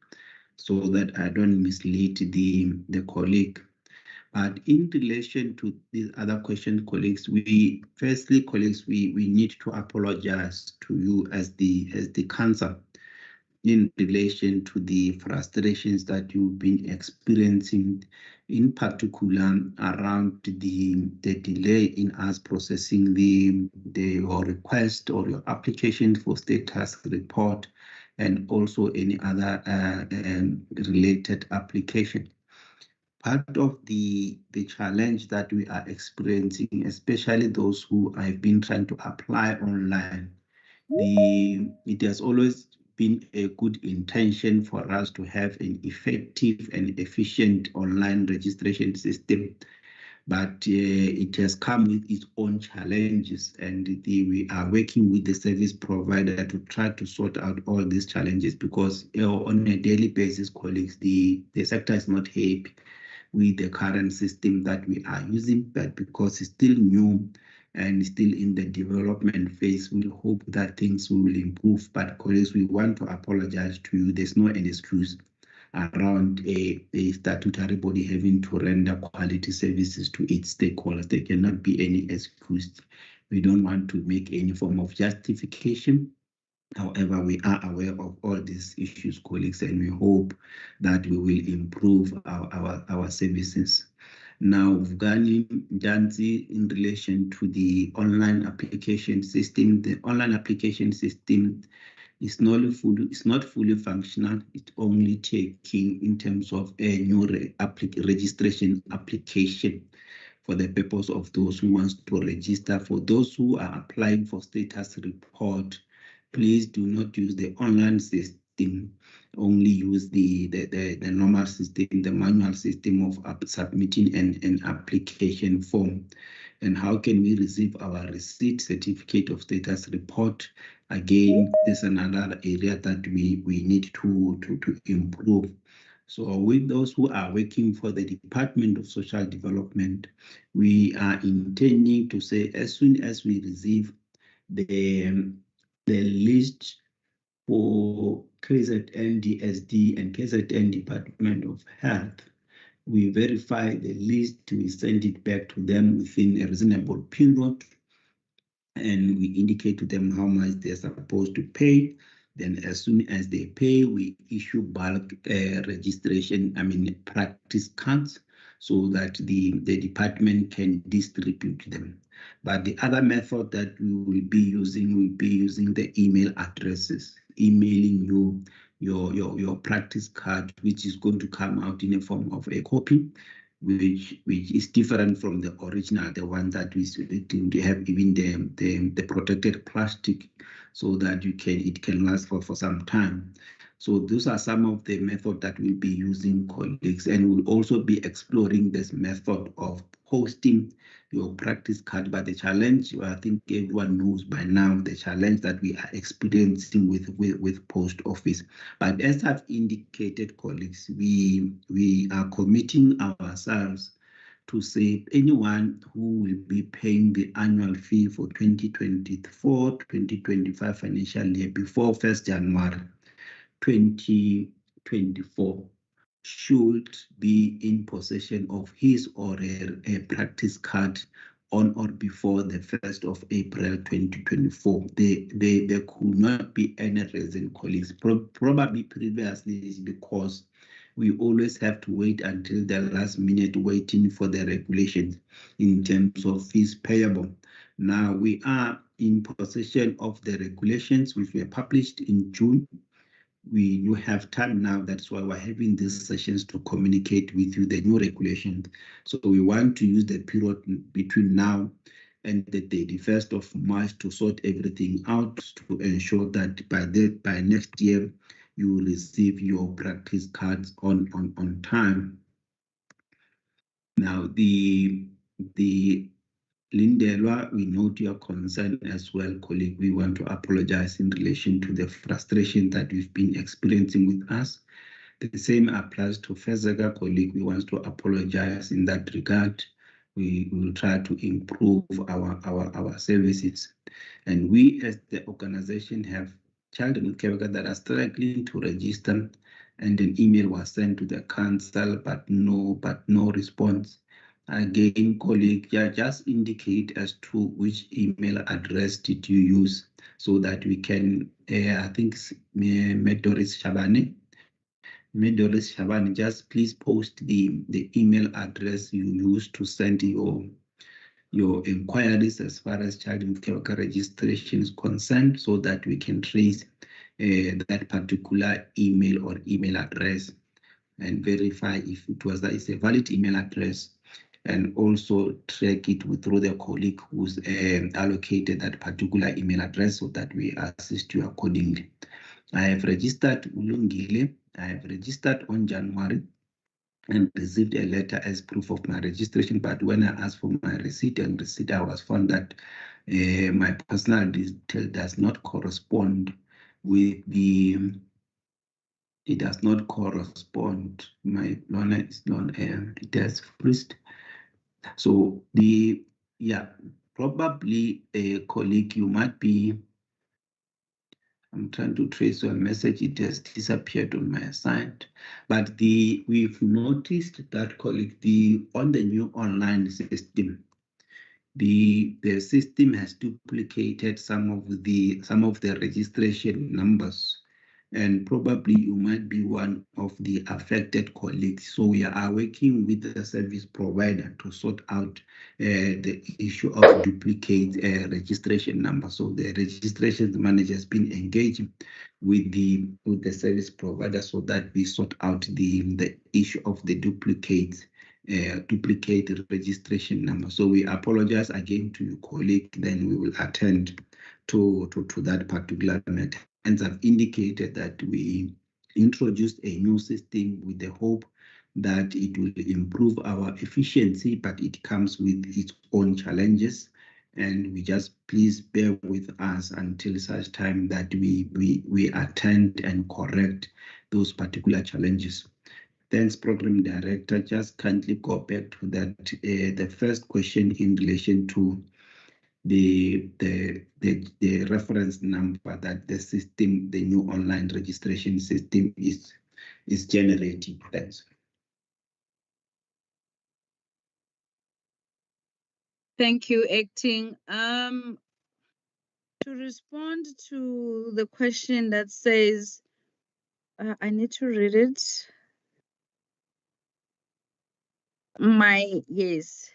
so that I don't mislead the colleague. But in relation to these other questions, colleagues, we need to apologize to you as the council in relation to the frustrations that you've been experiencing, in particular around the delay in us processing your request or your application for status report, and also any other related application. Part of the challenge that we are experiencing, especially those who have been trying to apply online, it has always been a good intention for us to have an effective and efficient online registration system, but it has come with its own challenges, and we are working with the service provider to try to sort out all these challenges, because on a daily basis, colleagues, the sector is not happy with the current system that we are using, but because it's still new and still in the development phase, we hope that things will improve. But colleagues, we want to apologize to you. There's no excuse around a statutory body having to render quality services to its stakeholders. There cannot be any excuse. We don't want to make any form of justification. However, we are aware of all these issues, colleagues, and we hope that we will improve our services. Now, Vugani Janzi, in relation to the online application system, the online application system is not fully functional. It's only taking in terms of a new registration application for the purpose of those who want to register. For those who are applying for status report, please do not use the online system. Only use the normal system, the manual system of submitting an application form. And how can we receive our receipt certificate of status report? Again, there's another area that we need to improve. So with those who are working for the Department of Social Development, we are intending to say, as soon as we receive the list for KZN DSD and KZN Department of Health, we verify the list, we send it back to them within a reasonable period, and we indicate to them how much they're supposed to pay. Then as soon as they pay, we issue bulk practice cards, so that the department can distribute them. But the other method that we will be using the email addresses, emailing you your practice card, which is going to come out in a form of a copy, which is different from the original, the one that we have even the protected plastic, so that it can last for some time. So those are some of the methods that we'll be using, colleagues, and we'll also be exploring this method of posting your practice card. But the challenge, I think everyone knows by now, the challenge that we are experiencing with post office. But as I've indicated, colleagues, we are committing ourselves to say anyone who will be paying the annual fee for 2024-2025 financial year before 1st January 2024 should be in possession of his or her practice card on or before the 1st of April 2024. There could not be any reason, colleagues. Probably previously is because we always have to wait until the last minute waiting for the regulations in terms of fees payable. Now we are in possession of the regulations which were published in June. You have time now. That's why we're having these sessions to communicate with you the new regulations. So we want to use the period between now and the 31st of March to sort everything out to ensure that by next year you will receive your practice cards on time. Now the Lindelwa, we note your concern as well, colleague. We want to apologize in relation to the frustration that we've been experiencing with us. The same applies to Fezega, colleague. We want to apologize in that regard. We will try to improve our services. And we as the organization have children with Quebec that are struggling to register, and an email was sent to the council, but no response. Again, colleague, just indicate as to which email address did you use so that we can, I think, Medoris Shabani, just please post the email address you used to send your inquiries as far as child with Quebec registration is concerned, so that we can trace that particular email or email address and verify if it was a valid email address, and also track it through the colleague who's allocated that particular email address so that we assist you accordingly. I have registered Ulungile. I have registered on January and received a letter as proof of my registration, but when I asked for my receipt, I was found that my personal detail does not correspond with it does not correspond. My loan is it has freezed. So probably a colleague, you might be, I'm trying to trace your message, it has disappeared on my side. But we've noticed that, colleague, on the new online system, the system has duplicated some of the registration numbers, and probably you might be one of the affected colleagues. So we are working with the service provider to sort out the issue of duplicate registration number. So the registration manager has been engaging with the service provider so that we sort out the issue of the duplicate registration number. So we apologize again to your colleague, then we will attend to that particular matter. And I've indicated that we introduced a new system with the hope that it will improve our efficiency, but it comes with its own challenges. And we just please bear with us until such time that we attend and correct those particular challenges. Thanks, Program Director. Just kindly go back to that, the first question in relation to the reference number that the system, the new online registration system is generating. Thanks. Thank you, Acting. To respond to the question that says, I need to read it. Yes.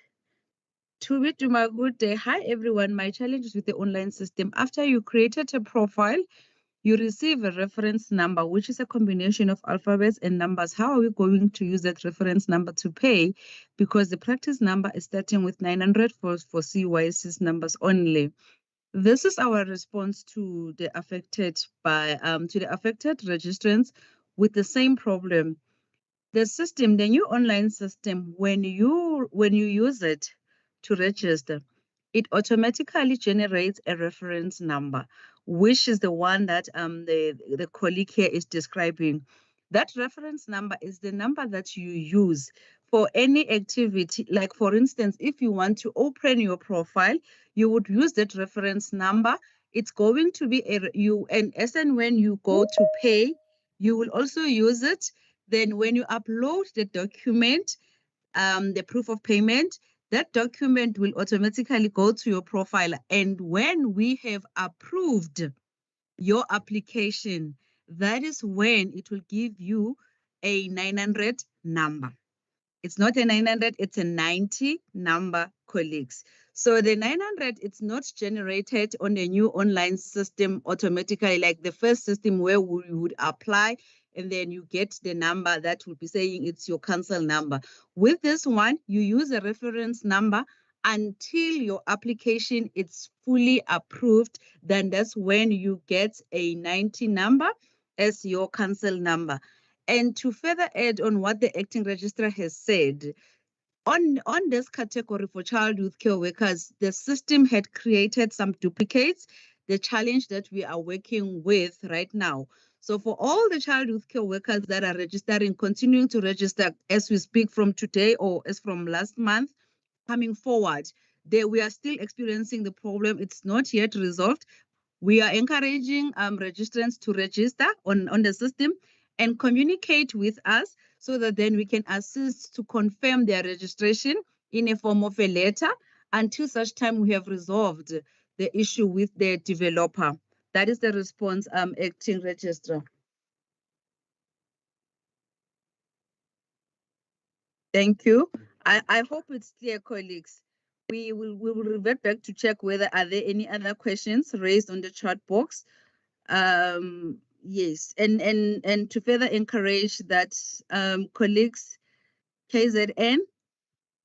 Good day. Hi, everyone. My challenge is with the online system. After you created a profile, you receive a reference number, which is a combination of alphabets and numbers. How are we going to use that reference number to pay? Because the practice number is starting with 900 for CYC's numbers only. This is our response to the affected registrants with the same problem. The system, the new online system, when you use it to register, it automatically generates a reference number, which is the one that the colleague here is describing. That reference number is the number that you use for any activity, like for instance, if you want to open your profile, you would use that reference number. It's going to be and as and when you go to pay, you will also use it. Then when you upload the document, the proof of payment, that document will automatically go to your profile. And when we have approved your application, that is when it will give you a 900 number. It's not a 900, it's a 90 number, colleagues. So the 900, it's not generated on a new online system automatically, like the first system where we would apply and then you get the number that will be saying it's your cancel number. With this one, you use a reference number until your application is fully approved. Then that's when you get a 90 number as your cancel number. And to further add on what the acting registrar has said, on this category for child youth care workers, the system had created some duplicates, the challenge that we are working with right now. So for all the child youth care workers that are registering, continuing to register as we speak from today or as from last month, coming forward, we are still experiencing the problem. It's not yet resolved. We are encouraging registrants to register on the system and communicate with us so that then we can assist to confirm their registration in a form of a letter until such time we have resolved the issue with the developer. That is the response, acting registrar. Thank you. I hope it's clear, colleagues. We will revert back to check whether are there any other questions raised on the chat box. Yes, and to further encourage that, colleagues, KZN,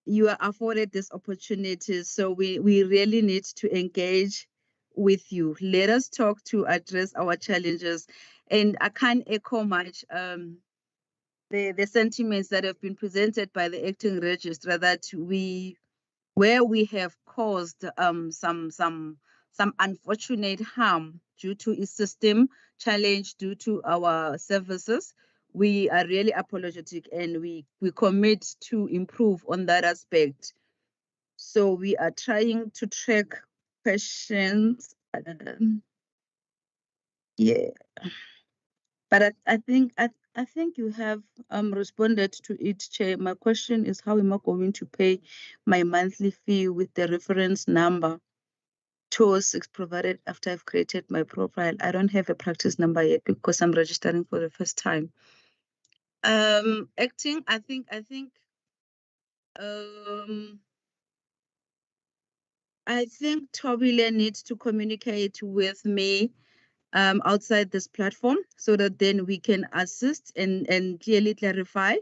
you are afforded this opportunity, so we really need to engage with you. Let us talk to address our challenges, and I can't echo much the sentiments that have been presented by the acting registrar that where we have caused some unfortunate harm due to a system challenge due to our services. We are really apologetic and we commit to improve on that aspect. So we are trying to track questions. Yeah, but I think you have responded to it, Chair. My question is, how am I going to pay my monthly fee with the reference number 206 provided after I've created my profile? I don't have a practice number yet because I'm registering for the first time. Acting, I think Tobile needs to communicate with me outside this platform so that then we can assist and clearly clarify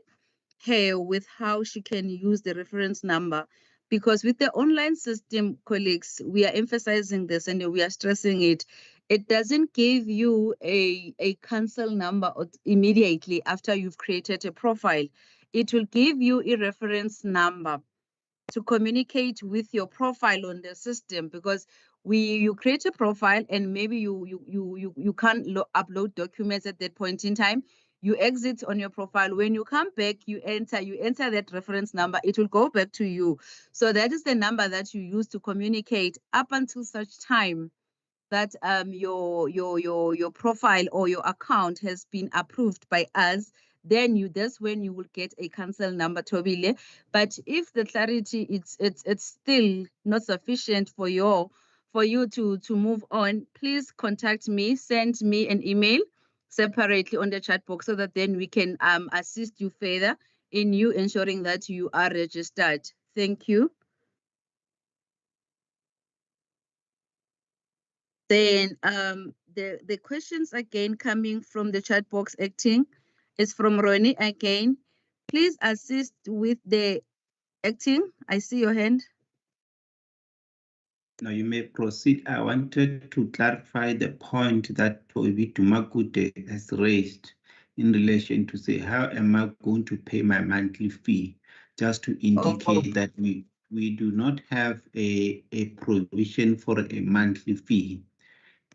her with how she can use the reference number. Because with the online system, colleagues, we are emphasizing this and we are stressing it. It doesn't give you a cancel number immediately after you've created a profile. It will give you a reference number to communicate with your profile on the system, because you create a profile and maybe you can't upload documents at that point in time. You exit on your profile. When you come back, you enter that reference number. It will go back to you. So that is the number that you use to communicate up until such time that your profile or your account has been approved by us. Then that's when you will get a cancel number, Tobile. But if the clarity it's still not sufficient for you to move on, please contact me, send me an email separately on the chat box so that then we can assist you further in you ensuring that you are registered. Thank you. Then the questions again coming from the chat box, acting, is from Ronnie again. Please assist with the acting. I see your hand. Now you may proceed. I wanted to clarify the point that Toby Dumakude has raised in relation to say, how am I going to pay my monthly fee? Just to indicate that we do not have a provision for a monthly fee.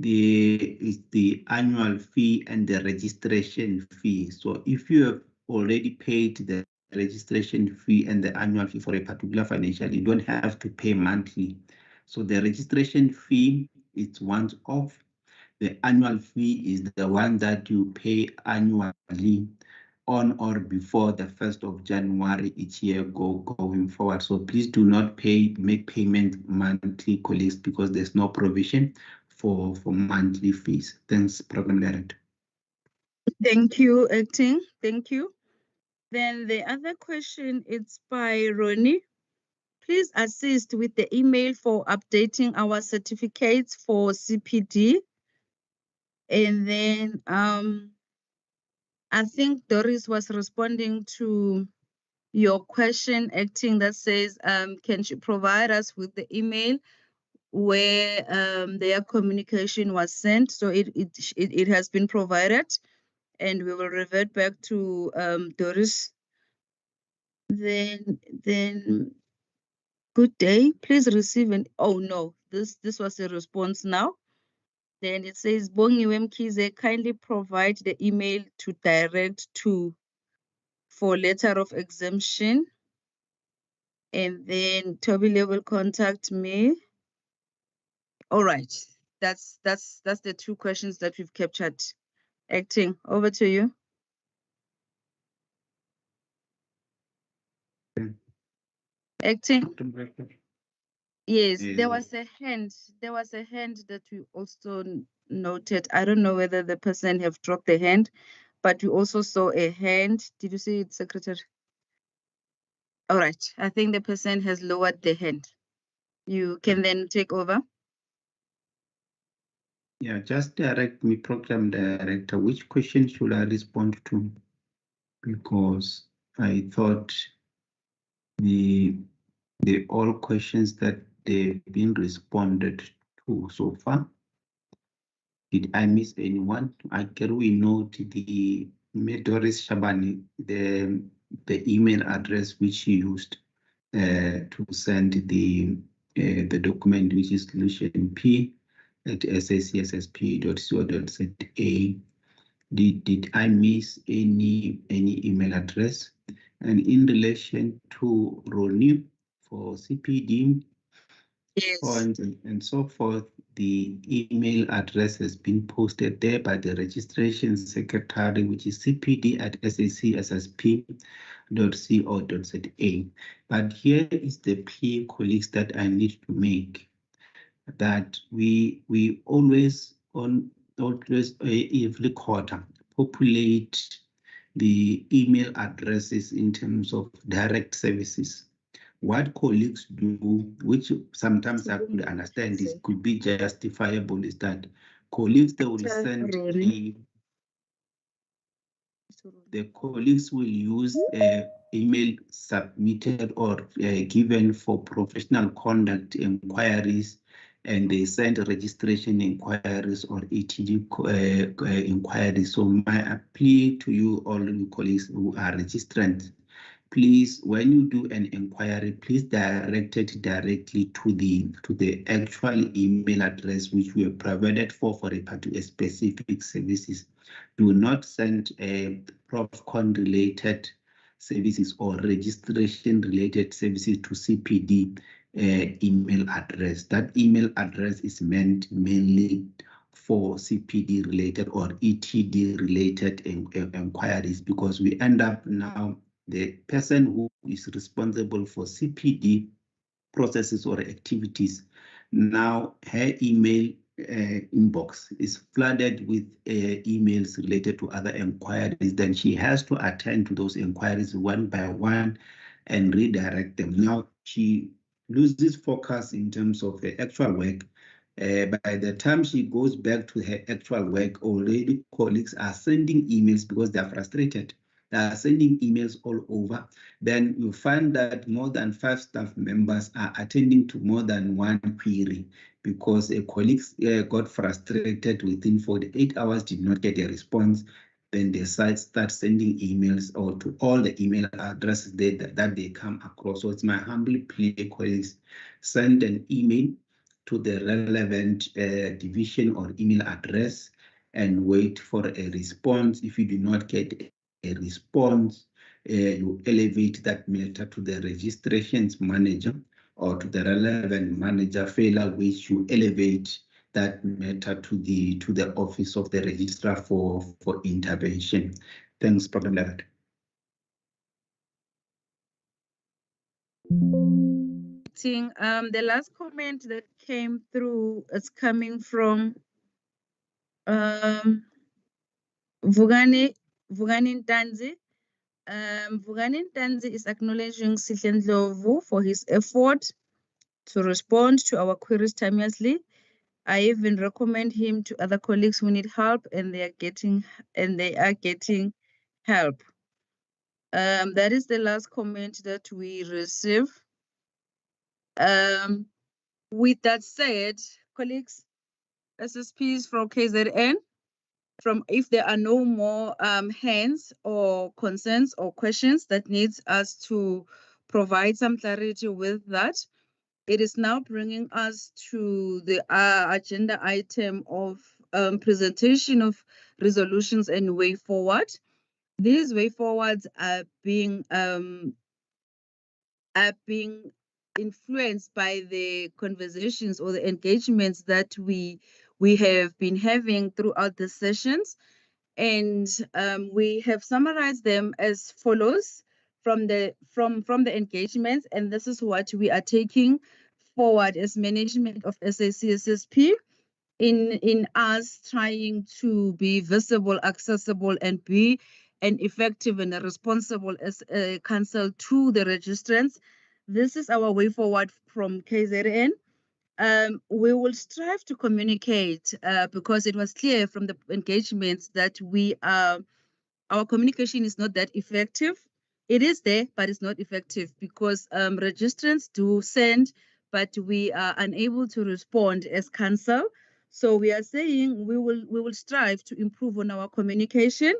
Is the annual fee and the registration fee. So if you have already paid the registration fee and the annual fee for a particular financial. You don't have to pay monthly. So the registration fee is once off. The annual fee is the one that you pay annually on or before the 1st of January each year going forward. So please do not make payment monthly, colleagues, because there's no provision for monthly fees. Thanks, Program Director. Thank you, Acting. Thank you. Then the other question is by Ronnie. Please assist with the email for updating our certificates for CPD. And then I think Doris was responding to your question, Acting, that says, can she provide us with the email where their communication was sent? So it has been provided, and we will revert back to Doris. Then good day. Please receive an. Oh no, this was a response now. Then it says, Bongiwe Mkhize, kindly provide the email to direct to for letter of exemption. And then Tobile will contact me. All right. That's the two questions that we've captured. Acting, over to you. Acting. Yes, there was a hand. There was a hand that we also noted. I don't know whether the person have dropped the hand, but we also saw a hand. Did you see it, Secretary? All right. I think the person has lowered the hand. You can then take over. Yeah, just direct me, Program Director. Which question should I respond to? Because I thought the all questions that they've been responded to so far. Did I miss anyone? Can we note the Doris Shabani, the email address which she used to send the document, which is solution p@sacsssp.co.za. Did I miss any email address? And in relation to Ronnie for CPD, yes, and so forth, the email address has been posted there by the registration secretary, which is cpd@sacsssp.co.za. But here is the plea, colleagues, that I need to make, that we always every quarter populate the email addresses in terms of direct services. What colleagues do, which sometimes I could understand this could be justifiable, is that colleagues, they will send the colleagues will use email submitted or given for professional conduct inquiries, and they send registration inquiries or ETD inquiries. So my plea to you all colleagues who are registrants, please, when you do an inquiry, please direct it directly to the actual email address which we have provided for a specific services. Do not send ProfCon related services or registration related services to CPD email address. That email address is meant mainly for CPD related or ETD related inquiries, because we end up now, the person who is responsible for CPD processes or activities, now her email inbox is flooded with emails related to other inquiries. Then she has to attend to those inquiries one by one and redirect them. Now she loses focus in terms of her actual work. By the time she goes back to her actual work, already colleagues are sending emails because they are frustrated. They are sending emails all over. Then you find that more than 5 staff members are attending to more than one query because a colleague got frustrated within 48 hours, did not get a response. Then the site starts sending emails or to all the email addresses that they come across. So it's my humble plea, colleagues, send an email to the relevant division or email address and wait for a response. If you do not get a response, you elevate that matter to the registrations manager or to the relevant manager, failure which you elevate that matter to the office of the registrar for intervention. Thanks, Program Director. The last comment that came through is coming from Vugani Ntanzi. Vugani Ntanzi is acknowledging Sihlendlovu for his effort to respond to our queries timelessly. I even recommend him to other colleagues who need help, and they are getting help. That is the last comment that we receive. With that said, colleagues, SSPs from KZN, if there are no more hands or concerns or questions that needs us to provide some clarity with that, it is now bringing us to the agenda item of presentation of resolutions and way forward. These way forwards are being influenced by the conversations or the engagements that we have been having throughout the sessions, and we have summarized them as follows from the engagements, and this is what we are taking forward as management of SACSSP in us trying to be visible, accessible, and be an effective and a responsible as a council to the registrants. This is our way forward from KZN. We will strive to communicate because it was clear from the engagements that our communication is not that effective. It is there, but it's not effective because registrants do send, but we are unable to respond as council. So we are saying we will strive to improve on our communication.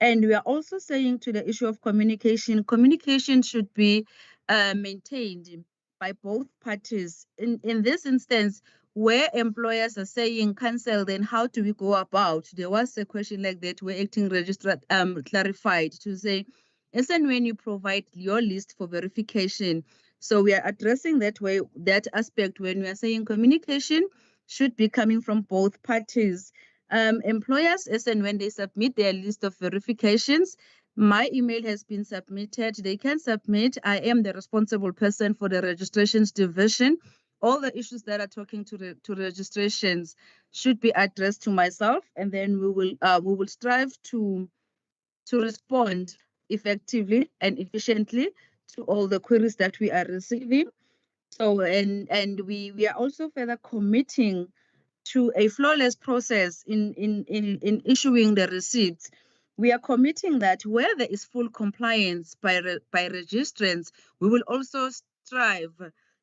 And we are also saying to the issue of communication should be maintained by both parties. In this instance, where employers are saying cancel, then how do we go about? There was a question like that where acting registrar clarified to say, as and when you provide your list for verification. So we are addressing that aspect when we are saying communication should be coming from both parties. Employers, as and when they submit their list of verifications, my email has been submitted. They can submit. I am the responsible person for the registrations division. All the issues that are talking to registrations should be addressed to myself, and then we will strive to respond effectively and efficiently to all the queries that we are receiving. So and we are also further committing to a flawless process in issuing the receipts. We are committing that where there is full compliance by registrants, we will also strive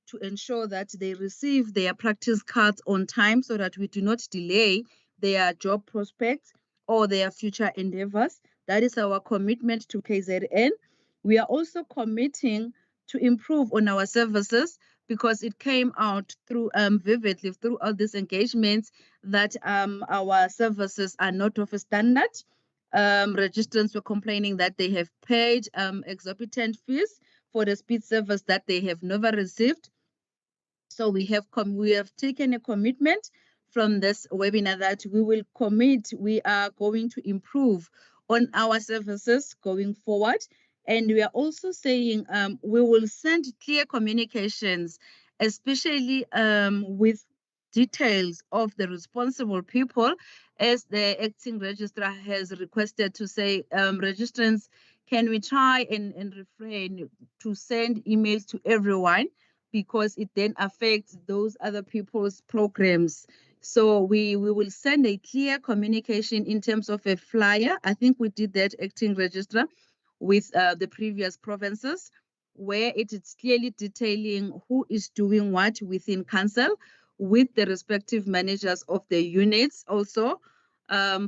to ensure that they receive their practice cards on time so that we do not delay their job prospects or their future endeavors. That is our commitment to KZN. We are also committing to improve on our services because it came out through vividly throughout these engagements that our services are not of a standard. Registrants were complaining that they have paid exorbitant fees for the speed service that they have never received. So we have taken a commitment from this webinar that we are going to improve on our services going forward. And we are also saying we will send clear communications, especially with details of the responsible people, as the acting registrar has requested to say, registrants, can we try and refrain to send emails to everyone because it then affects those other people's programs. So we will send a clear communication in terms of a flyer. I think we did that, acting registrar, with the previous provinces, where it is clearly detailing who is doing what within council, with the respective managers of the units also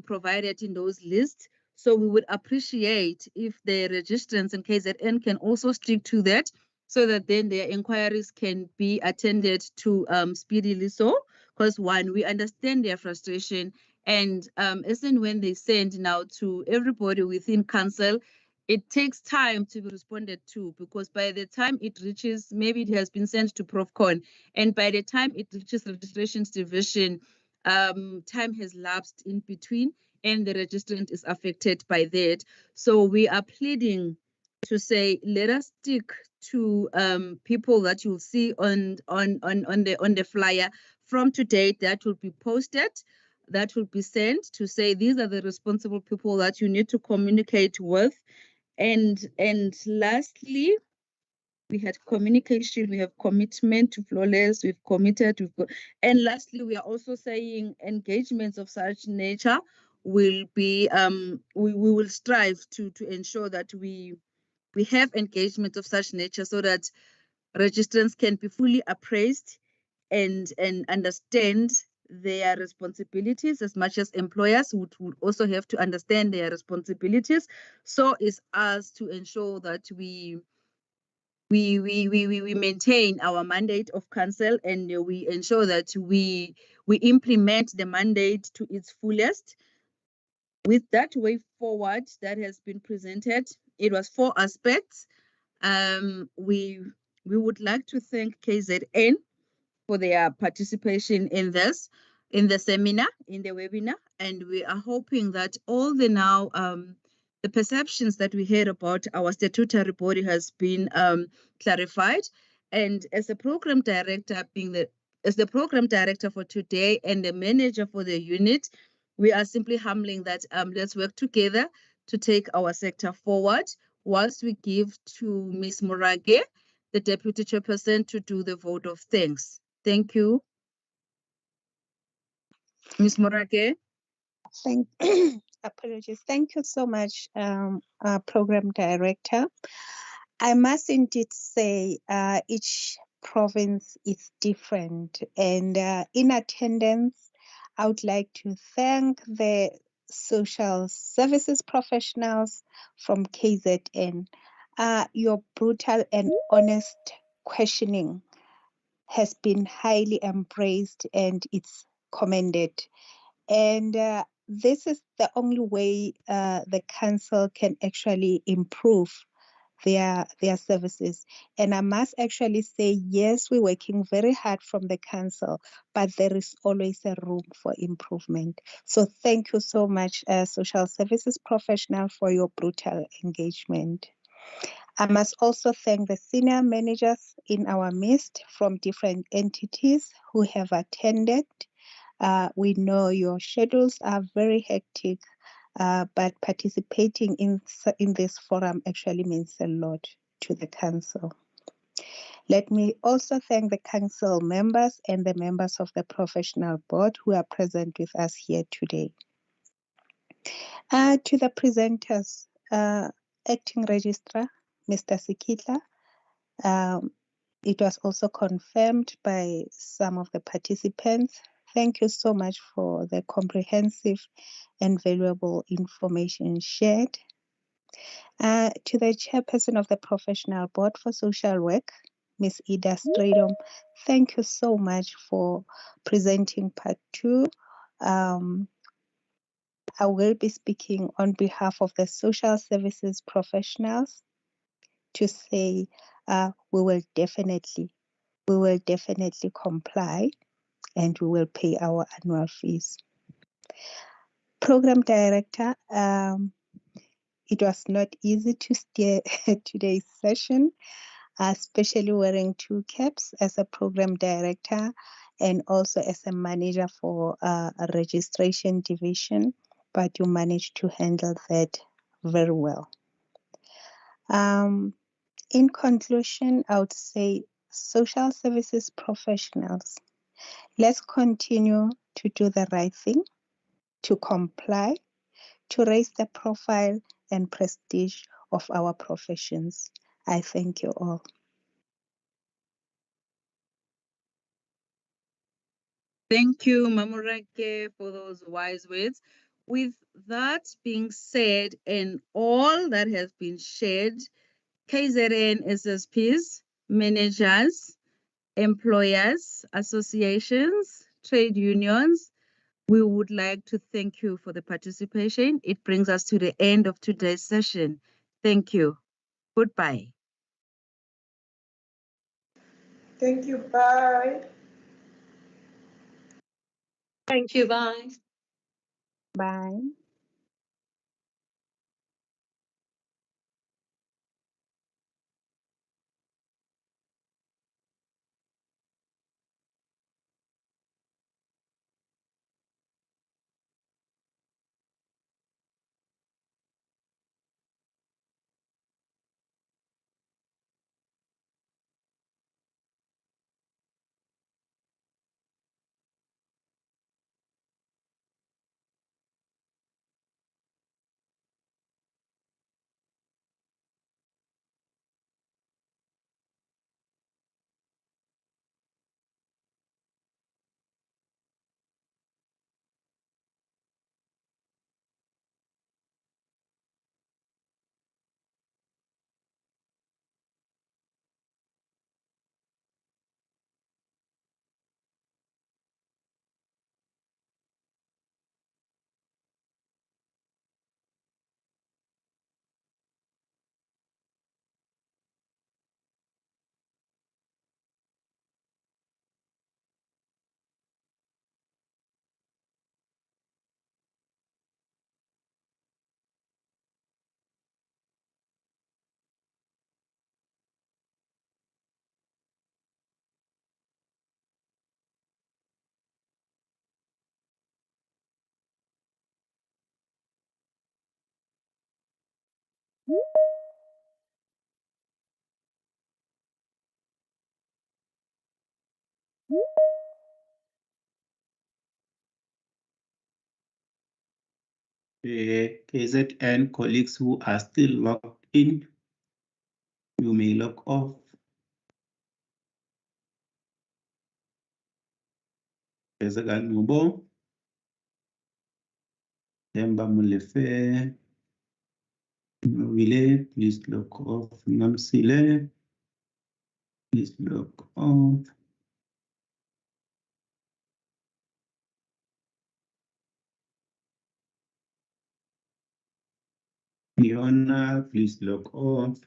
provided in those lists. So we would appreciate if the registrants and KZN can also stick to that, so that then their inquiries can be attended to speedily. So, because one, we understand their frustration, and as and when they send now to everybody within council, it takes time to be responded to, because by the time it reaches, maybe it has been sent to ProfCon, and by the time it reaches registrations division, time has lapsed in between, and the registrant is affected by that. So we are pleading to say, let us stick to people that you'll see on the flyer from today that will be posted, that will be sent, to say these are the responsible people that you need to communicate with. And lastly, we had communication, we have commitment to flawless, we've committed, and lastly, we are also saying engagements of such nature will be we will strive to ensure that we have engagement of such nature, so that registrants can be fully appraised and understand their responsibilities, as much as employers would also have to understand their responsibilities. So is us to ensure that we maintain our mandate of council, and we ensure that we implement the mandate to its fullest. With that way forward that has been presented, it was 4 aspects. We would like to thank KZN for their participation in the seminar, in the webinar, and we are hoping that all the perceptions that we heard about our statutory body has been clarified. And as a program director, as the program director for today and the manager for the unit, we are simply humbling that let's work together to take our sector forward, whilst we give to Ms. Morage, the deputy chairperson, to do the vote of thanks. Thank you. Ms. Morage. Apologies. Thank you so much, Program Director. I must indeed say each province is different, and in attendance, I would like to thank the social services professionals from KZN. Your brutal and honest questioning has been highly embraced, and it's commended. And this is the only way the council can actually improve their services. And I must actually say, yes, we're working very hard from the council, but there is always a room for improvement. So thank you so much, social services professional, for your brutal engagement. I must also thank the senior managers in our midst from different entities who have attended. We know your schedules are very hectic, but participating in this forum actually means a lot to the council. Let me also thank the council members and the members of the professional board who are present with us here today. To the presenters, Acting Registrar, Mr. Sikitla, it was also confirmed by some of the participants. Thank you so much for the comprehensive and valuable information shared. To the chairperson of the Professional Board for Social Work, Ms. Ida Stradom, thank you so much for presenting part 2. I will be speaking on behalf of the social services professionals to say we will definitely comply, and we will pay our annual fees. Program Director, it was not easy to steer today's session, especially wearing 2 caps as a Program Director and also as a manager for a registration division, but you managed to handle that very well. In conclusion, I would say, social services professionals, let's continue to do the right thing, to comply, to raise the profile and prestige of our professions. I thank you all. Thank you, Mamurake, for those wise words. With that being said, and all that has been shared, KZN SSPs, managers, employers, associations, trade unions, we would like to thank you for the participation. It brings us to the end of today's session. Thank you. Goodbye. Thank you. Bye. Thank you. Bye. Bye. KZN colleagues who are still logged in, you may log off. Kezagan Mubo, Temba Mulefe, Wile, please log off. Namsile, please log off. Fiona, please log off.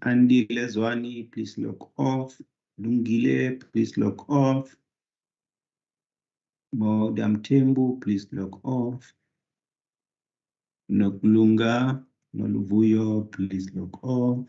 Andy Lezwani, please log off. Lungile, please log off. Modam Tembu, please log off. Nokulunga, Noluvuyo, please log off.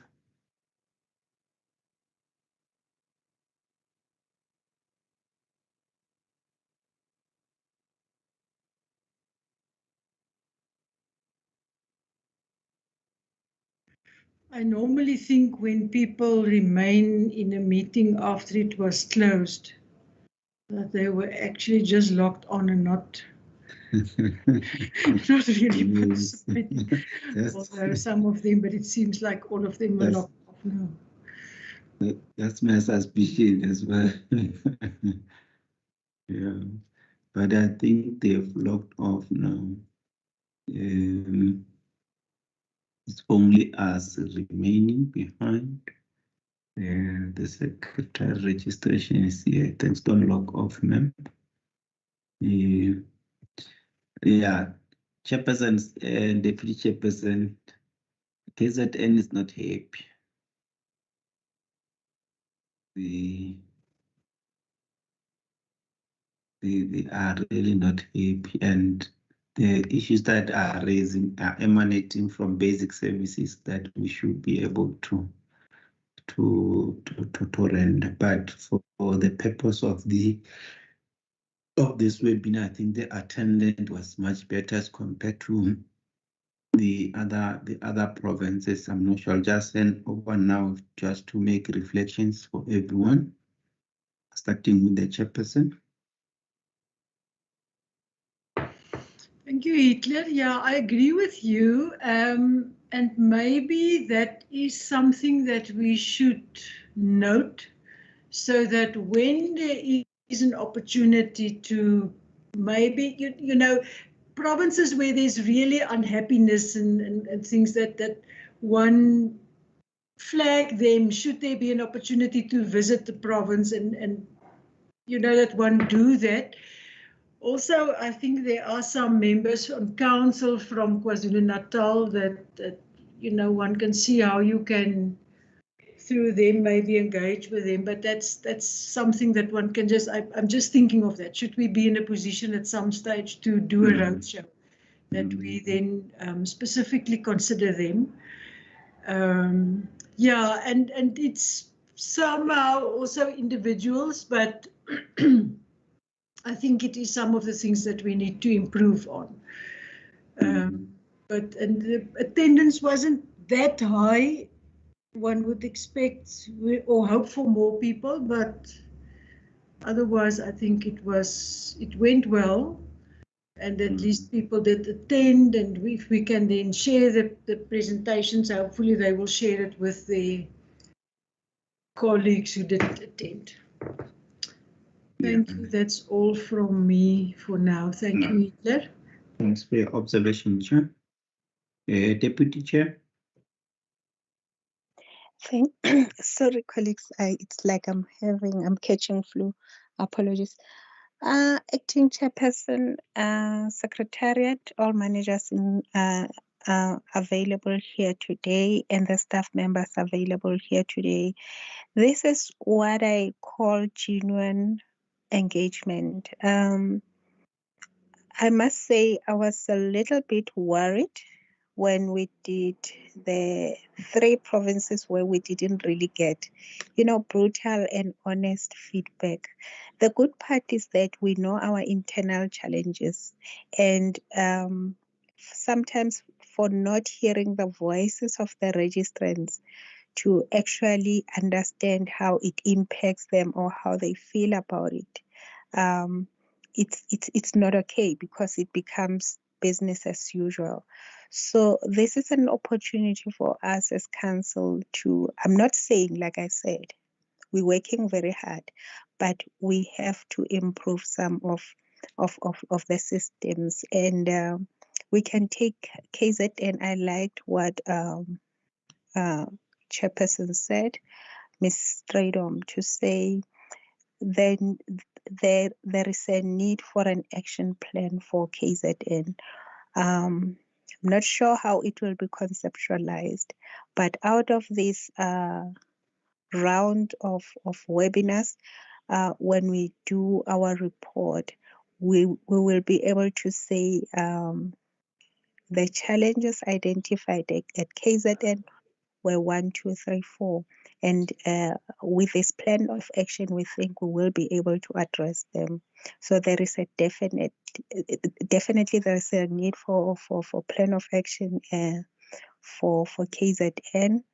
I normally think when people remain in a meeting after it was closed, that they were actually just logged on and not really participating. Although some of them, but it seems like all of them are logged off now. That's my suspicion as well. Yeah, but I think they've logged off now. It's only us remaining behind. The secretary registration is here. Thanks, don't log off, ma'am. Yeah, chairperson and deputy chairperson, KZN is not happy. They are really not happy, and the issues that are raising are emanating from basic services that we should be able to render. But for the purpose of this webinar, I think the attendance was much better as compared to the other provinces. I'm not sure. I'll just send over now just to make reflections for everyone, starting with the chairperson. Thank you, Hitler. Yeah, I agree with you. And maybe that is something that we should note so that when there is an opportunity to maybe, you know, provinces where there's really unhappiness and things that one flag them should there be an opportunity to visit the province and that one do that. Also, I think there are some members on council from KwaZulu-Natal that one can see how you can through them maybe engage with them, but that's something that one can I'm just thinking of that. Should we be in a position at some stage to do a roadshow that we then specifically consider them? Yeah, and it's somehow also individuals, but I think it is some of the things that we need to improve on. But the attendance wasn't that high. One would expect or hope for more people, but otherwise I think it went well, and at least people did attend, and if we can then share the presentations, hopefully they will share it with their colleagues who didn't attend. Thank you. That's all from me for now. Thank you, Hitler. Thanks for your observation, Chair. Deputy Chair. Sorry, colleagues. It's like I'm catching flu. Apologies. Acting Chairperson, Secretariat, all managers available here today, and the staff members available here today. This is what I call genuine engagement. I must say I was a little bit worried when we did the 3 provinces where we didn't really get, brutal and honest feedback. The good part is that we know our internal challenges, and sometimes for not hearing the voices of the registrants to actually understand how it impacts them or how they feel about it. It's not okay because it becomes business as usual. So this is an opportunity for us as council to, I'm not saying, like I said, we're working very hard, but we have to improve some of the systems, and we can take KZN. I liked what Chairperson said, Ms. Stradom, to say then there is a need for an action plan for KZN. I'm not sure how it will be conceptualized, but out of this round of webinars, when we do our report, we will be able to say the challenges identified at KZN were 1, 2, 3, 4. And with this plan of action, we think we will be able to address them. So there is a definitely there is a need for plan of action for KZN.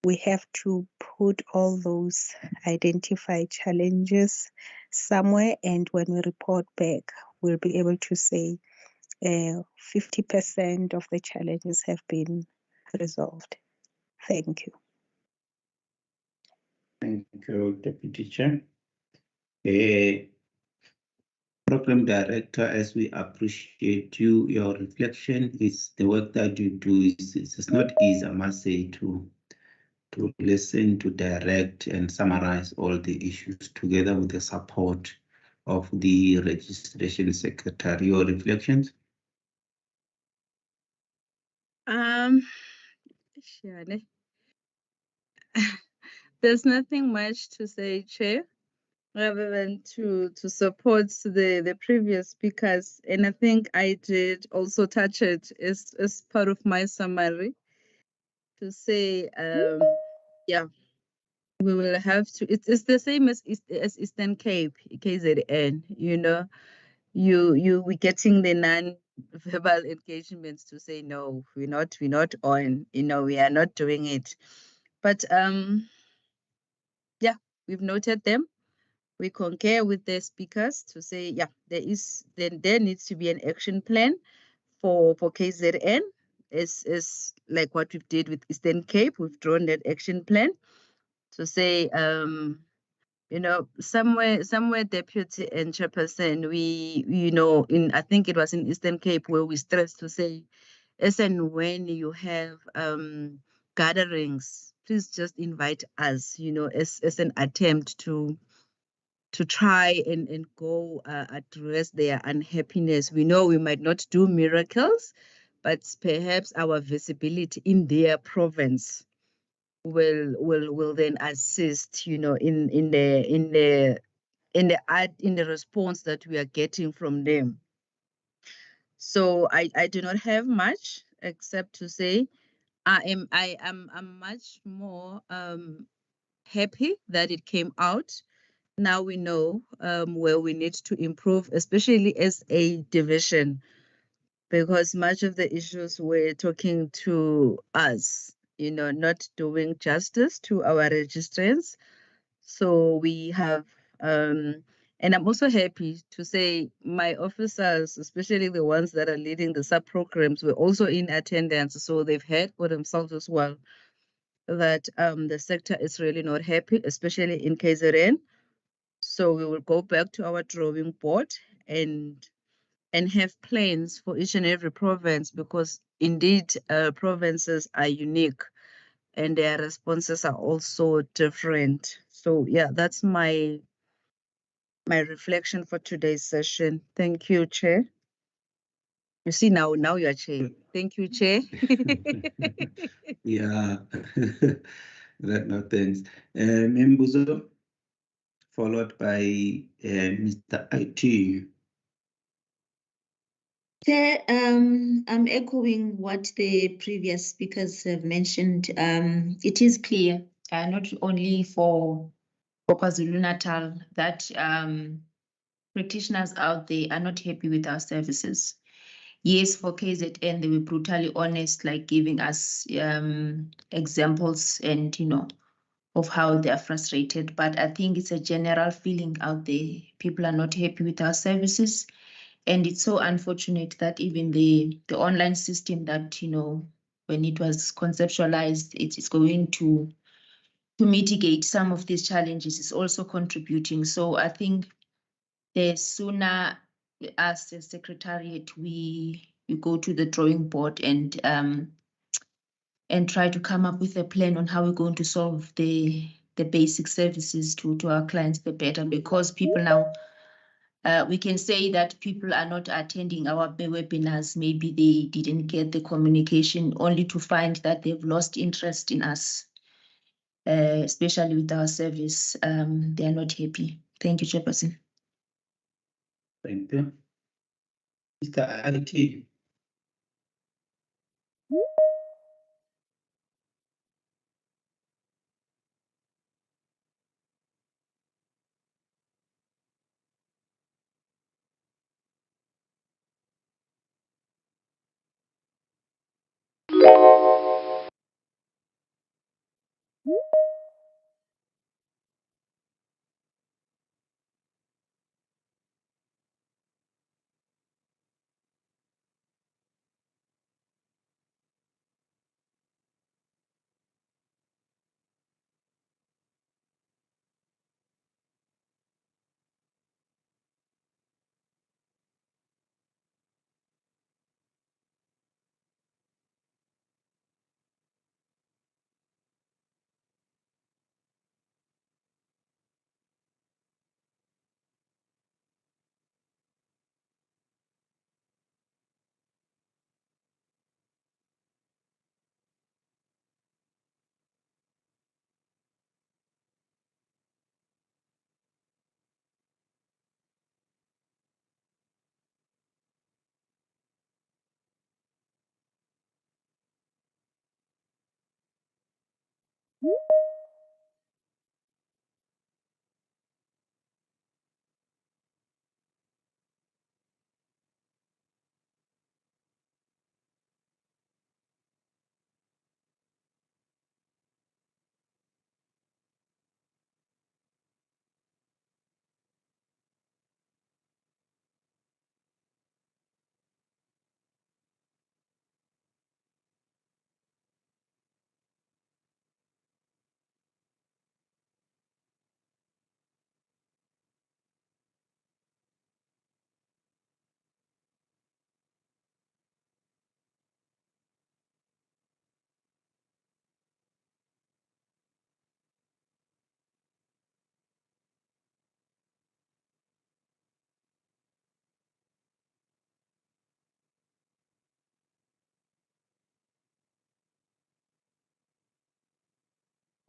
We have to put all those identified challenges somewhere, and when we report back, we'll be able to say 50% of the challenges have been resolved. Thank you. Thank you, Deputy Chair. Program Director, as we appreciate your reflection, is the work that you do. It's not easy, I must say, to listen, to direct and summarize all the issues together with the support of the registration secretary. Your reflections? There's nothing much to say, Chair, rather than to support the previous speakers. And I think I did also touch it as part of my summary to say, yeah, we will have to, it's the same as Eastern Cape, KZN, we're getting the non-verbal engagements to say, no, we're not on, we are not doing it. But yeah, we've noted them. We concur with the speakers to say, yeah, there needs to be an action plan for KZN. Is like what we did with Eastern Cape. We've drawn that action plan to say, somewhere deputy and chairperson, we, I think it was in Eastern Cape where we stressed to say, as and when you have gatherings, please just invite us, as an attempt to try and go address their unhappiness. We know we might not do miracles, but perhaps our visibility in their province will then assist, in the response that we are getting from them. So I do not have much except to say I'm much more happy that it came out. Now we know where we need to improve, especially as a division, because much of the issues were talking to us, not doing justice to our registrants. So we have, and I'm also happy to say my officers, especially the ones that are leading the sub-programs, were also in attendance. So they've heard for themselves as well that the sector is really not happy, especially in KZN. So we will go back to our drawing board and have plans for each and every province, because indeed provinces are unique and their responses are also different. So yeah, that's my reflection for today's session. Thank you, Chair. You see, now you are Chair. Thank you, Chair. Yeah, no, thanks. Membuzo, followed by Mr. IT. Chair, I'm echoing what the previous speakers have mentioned. It is clear, not only for KwaZulu-Natal, that practitioners out there are not happy with our services. Yes, for KZN, they were brutally honest, like giving us examples and, of how they are frustrated. But I think it's a general feeling out there. People are not happy with our services. And it's so unfortunate that even the online system that, when it was conceptualized, it is going to mitigate some of these challenges is also contributing. So I think the sooner as the secretariat we go to the drawing board and try to come up with a plan on how we're going to solve the basic services to our clients, the better, because people now we can say that people are not attending our webinars. Maybe they didn't get the communication, only to find that they've lost interest in us, especially with our service. They are not happy. Thank you, Chairperson. Thank you. Mr. IT.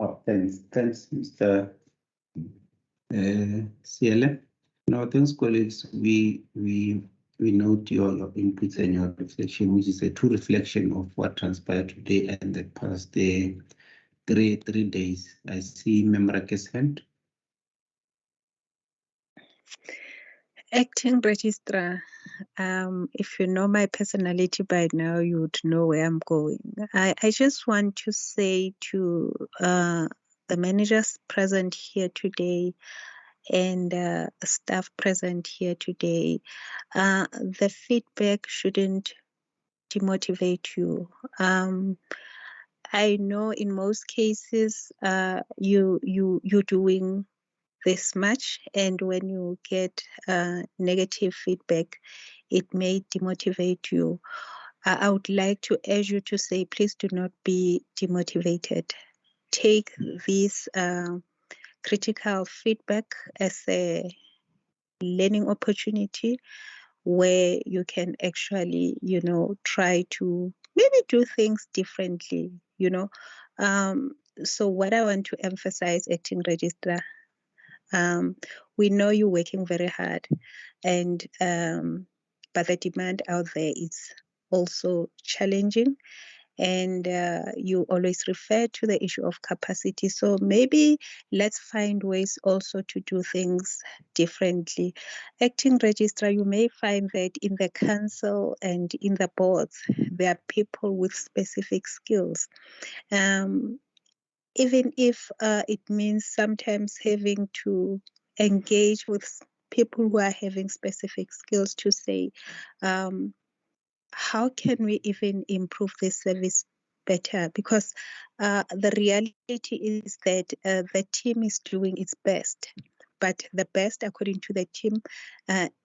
Oh, thanks, Mr. Ciele. No, thanks, colleagues. We note your inputs and your reflection, which is a true reflection of what transpired today and the past 3 days. I see Member Rake's hand. Acting Registrar, if you know my personality by now, you would know where I'm going. I just want to say to the managers present here today and staff present here today, the feedback shouldn't demotivate you. I know in most cases you're doing this much, and when you get negative feedback, it may demotivate you. I would like to urge you to say, please do not be demotivated. Take this critical feedback as a learning opportunity where you can actually, try to maybe do things differently, So what I want to emphasize, Acting Registrar, we know you're working very hard, and but the demand out there is also challenging, and you always refer to the issue of capacity. So maybe let's find ways also to do things differently. Acting Registrar, you may find that in the council and in the boards, there are people with specific skills. Even if it means sometimes having to engage with people who are having specific skills to say, how can we even improve this service better? Because the reality is that the team is doing its best, but the best according to the team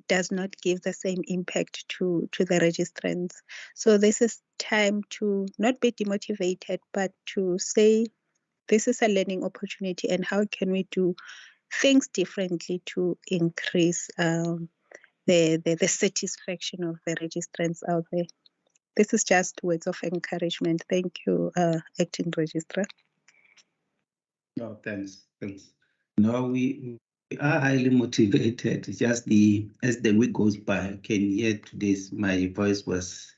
does not give the same impact to the registrants. So this is time to not be demotivated, but to say, this is a learning opportunity, and how can we do things differently to increase the satisfaction of the registrants out there. This is just words of encouragement. Thank you, Acting Registrar. No, thanks. No, we are highly motivated. Just as the week goes by, I can hear today's my voice was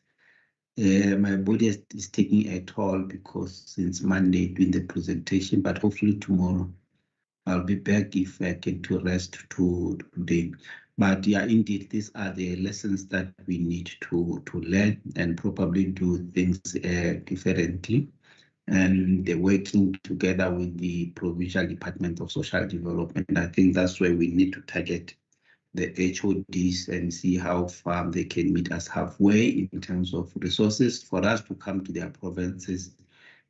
my body is taking a toll because since Monday doing the presentation, but hopefully tomorrow I'll be back if I can to rest today. But yeah, indeed, these are the lessons that we need to learn and probably do things differently. And they're working together with the Provincial Department of Social Development. I think that's where we need to target the HODs and see how far they can meet us halfway in terms of resources for us to come to their provinces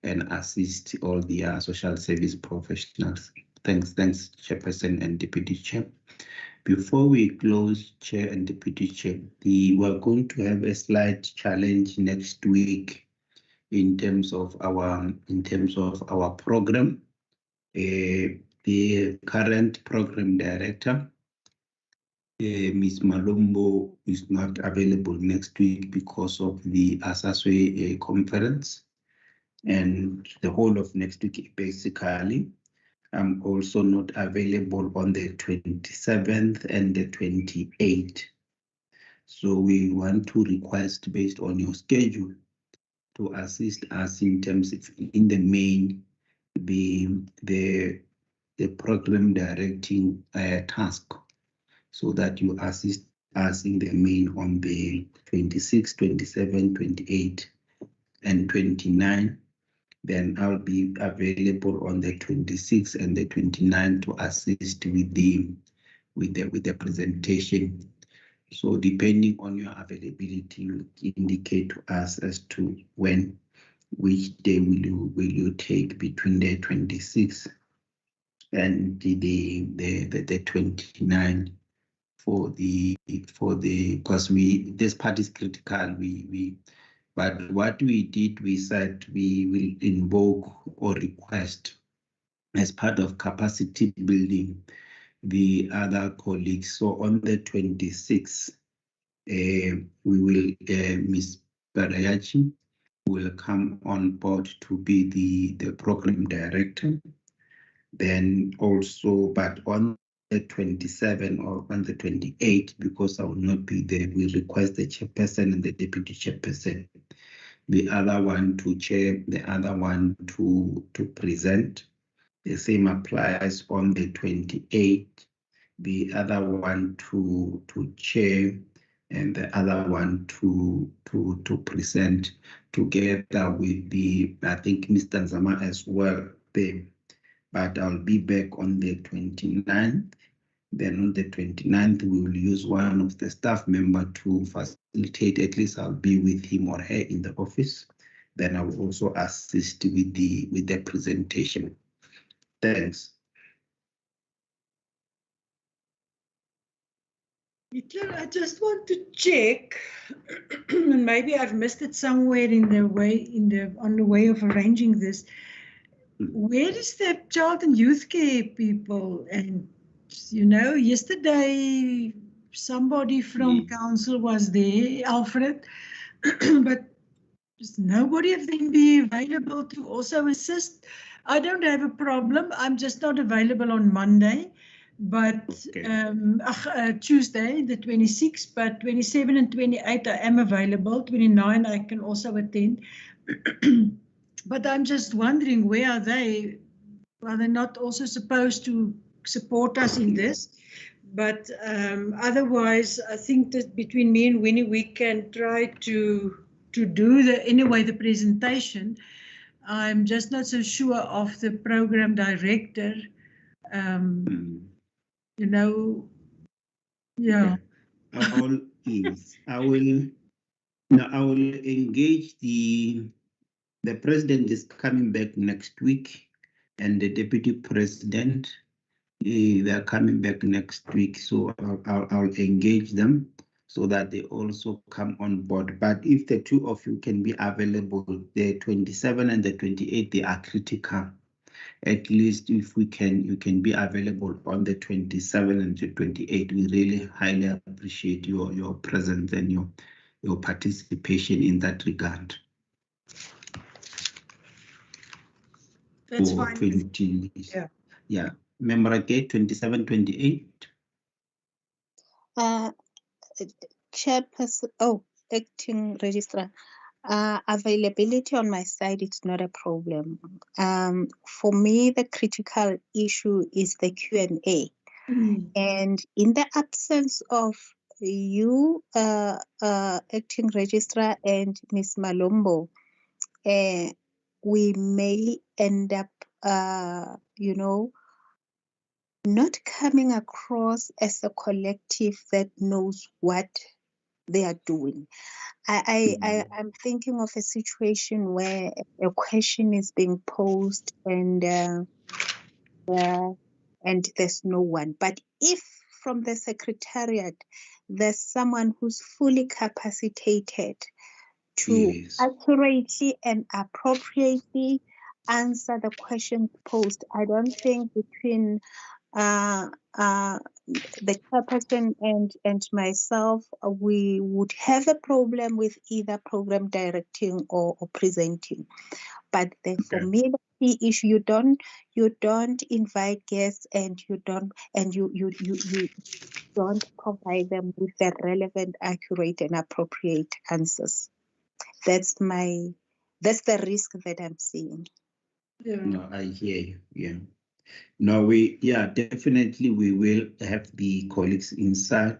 and assist all their social service professionals. Thanks, Chairperson and Deputy Chair. Before we close, Chair and Deputy Chair, we're going to have a slight challenge next week in terms of our program. The current program director, Ms. Malombo, is not available next week because of the SACSSP conference, and the whole of next week basically. I'm also not available on the 27th and the 28th. So we want to request, based on your schedule, to assist us in terms of, in the main, the program directing task, so that you assist us in the main on the 26, 27, 28, and 29. Then I'll be available on the 26th and the 29th to assist with the presentation. So depending on your availability, you indicate to us as to which day will you take between the 26th and the 29th because this part is critical. But what we did, we said we will invoke or request as part of capacity building the other colleagues. So on the 26th, we will, Ms. Barayachi will come on board to be the program director. Then also, but on the 27 or on the 28, because I will not be there, we request the chairperson and the deputy chairperson, the other one to chair, the other one to present. The same applies on the 28, the other one to chair, and the other one to present, together with the, I think, Mr. Nzama as well there. But I'll be back on the 29th. Then on the 29th, we will use one of the staff member to facilitate. At least I'll be with him or her in the office. Then I will also assist with the presentation. Thanks. Hitler, I just want to check, and maybe I've missed it somewhere on the way of arranging this. Where is the child and youth care people? And yesterday somebody from council was there, Alfred, but nobody of them be available to also assist. I don't have a problem. I'm just not available on Monday. But Tuesday, the 26th, but 27 and 28 I am available. 29 I can also attend. But I'm just wondering, where are they? Are they not also supposed to support us in this? But otherwise, I think that between me and Winnie, we can try to do the presentation. I'm just not so sure of the program director. Yeah. I will engage the president is coming back next week, and the deputy president, they are coming back next week. So I'll engage them so that they also come on board. But if the two of you can be available, the 27 and the 28, they are critical. At least if you can be available on the 27 and the 28, we really highly appreciate your presence and your participation in that regard. That's fine. 20, yeah. Member Gate 27, 28. Chairperson, acting registrar. Availability on my side, it's not a problem. For me, the critical issue is the Q&A. And in the absence of you, acting registrar, and Ms. Malombo, we may end up, not coming across as a collective that knows what they are doing. I'm thinking of a situation where a question is being posed and there's no one. But if from the secretariat there's someone who's fully capacitated to accurately and appropriately answer the questions posed, I don't think between the chairperson and myself, we would have a problem with either program directing or presenting. But for me, the key issue, you don't invite guests and you don't provide them with the relevant, accurate, and appropriate answers. That's the risk that I'm seeing. No, I hear you. Yeah. No, definitely we will have the colleagues inside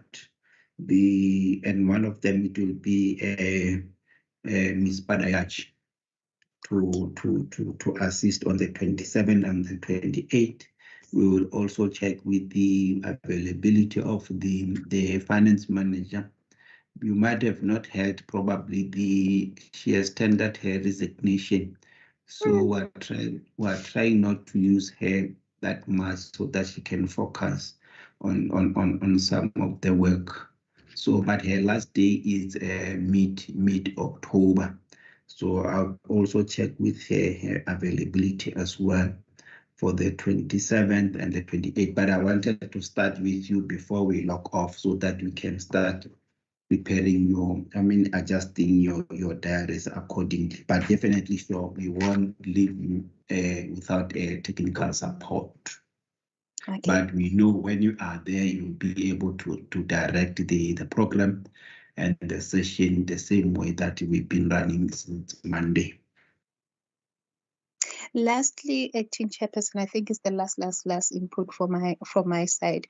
and one of them, it will be Ms. Badayach to assist on the 27 and the 28. We will also check with the availability of the finance manager. You might have not heard, probably she has tendered her resignation. So we're trying not to use her that much so that she can focus on some of the work. So, but her last day is mid-October. So I'll also check with her availability as well for the 27th and the 28th. But I wanted to start with you before we log off so that we can start preparing adjusting your diaries accordingly. But definitely sure, we won't leave without a technical support. Okay. But we know when you are there, you'll be able to direct the program and the session the same way that we've been running since Monday. Lastly, acting chairperson, I think is the last input from my side.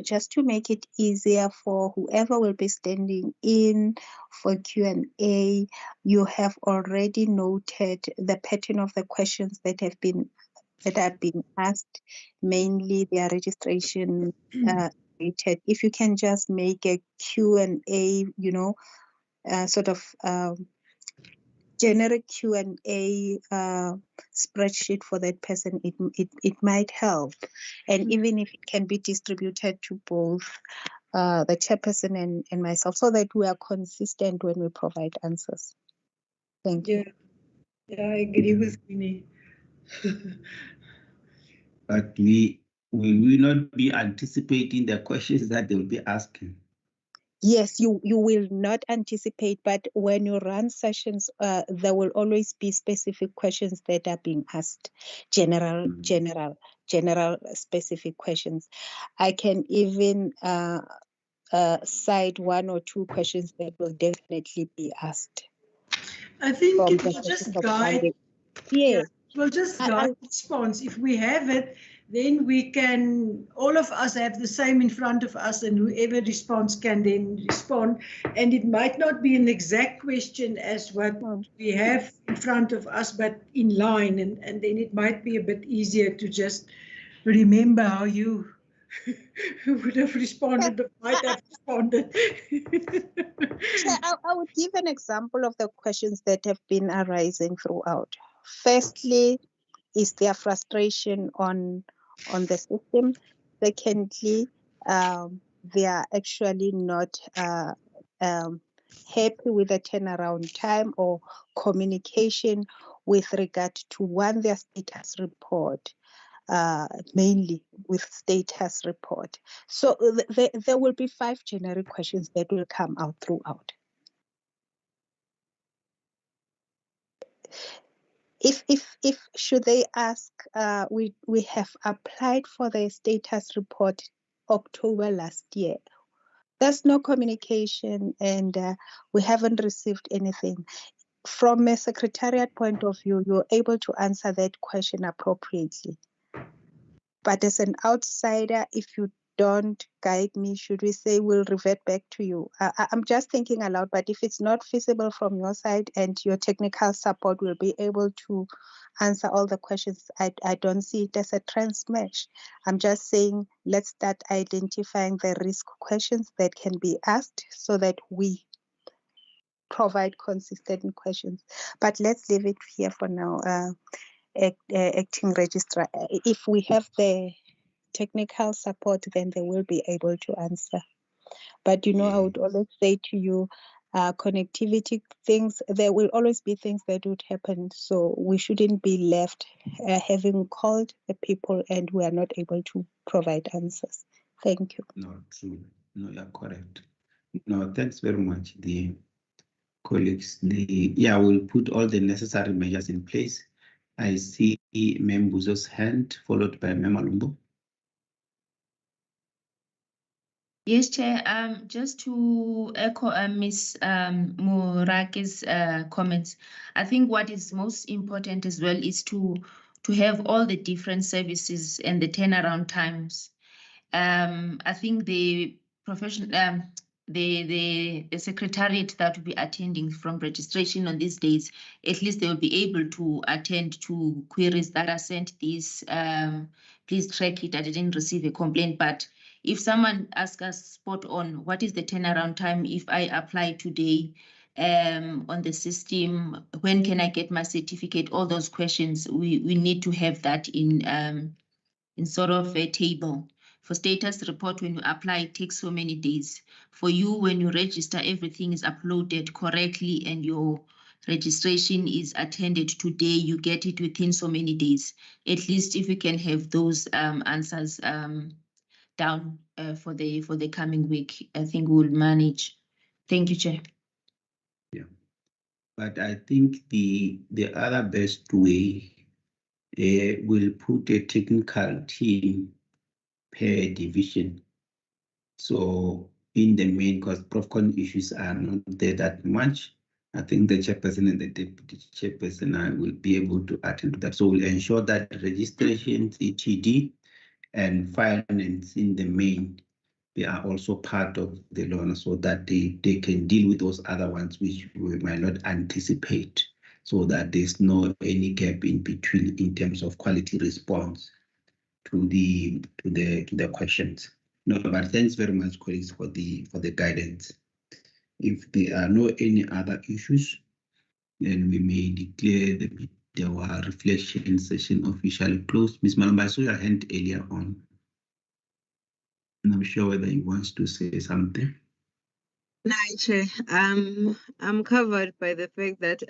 Just to make it easier for whoever will be standing in for Q&A, you have already noted the pattern of the questions that have been asked, mainly their registration related. If you can just make a Q&A, sort of generic Q&A spreadsheet for that person, it might help. And even if it can be distributed to both the chairperson and myself, so that we are consistent when we provide answers. Thank you. Yeah, I agree with Winnie. But we will not be anticipating the questions that they'll be asking. Yes, you will not anticipate, but when you run sessions, there will always be specific questions that are being asked, general specific questions. I can even cite one or two questions that will definitely be asked. I think it will just guide. Yes. We'll just guide response. If we have it, then we can, all of us have the same in front of us, and whoever responds can then respond. And it might not be an exact question as what we have in front of us, but in line. And then it might be a bit easier to just remember how you would have responded or might have responded. I would give an example of the questions that have been arising throughout. Firstly, is there frustration on the system? Secondly, they are actually not happy with the turnaround time or communication with regard to one, their status report, mainly with status report. So there will be 5 generic questions that will come out throughout. If should they ask, we have applied for the status report October last year. There's no communication, and we haven't received anything. From a secretariat point of view, you're able to answer that question appropriately. But as an outsider, if you don't guide me, should we say we'll revert back to you? I'm just thinking aloud, but if it's not feasible from your side and your technical support will be able to answer all the questions, I don't see it as a transmatch. I'm just saying, let's start identifying the risk questions that can be asked so that we provide consistent questions. But let's leave it here for now. Acting registrar, if we have the technical support, then they will be able to answer. But I would always say to you, connectivity things, there will always be things that would happen. So we shouldn't be left having called the people and we are not able to provide answers. Thank you. No, true. No, you're correct. No, thanks very much, the colleagues. We'll put all the necessary measures in place. I see Mem Buzo's hand, followed by Mem Malumbo. Yes, Chair. Just to echo Ms. Muraki's comments, I think what is most important as well is to have all the different services and the turnaround times. I think the professional, the secretariat that will be attending from registration on these days, at least they will be able to attend to queries that are sent. Please track it. I didn't receive a complaint, but if someone asks us spot on, what is the turnaround time if I apply today on the system? When can I get my certificate? All those questions, we need to have that in sort of a table. For status report, when you apply, it takes so many days. For you, when you register, everything is uploaded correctly and your registration is attended today, you get it within so many days. At least if we can have those answers down for the coming week, I think we'll manage Thank you, Chair. But I think the other best way will put a technical team per division. So in the main, because ProfCon issues are not there that much, I think the chairperson and the deputy chairperson will be able to attend to that. So we'll ensure that registration, ETD, and finance in the main, they are also part of the loan so that they can deal with those other ones which we might not anticipate, so that there's no any gap in between in terms of quality response to the questions. No, but thanks very much, colleagues, for the guidance. If there are no any other issues, then we may declare our reflection session officially closed. Ms. Malamba, I saw your hand earlier on. I'm not sure whether you want to say something. No, Chair. I'm covered by the fact that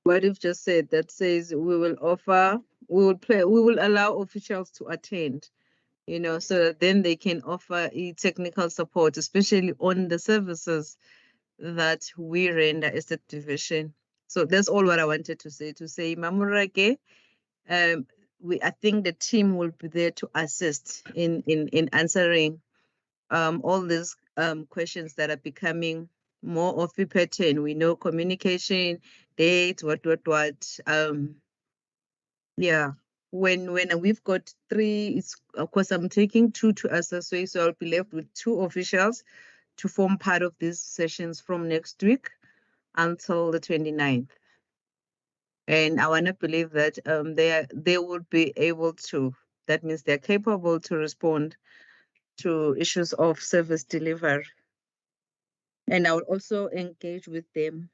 what you've just said, that says we will allow officials to attend, so that then they can offer technical support, especially on the services that we render as a division. So that's all what I wanted to say. Mamurake, I think the team will be there to assist in answering all these questions that are becoming more of a pattern. We know communication, dates, what. Yeah. When we've got 3, it's of course I'm taking 2 to assess, so I'll be left with 2 officials to form part of these sessions from next week until the 29th. And I want to believe that they would be able to, that means they're capable to respond to issues of service delivery. And I will also engage with them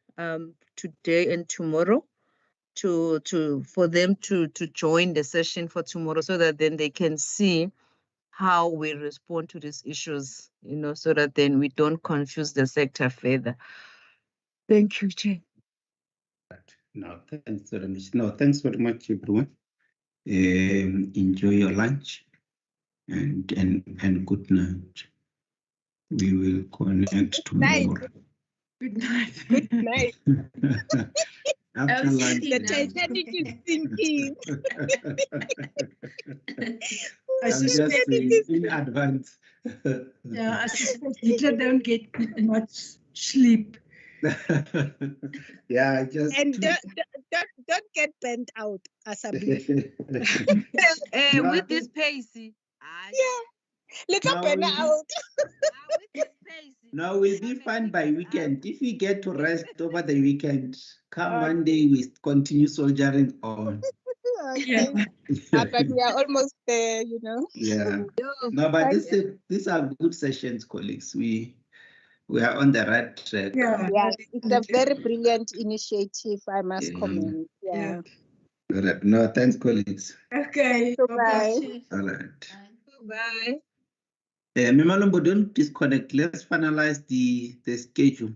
today and tomorrow for them to join the session for tomorrow, so that then they can see how we respond to these issues, so that then we don't confuse the sector further. Thank you, Chair. No, thanks very much. No, thanks very much, everyone. Enjoy your lunch and good night. We will connect tomorrow. Good night. Good night. After lunch. The Titanic is sinking. I I'm just suspect saying in advance. I suspect Hitler don't get much sleep. Yeah, just and don't get burnt out, Asabi. With this pace, Little burn out. with this pace. No, we'll be fine by weekend. If we get to rest over the weekend, come Monday, we continue soldiering on. Okay. But we are almost there, Yeah. No, but these are good sessions, colleagues. We are on the right track. Yes, it's a very brilliant initiative, I must comment. Yeah. All right. No, thanks, colleagues. Okay. Bye. All right. Bye. Mimalombo, don't disconnect. Let's finalize the schedule.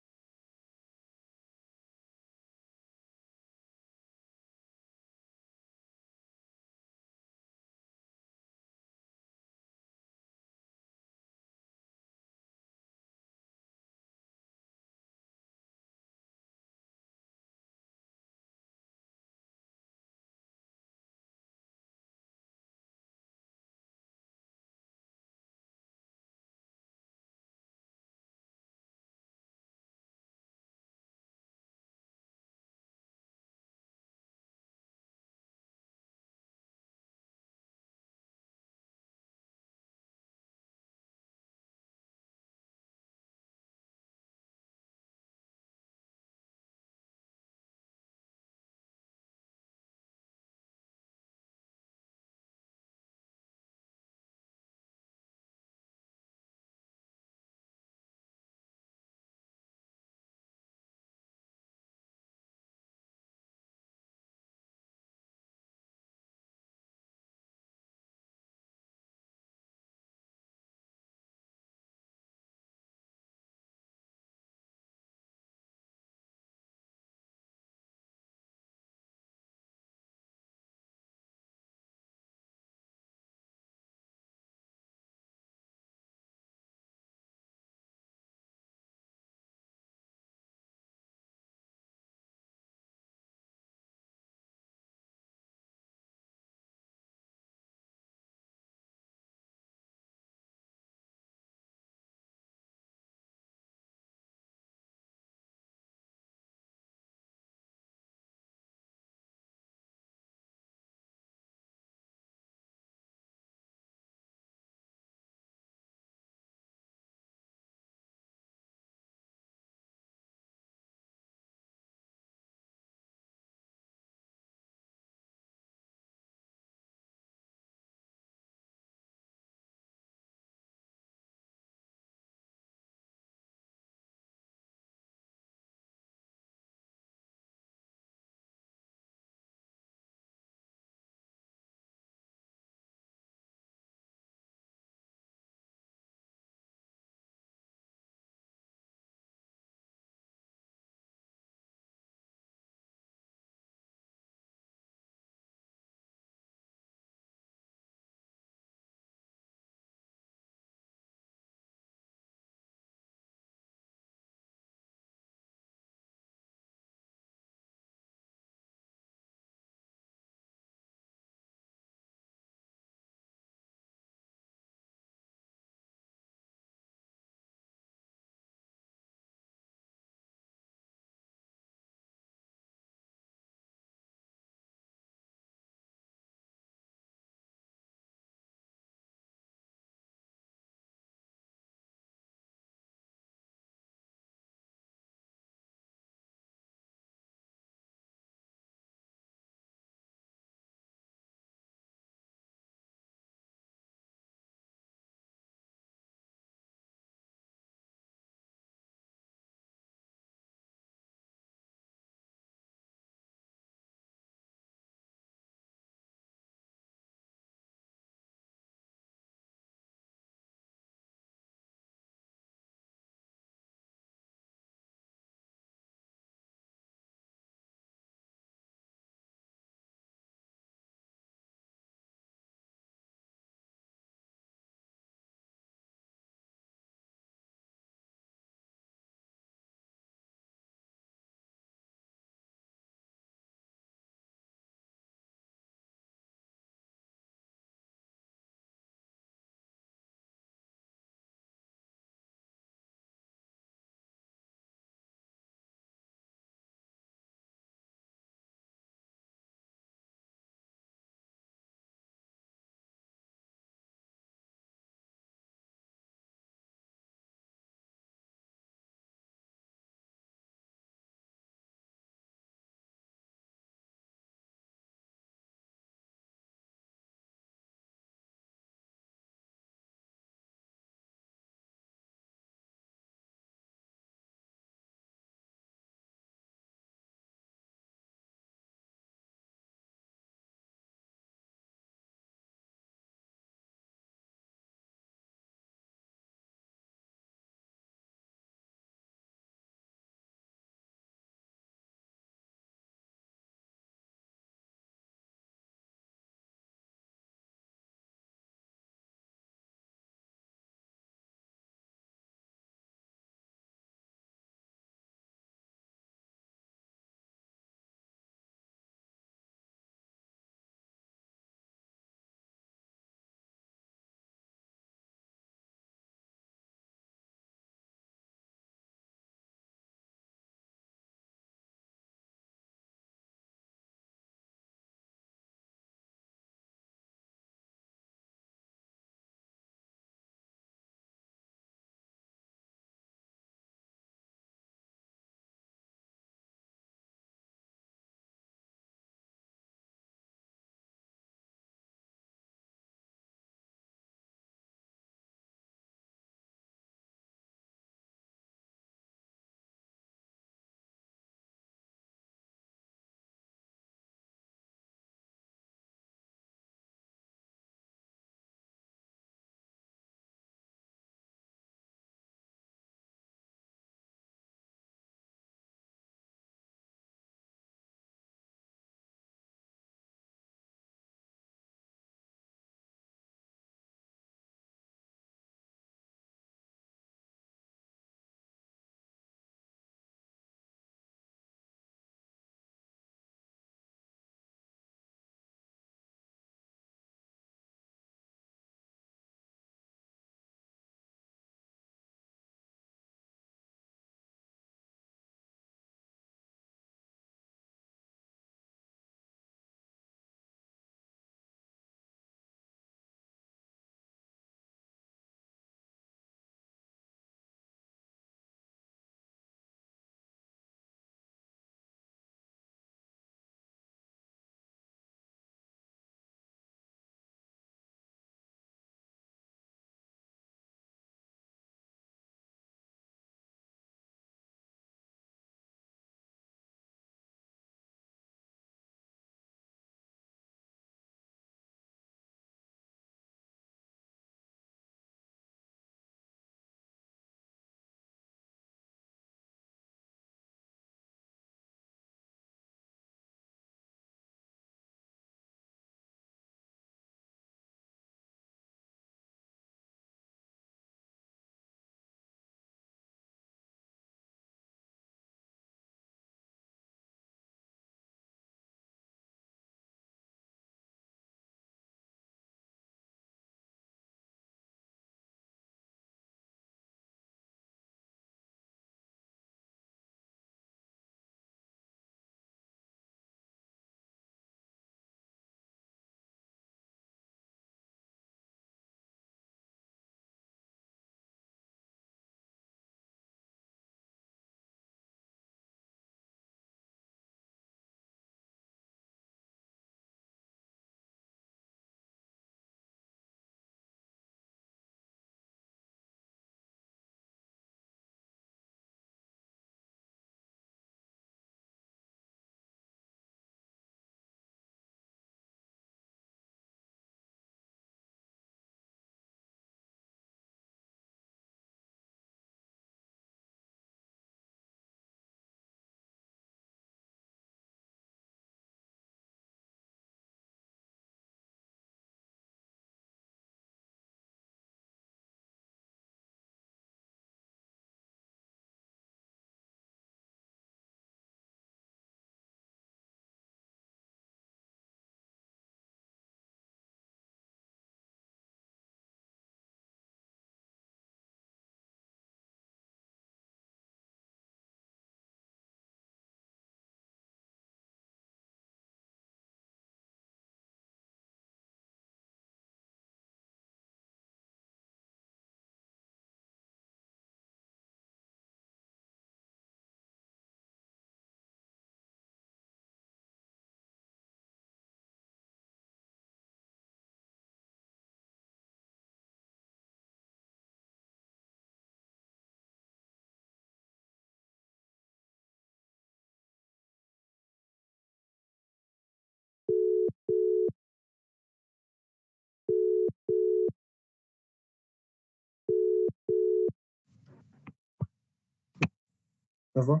Bravo.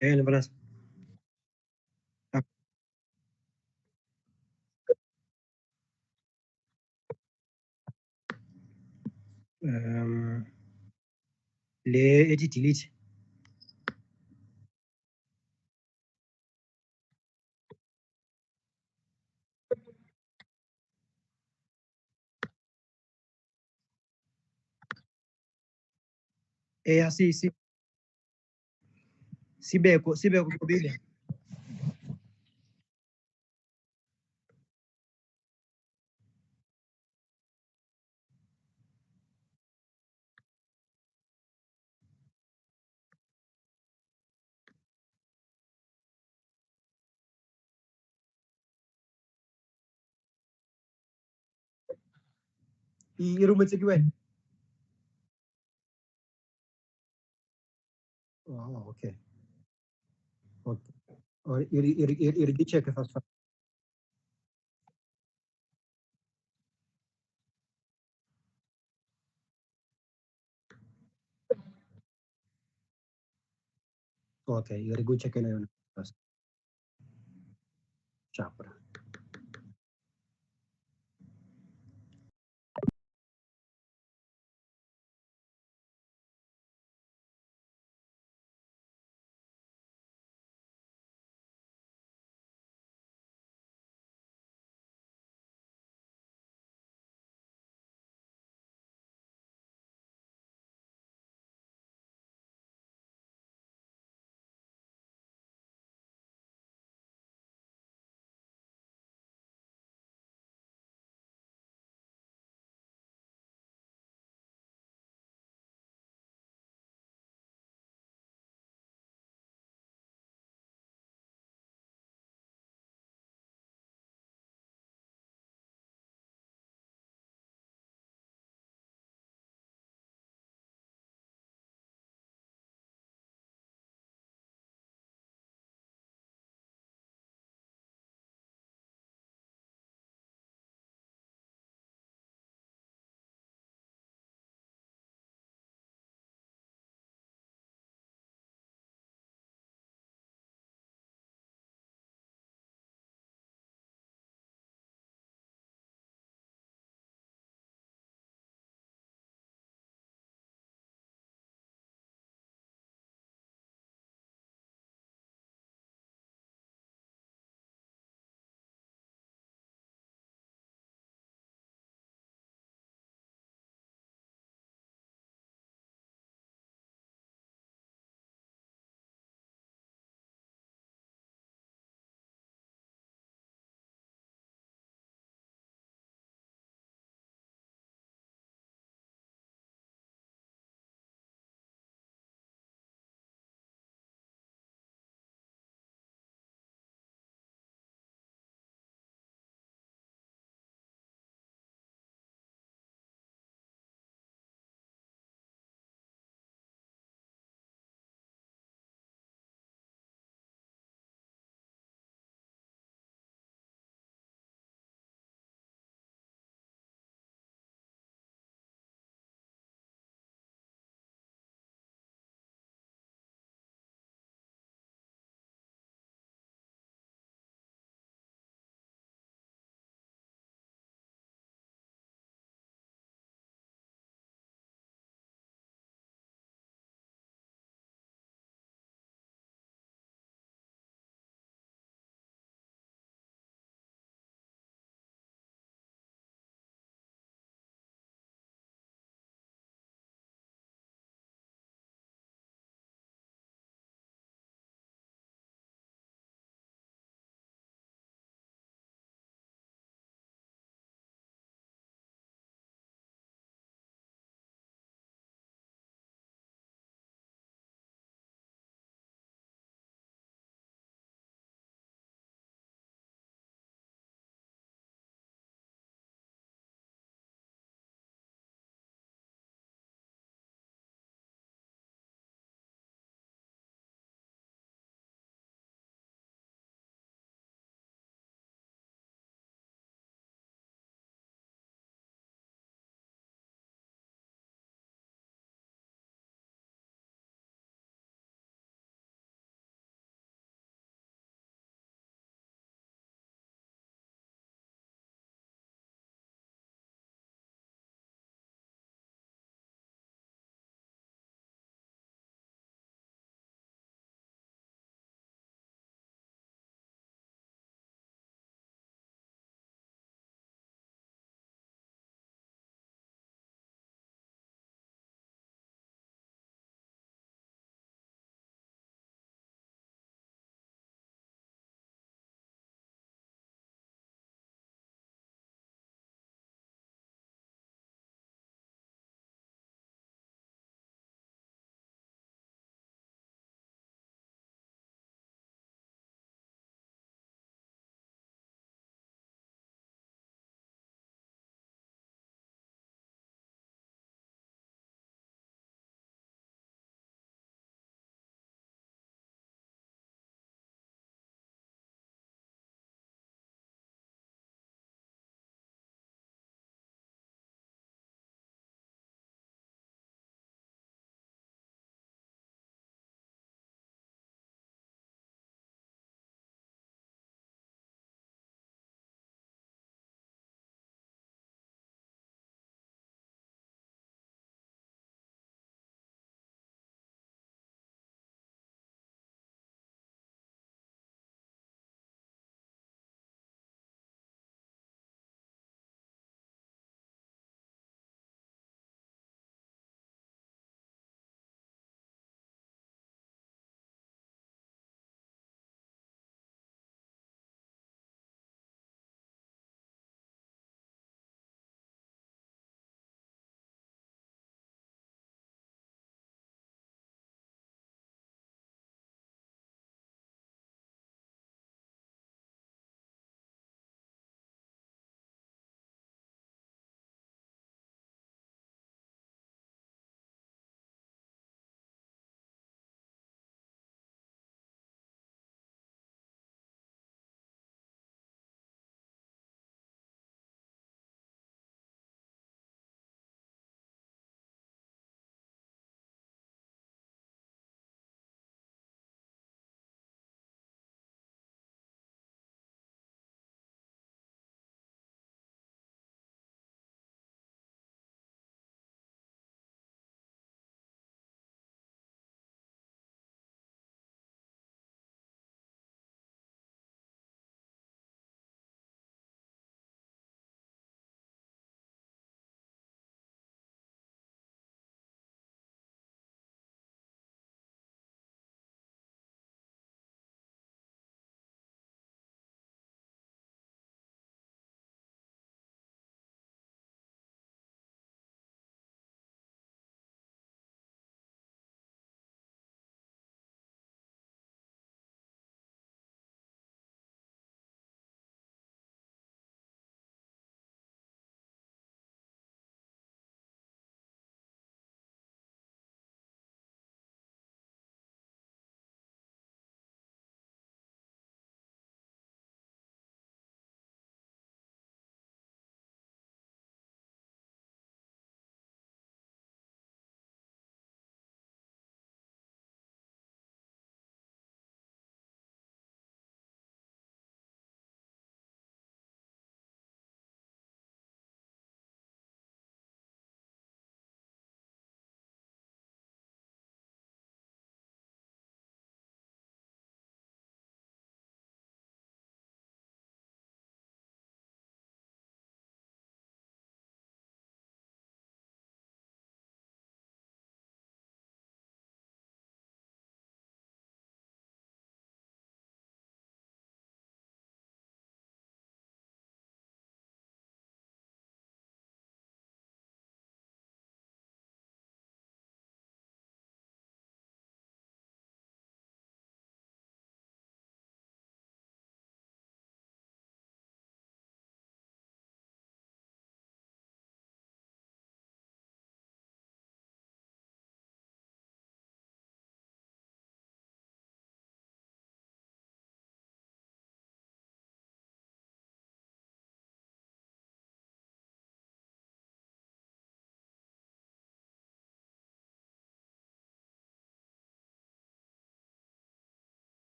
Beraz. Le edit delete. Sì. Sibeko kubili. Irumetsekiwe. Oh, okay. Okay. Or check first. Okay, check first. Chapra.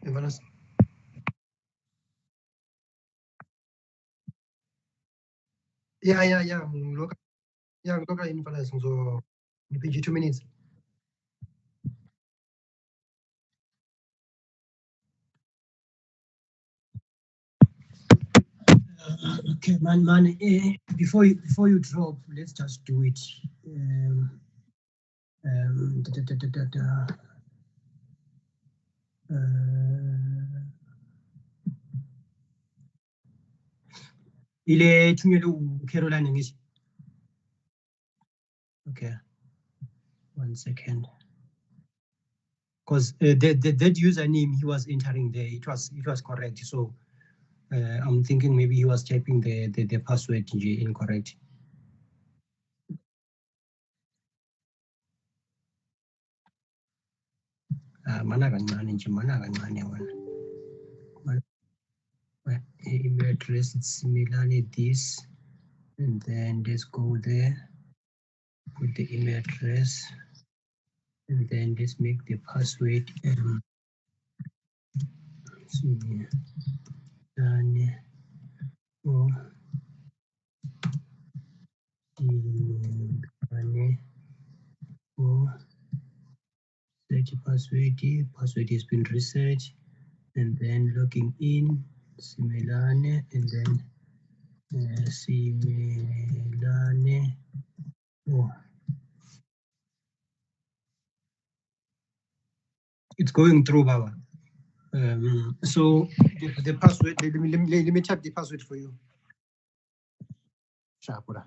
Evanas. Yeah. Local invalid. So, maybe 2 minutes. Okay, man. Before you drop, let's just do it. Ile 중요도 Caroline English. Okay, 1 second. Because that username he was entering there, it was correct. So I'm thinking maybe he was typing the password incorrect. Mana kancane email address, it's similar this, and then let's go there, put the email address, and then let's make the password search password has been researched, and then logging in Similane, and then Similane. It's going through, Baba. So the password, let me type the password for you. Shapura.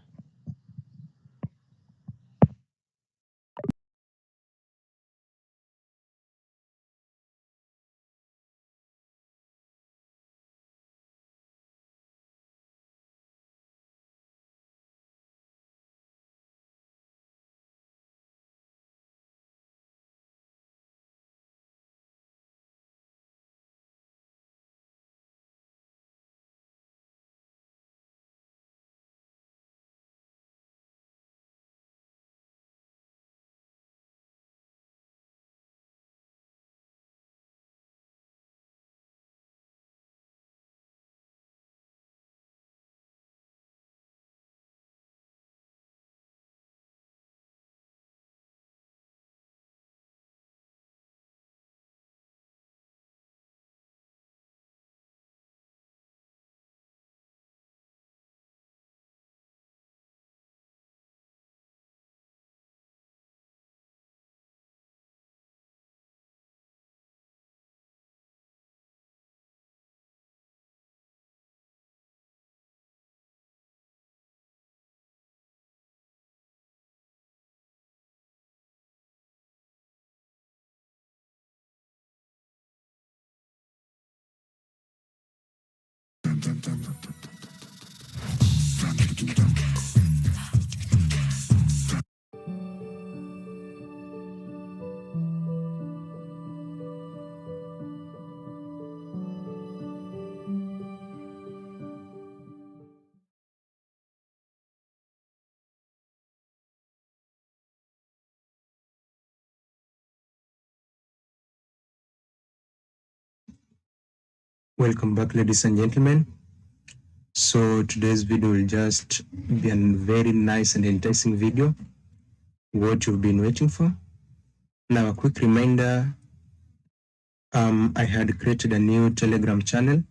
Welcome back, ladies and gentlemen. So today's video will just be a very nice and enticing video, what you've been waiting for. Now, a quick reminder, I had created a new Telegram channel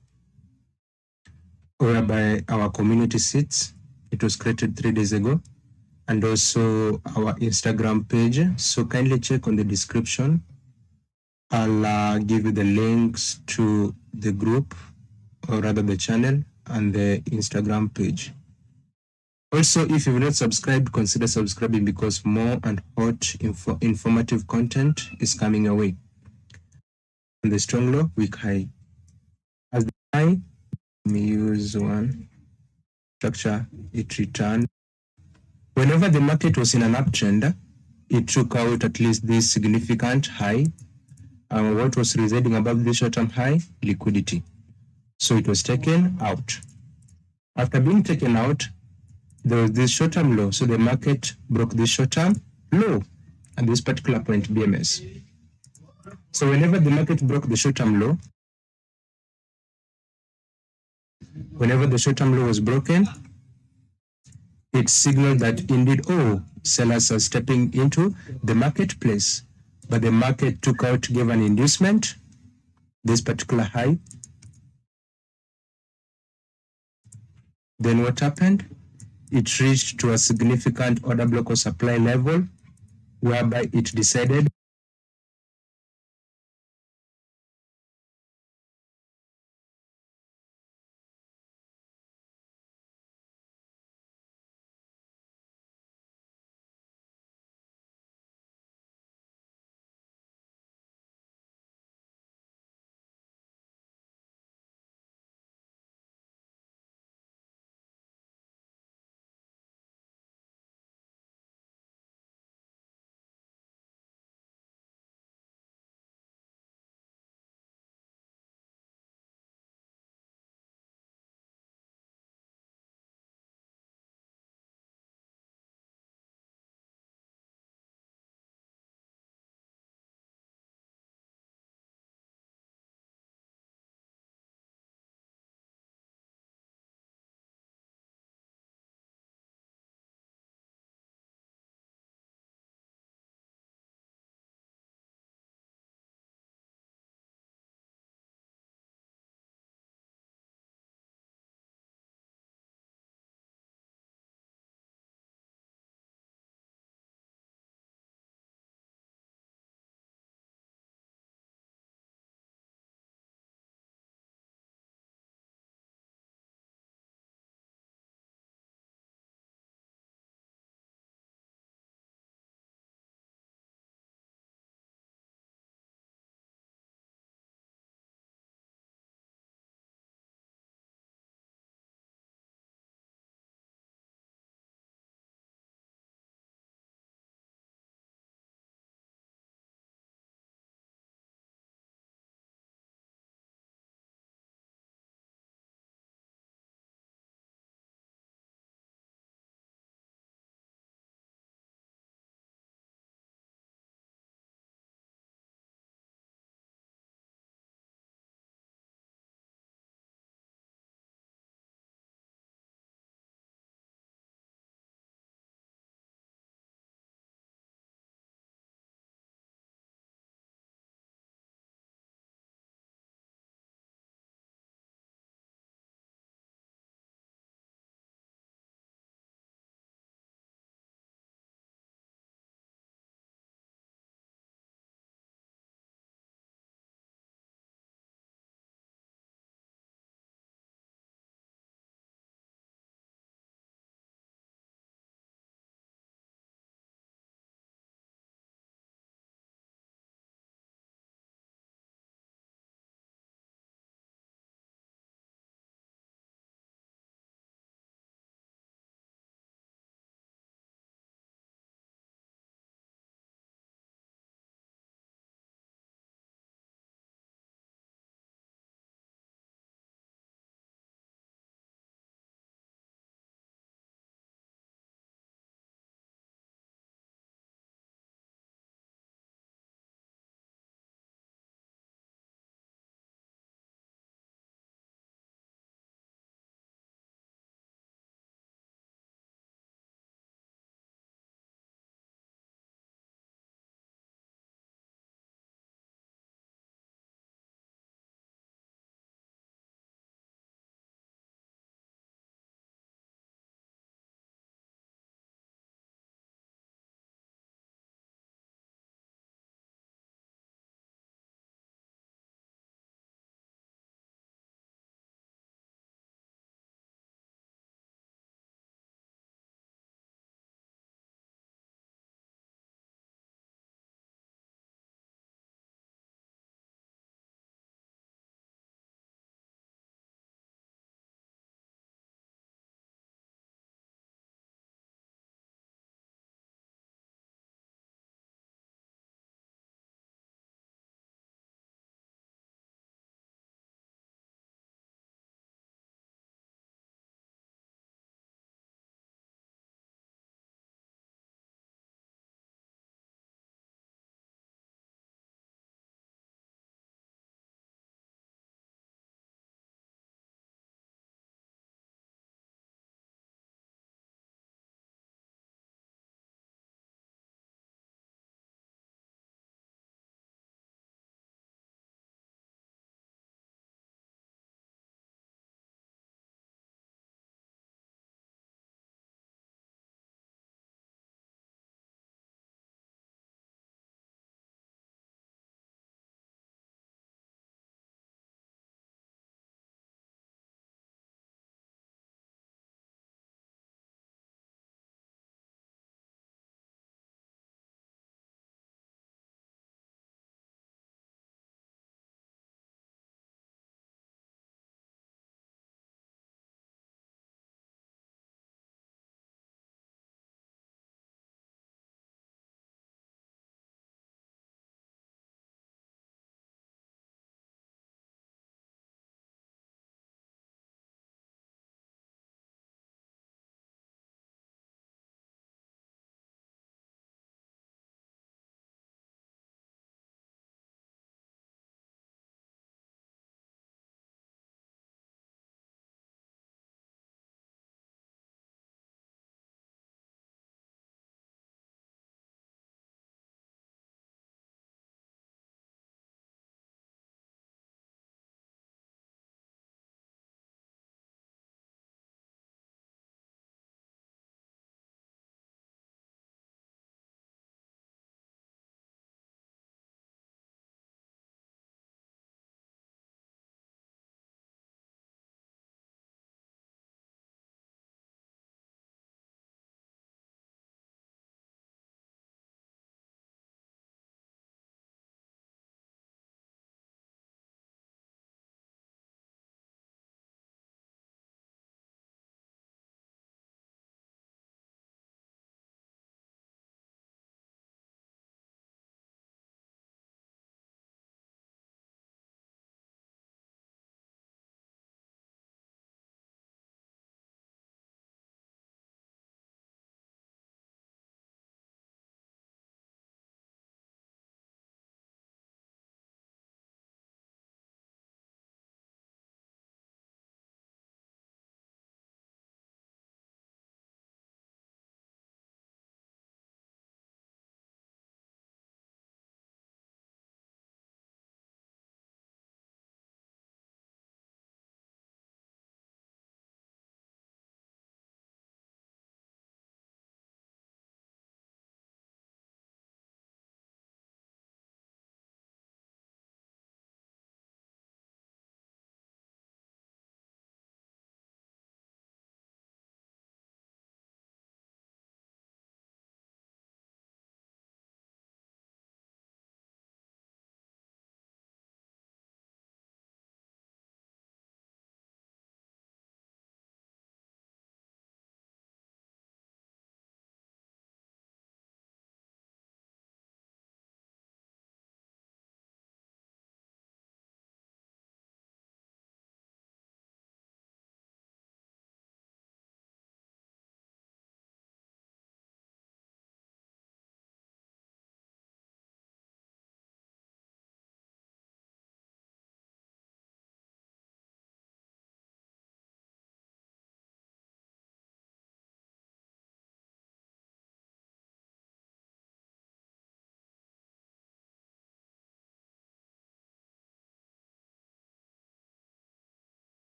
whereby our community sits. It was created 3 days ago, and also our Instagram page. So kindly check on the description. I'll give you the links to the group, or rather the channel, and the Instagram page. Also, if you've not subscribed, consider subscribing because more and hot informative content is coming your way. And the strong low, weak high. As the high, we use one structure, it returned. Whenever the market was in an uptrend, it took out at least this significant high. What was residing above the short-term high? Liquidity. So it was taken out. After being taken out, there was this short-term low. So the market broke this short-term low at this particular point, BMS. So whenever the market broke the short-term low, Whenever the short-term low was broken, it signaled that indeed, sellers are stepping into the marketplace. But the market gave an inducement, this particular high. Then what happened? It reached to a significant order block or supply level, whereby it decided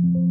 you.